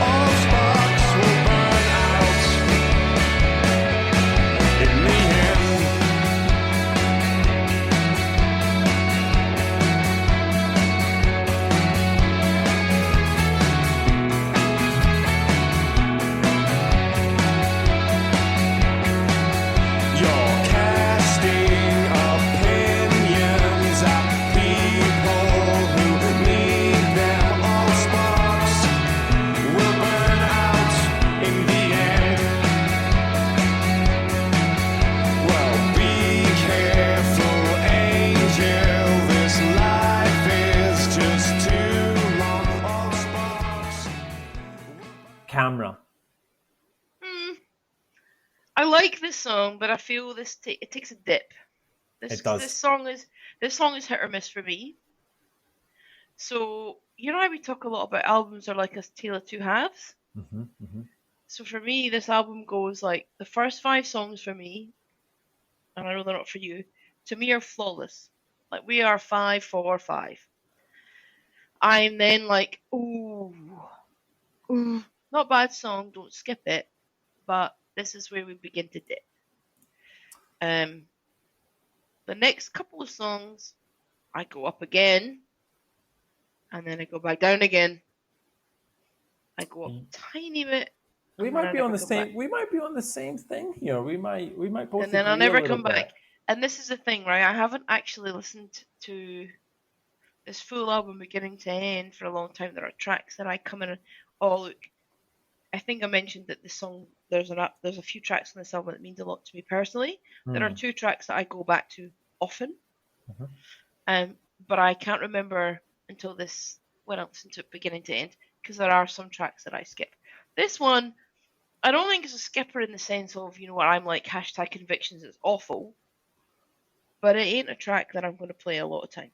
All sparks will burn out. In the end. You're casting opinions at people who need them. All sparks will burn out in the end. Well, be careful, angel. This life is just too long. All sparks. Camera. I like this song, but I feel it takes a dip. It does. This song is hit or miss for me. So you know how we talk a lot about albums are like a tale of two halves. So for me, this album goes like the first 5 songs for me, and I know they're not for you. To me, are flawless. Like we are 5, 4, 5. I'm then like, ooh, not bad song. Don't skip it, but this is where we begin to dip. The next couple of songs, I go up again, and then I go back down again. I go up a tiny bit. We might be on the same. Back. We might be on the same thing here. We might both. And then I'll never come back. And this is the thing, right? I haven't actually listened to this full album beginning to end for a long time. There are tracks that I come in and look. I think I mentioned that the song there's a few tracks on this album that means a lot to me personally. There are 2 tracks that I go back to often, but I can't remember until this when I listened to it beginning to end because there are some tracks that I skip. This one, I don't think it's a skipper in the sense of what I'm like #convictions. It's awful, but it ain't a track that I'm going to play a lot of times.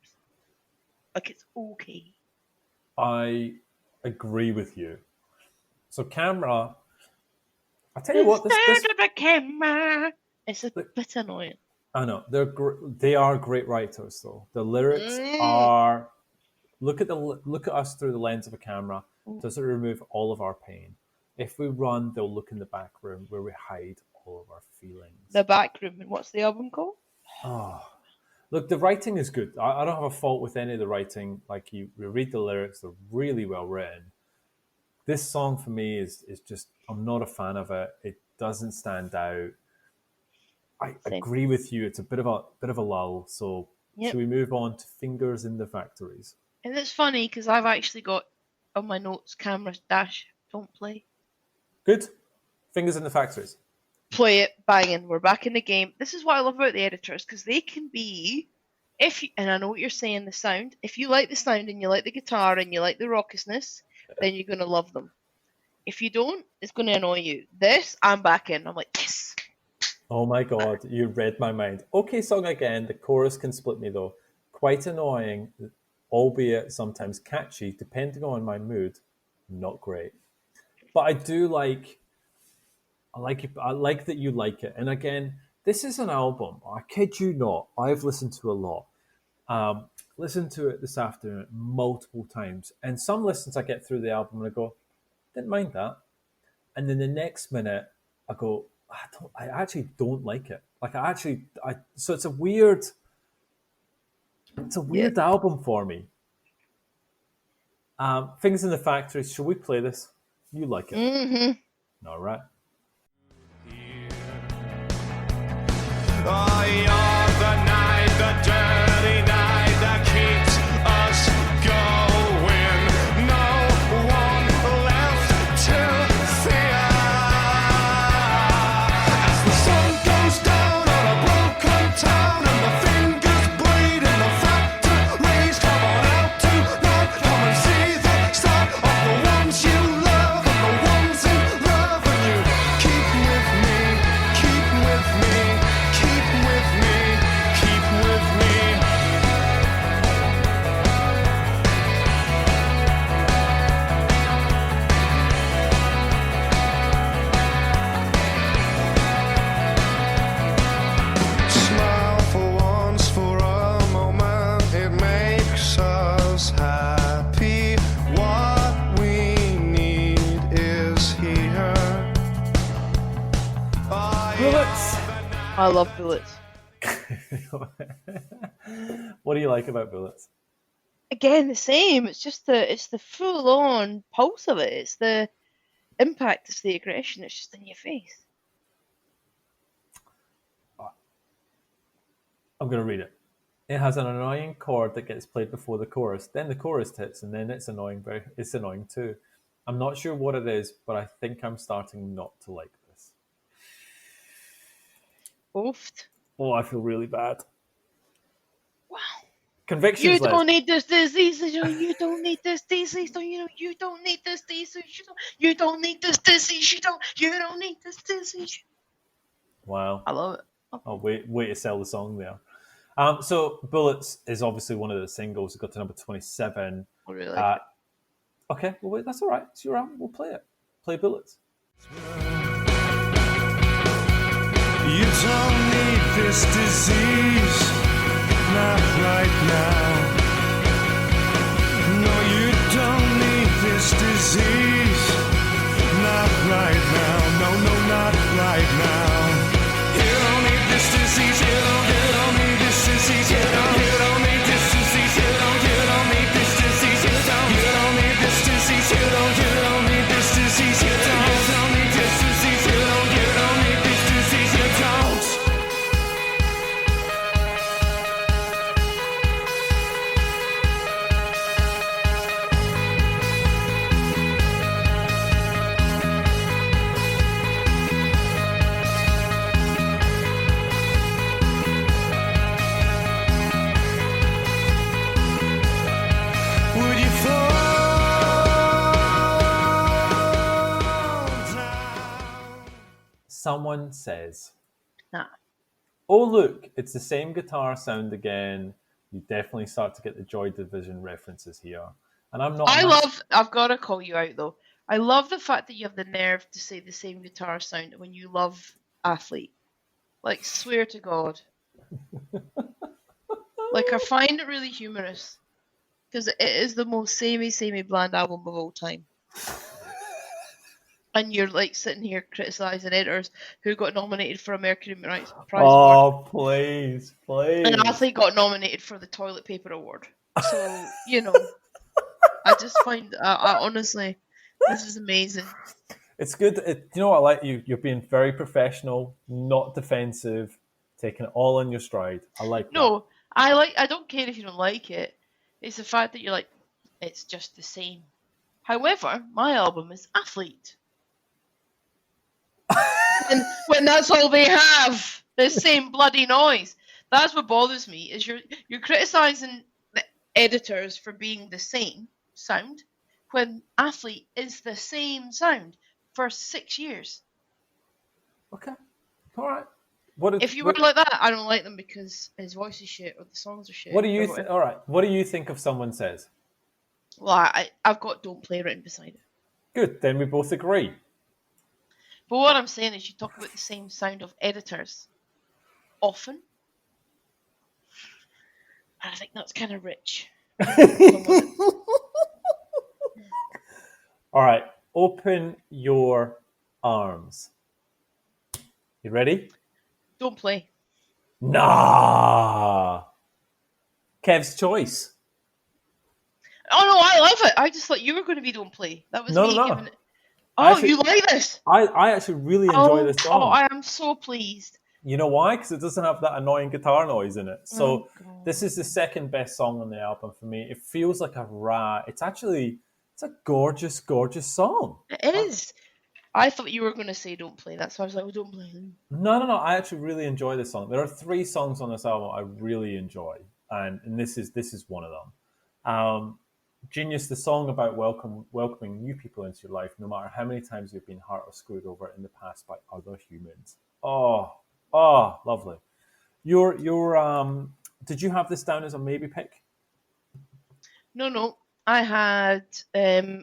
Like it's okay. I agree with you. So Camera, I tell you what, this camera. It's a bit annoying. I know they are great writers though. The lyrics are look at us through the lens of a camera. Does it remove all of our pain? If we run, they'll look in the back room where we hide all of our feelings. The back room, and what's the album called? Oh, look, the writing is good. I don't have a fault with any of the writing. Like you read the lyrics; they're really well written. This song for me is just, I'm not a fan of it. It doesn't stand out. I agree with you. It's a bit of a lull. So should we move on to Fingers in the Factories? And it's funny because I've actually got on my notes, camera dash, don't play. Good. Fingers in the Factories. Play it, banging. We're back in the game. This is what I love about the editors because they can be, and I know what you're saying, the sound. If you like the sound and you like the guitar and you like the raucousness, then you're going to love them. If you don't, it's going to annoy you. This, I'm back in. I'm like, yes. Oh my God, you read my mind. Okay, song again. The chorus can split me though. Quite annoying, albeit sometimes catchy, depending on my mood. Not great. But I do like that you like it. And again, this is an album. I kid you not. I've listened to a lot. Listened to it this afternoon multiple times, and some listens I get through the album and I go, didn't mind that, and then the next minute I go, I actually don't like it. Like so it's a weird album for me. Things in the Factory. Should we play this? You like it? Mm-hmm. All right. Oh, you're the night, the dirty night that keeps us going. No one left to fear. As the sun goes down on a broken town and the fingers bleed in the factories, come on out tonight, come and see the start of the ones you love and the ones in love, and you keep with me, keep with me. Keep with me, keep with me. Smile for once, for a moment, it makes us happy. What we need is here. Bullets. I love Bullets. What do you like about Bullets? Again, the same. It's just the full-on pulse of it. It's the impact. It's the aggression. It's just in your face. I'm going to read it. It has an annoying chord that gets played before the chorus. Then the chorus hits, and then it's annoying. It's annoying too. I'm not sure what it is, but I think I'm starting not to like this. Oofed. Oh, I feel really bad. Wow. Convictions. You don't need this disease. You don't need this disease. You don't need this disease. You don't need this disease. You don't need this disease. Wow. I love it. Oh, way to sell the song there. So Bullets is obviously one of the singles. It got to number 27. I really like it. Okay, well, wait, that's all right. It's your album. We'll play it. Play Bullets. You don't need this disease, not right now. No, you don't need this disease, not right now. No, not right now. You don't need this disease, you don't need this someone says, Nah. oh, look, it's the same guitar sound again. You definitely start to get the Joy Division references here. And I'm not... I've got to call you out, though. I love the fact that you have the nerve to say the same guitar sound when you love Athlete. Like, swear to God. Like, I find it really humorous. Because it is the most samey bland album of all time. And you're, like, sitting here criticising editors who got nominated for a Mercury Prize Award. Oh, please. And Athlete got nominated for the Toilet Paper Award. So, you know, I just find, honestly, this is amazing. It's good. You know what I like? You're being very professional, not defensive, taking it all in your stride. I like that. No, I don't care if you don't like it. It's the fact that you're like, it's just the same. However, my album is Athlete. and when that's all they have, the same bloody noise. That's what bothers me, is you're criticising the editors for being the same sound, when Athlete is the same sound for 6 years. Okay. All right. If you were like that, I don't like them because his voice is shit or the songs are shit. What do you think? All right. What do you think of Someone Says? Well, I've got Don't Play written beside it. Good. Then we both agree. But what I'm saying is you talk about the same sound of editors often. And I think that's kind of rich. All right. Open your arms. You ready? Don't Play. Nah. Kev's choice. Oh no, I love it. I just thought you were going to be Don't Play. That was me giving it. Oh, you like this? I actually really enjoy this song. Oh, I am so pleased. You know why? Because it doesn't have that annoying guitar noise in it. So this is the second best song on the album for me. It feels like it's a gorgeous, gorgeous song. It is. I thought you were going to say Don't Play. That's why I was like, oh, Don't Play. No. I actually really enjoy this song. There are 3 songs on this album I really enjoy. And this is one of them. Genius, the song about welcoming new people into your life, no matter how many times you've been hurt or screwed over in the past by other humans. Oh, lovely. Your did you have this down as a maybe pick? No. I had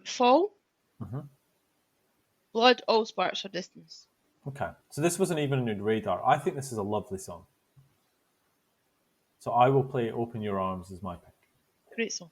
Fall, Blood, All Sparks or Distance. Okay, so this wasn't even on your radar. I think this is a lovely song. So I will play Open Your Arms as my pick. Great song.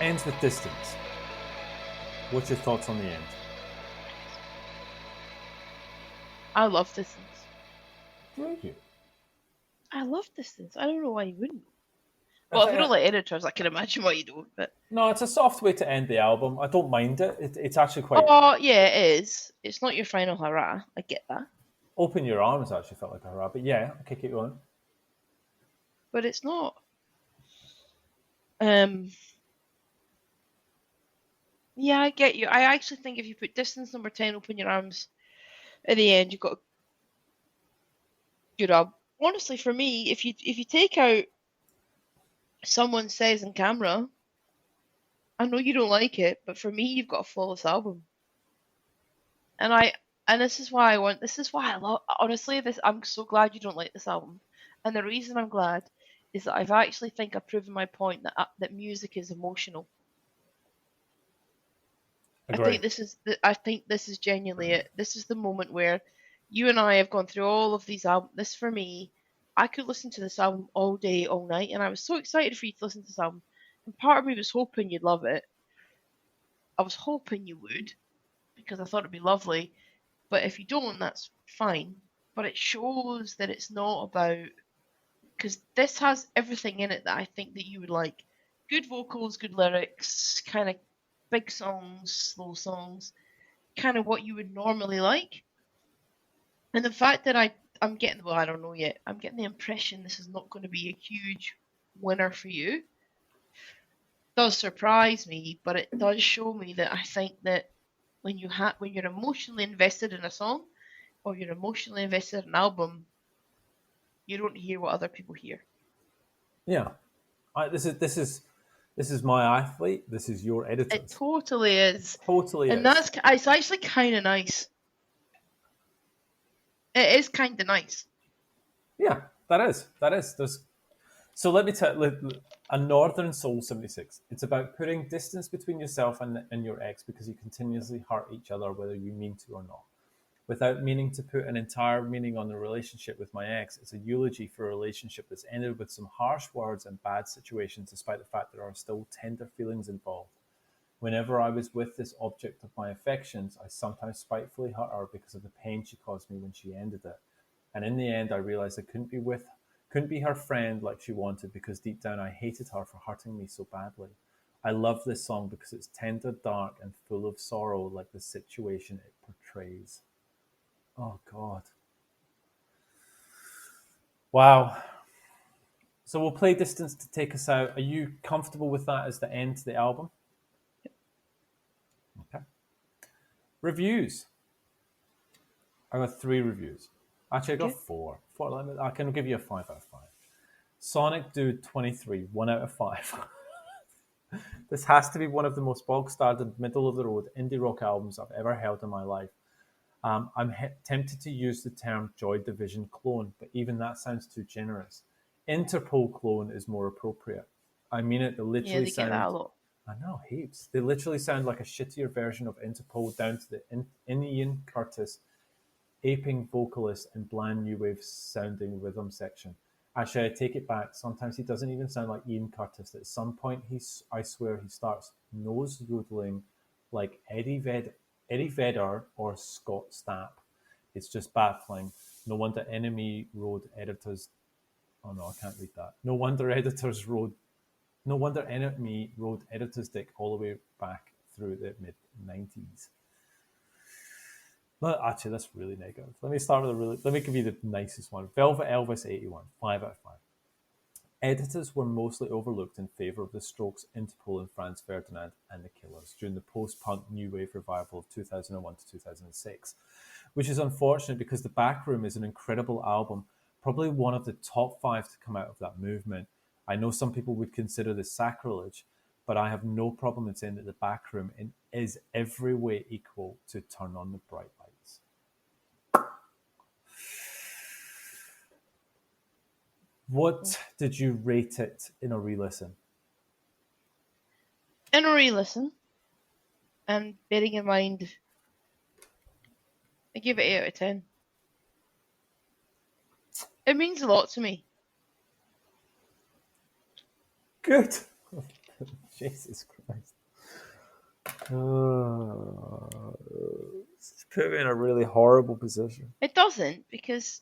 ends with distance. What's your thoughts on the end? I love Distance. Do you? I love Distance. I don't know why you wouldn't. Well, if you don't like Editors, I can imagine why you don't. But no, it's a soft way to end the album. I don't mind it. It's actually quite. Oh yeah, it is. It's not your final hurrah. I get that. Open Your Arms actually felt like a hurrah, but yeah, okay, keep going. But it's not. Yeah, I get you. I actually think if you put Distance number 10, Open Your Arms at the end, you've got a good album. Honestly, for me, if you take out Someone Says in Camera, I know you don't like it, but for me, you've got a flawless album. And this is why I love. Honestly, I'm so glad you don't like this album, and the reason I'm glad is that I've actually think I've proven my point that music is emotional. Agreed. I think this is genuinely it. This is the moment where you and I have gone through all of these albums. This for me, I could listen to this album all day, all night, and I was so excited for you to listen to this album. And part of me was hoping you'd love it. I was hoping you would, because I thought it'd be lovely. But if you don't, that's fine. But it shows that it's not about, because this has everything in it that I think that you would like. Good vocals, good lyrics, kind of big songs, slow songs, kind of what you would normally like. And the fact that I'm getting, well, I don't know yet, I'm getting the impression this is not going to be a huge winner for you. Does surprise me, but it does show me that I think that when you're emotionally invested in a song or you're emotionally invested in an album, you don't hear what other people hear. Yeah, this is my athlete. This is your editor. It totally is. Totally and is. It's actually kind of nice. It is kind of nice. Yeah, that is. So let me tell you, A Northern Soul 76. It's about putting distance between yourself and your ex because you continuously hurt each other, whether you mean to or not. Without meaning to put an entire meaning on the relationship with my ex, it's a eulogy for a relationship that's ended with some harsh words and bad situations, despite the fact there are still tender feelings involved. Whenever I was with this object of my affections, I sometimes spitefully hurt her because of the pain she caused me when she ended it. And in the end, I realized I couldn't be her friend like she wanted because deep down I hated her for hurting me so badly. I love this song because it's tender, dark, and full of sorrow like the situation it portrays. Oh, God. Wow. So we'll play Distance to take us out. Are you comfortable with that as the end to the album? Okay. Reviews. I got 3 reviews. Actually, I got 4. I can give you a 5 out of 5. Sonic Dude 23, 1 out of 5. This has to be one of the most bog-standard, middle-of-the-road indie rock albums I've ever heard in my life. I'm tempted to use the term Joy Division clone, but even that sounds too generous. Interpol clone is more appropriate. I mean it, they literally sound... get that a lot. I know, heaps. They literally sound like a shittier version of Interpol down to the Ian Curtis aping vocalist and bland new wave sounding rhythm section. Actually, I take it back. Sometimes he doesn't even sound like Ian Curtis. At some point, I swear he starts nose yodeling like Eddie Vedder or Scott Stapp. It's just baffling. No wonder Enemy Road editors... Oh no, I can't read that. No wonder Enemy Road editors dick all the way back through the mid-90s. But actually, that's really negative. Let me give you the nicest one. Velvet Elvis 81, 5 out of 5. Editors were mostly overlooked in favour of the Strokes, Interpol, and Franz Ferdinand and the Killers during the post-punk new wave revival of 2001 to 2006, which is unfortunate because The Back Room is an incredible album, probably one of the top 5 to come out of that movement. I know some people would consider this sacrilege, but I have no problem in saying that The Back Room is every way equal to Turn on the Bright Lights. What did you rate it in a re-listen? In a re-listen, and bearing in mind, I give it 8 out of 10. It means a lot to me. Good. Jesus Christ. It's put me in a really horrible position. It doesn't, because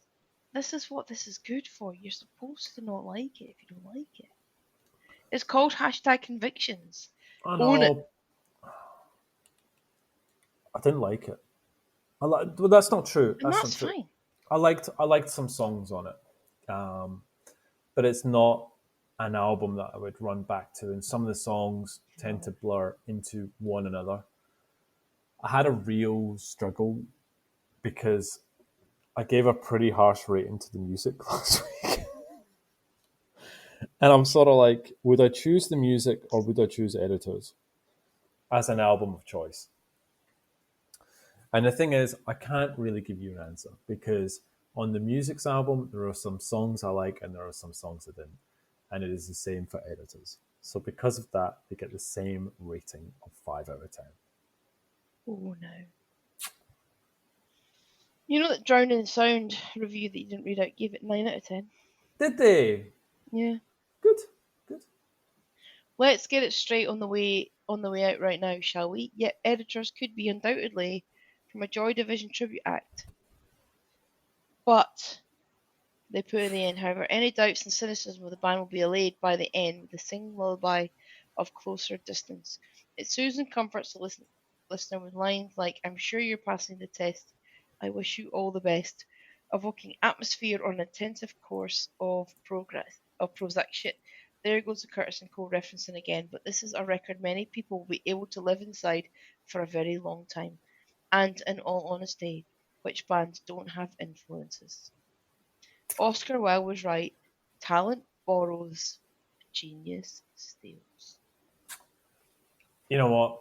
this is what this is good for. You're supposed to not like it if you don't like it. It's called #convictions. I Own it. know. I didn't like it. Well, that's not true. And That's that's not true. fine. I liked some songs on it, but it's not an album that I would run back to. And some of the songs tend to blur into one another. I had a real struggle because I gave a pretty harsh rating to the music last week. And I'm sort of like, would I choose the music or would I choose Editors as an album of choice? And the thing is, I can't really give you an answer because on the music's album, there are some songs I like and there are some songs I didn't. And it is the same for Editors. So because of that, they get the same rating of 5 out of 10. Oh no. You know that Drowning Sound review that you didn't read out gave it 9 out of 10? Did they? Yeah. Good. Let's get it straight on the way out right now, shall we? Yet Editors could be undoubtedly from a Joy Division tribute act. But they put in the end, however, any doubts and cynicism of the band will be allayed by the end with the singing lullaby of Closer Distance. It soothes and comforts the listener with lines like, I'm sure you're passing the test. I wish you all the best. Evoking atmosphere on an intensive course of Prozac shit. There goes the Curtis and Co referencing again, but this is a record many people will be able to live inside for a very long time. And in all honesty, which bands don't have influences? Oscar Wilde was right. Talent borrows, genius steals. You know what?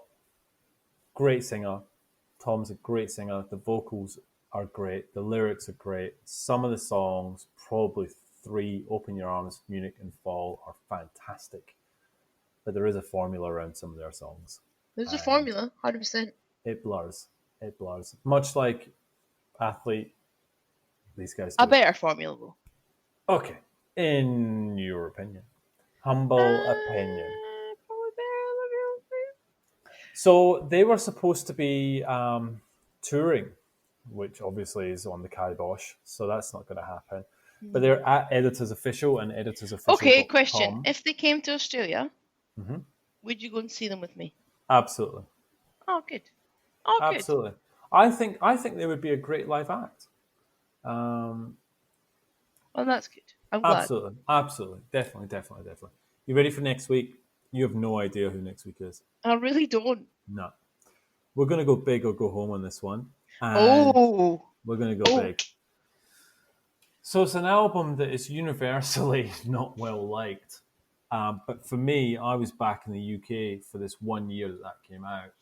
Great singer. Tom's a great singer. The vocals are great. The lyrics are great. Some of the songs, probably 3, Open Your Arms, Munich and Fall, are fantastic. But there is a formula around some of their songs. There's a formula, 100%. It blurs. Much like Athlete, these guys do. A better formula, though. Okay. In your opinion. Humble opinion. Probably better. So they were supposed to be touring, which obviously is on the kibosh, so that's not going to happen. But they're at Editors Official and Editors Official. Okay, question. If they came to Australia, would you go and see them with me? Absolutely. Oh, good. Absolutely. I think they would be a great live act. Well, that's good. I'm glad. Absolutely. Definitely. You ready for next week? You have no idea who next week is. I really don't. No. We're going to go big or go home on this one. And we're going to go big. So it's an album that is universally not well liked. But for me, I was back in the UK for this 1 year that came out.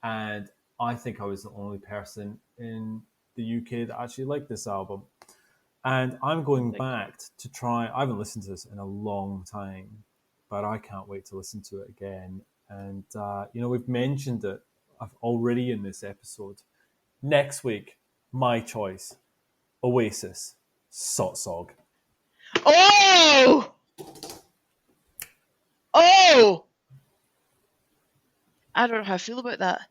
And I think I was the only person in the UK that actually liked this album. And I'm going back to try. I haven't listened to this in a long time, but I can't wait to listen to it again. And, we've mentioned it already in this episode. Next week, my choice, Oasis, Sot Sog. Oh! I don't know how I feel about that.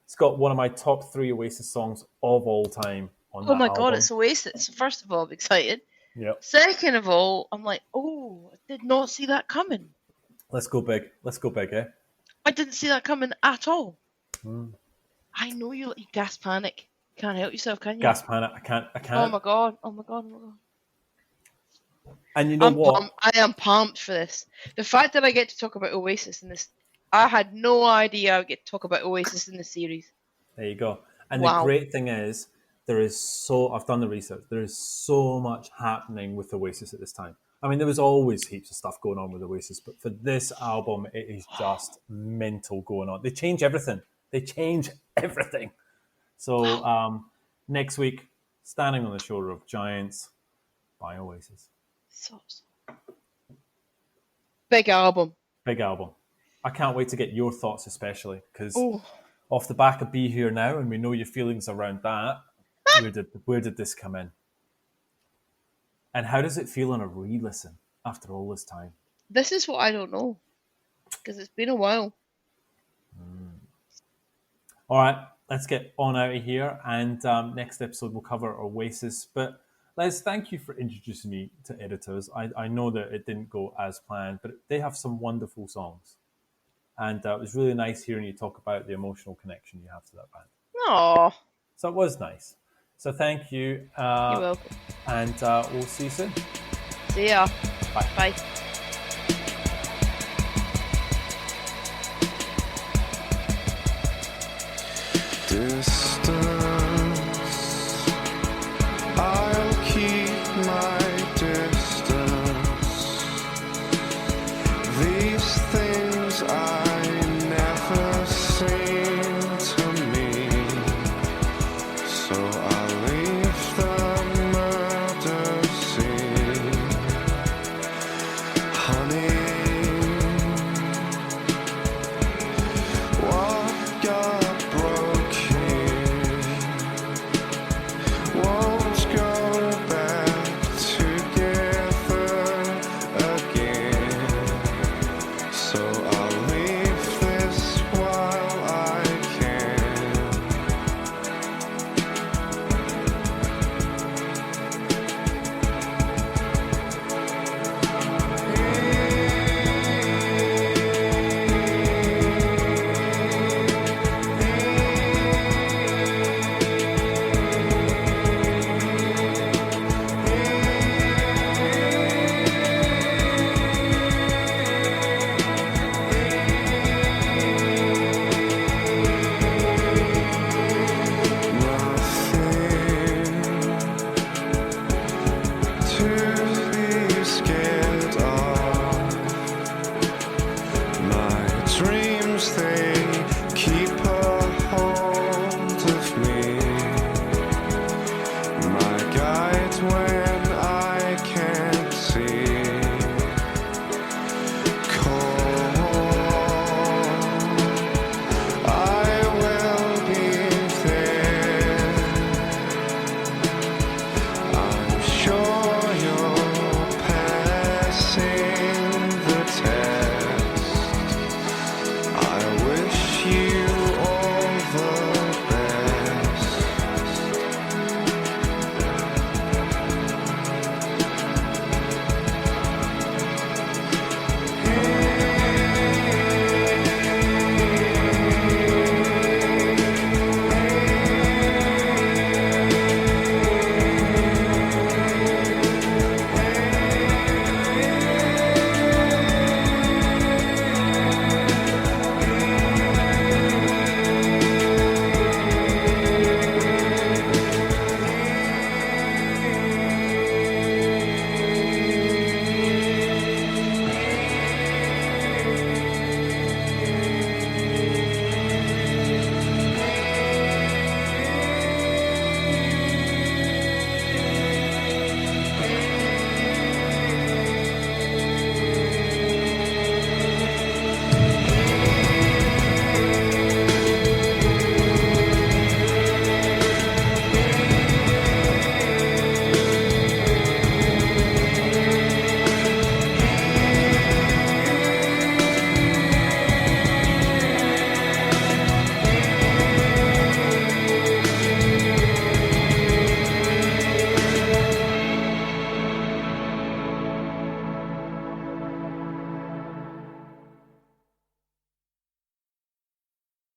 It's got one of my top 3 Oasis songs of all time on that album. Oh my god, it's Oasis. First of all, I'm excited. Yep. Second of all, I'm like, I did not see that coming. Let's go big, eh? I didn't see that coming at all. I know you gas panic. Can't help yourself, can you? Gas panic. I can't. Oh my god. And you know what? I am pumped for this. The fact that I get to talk about Oasis in this, I had no idea I would get to talk about Oasis in this series. There you go. And the great thing is, I've done the research, there is so much happening with Oasis at this time. I mean, there was always heaps of stuff going on with Oasis, but for this album, it is just mental going on. They change everything. So next week, Standing on the Shoulder of Giants by Oasis. So. Big album. I can't wait to get your thoughts, especially because off the back of Be Here Now, and we know your feelings around that. Where did this come in? And how does it feel on a re-listen after all this time? This is what I don't know, because it's been a while. All right, let's get on out of here. And next episode, we'll cover Oasis. But Les, thank you for introducing me to Editors. I know that it didn't go as planned, but they have some wonderful songs. And it was really nice hearing you talk about the emotional connection you have to that band. Aww. So it was nice. So thank you. You're welcome. And we'll see you soon. See ya. Bye. Bye. Distance, I'll keep my distance. These things I never seem to mean, so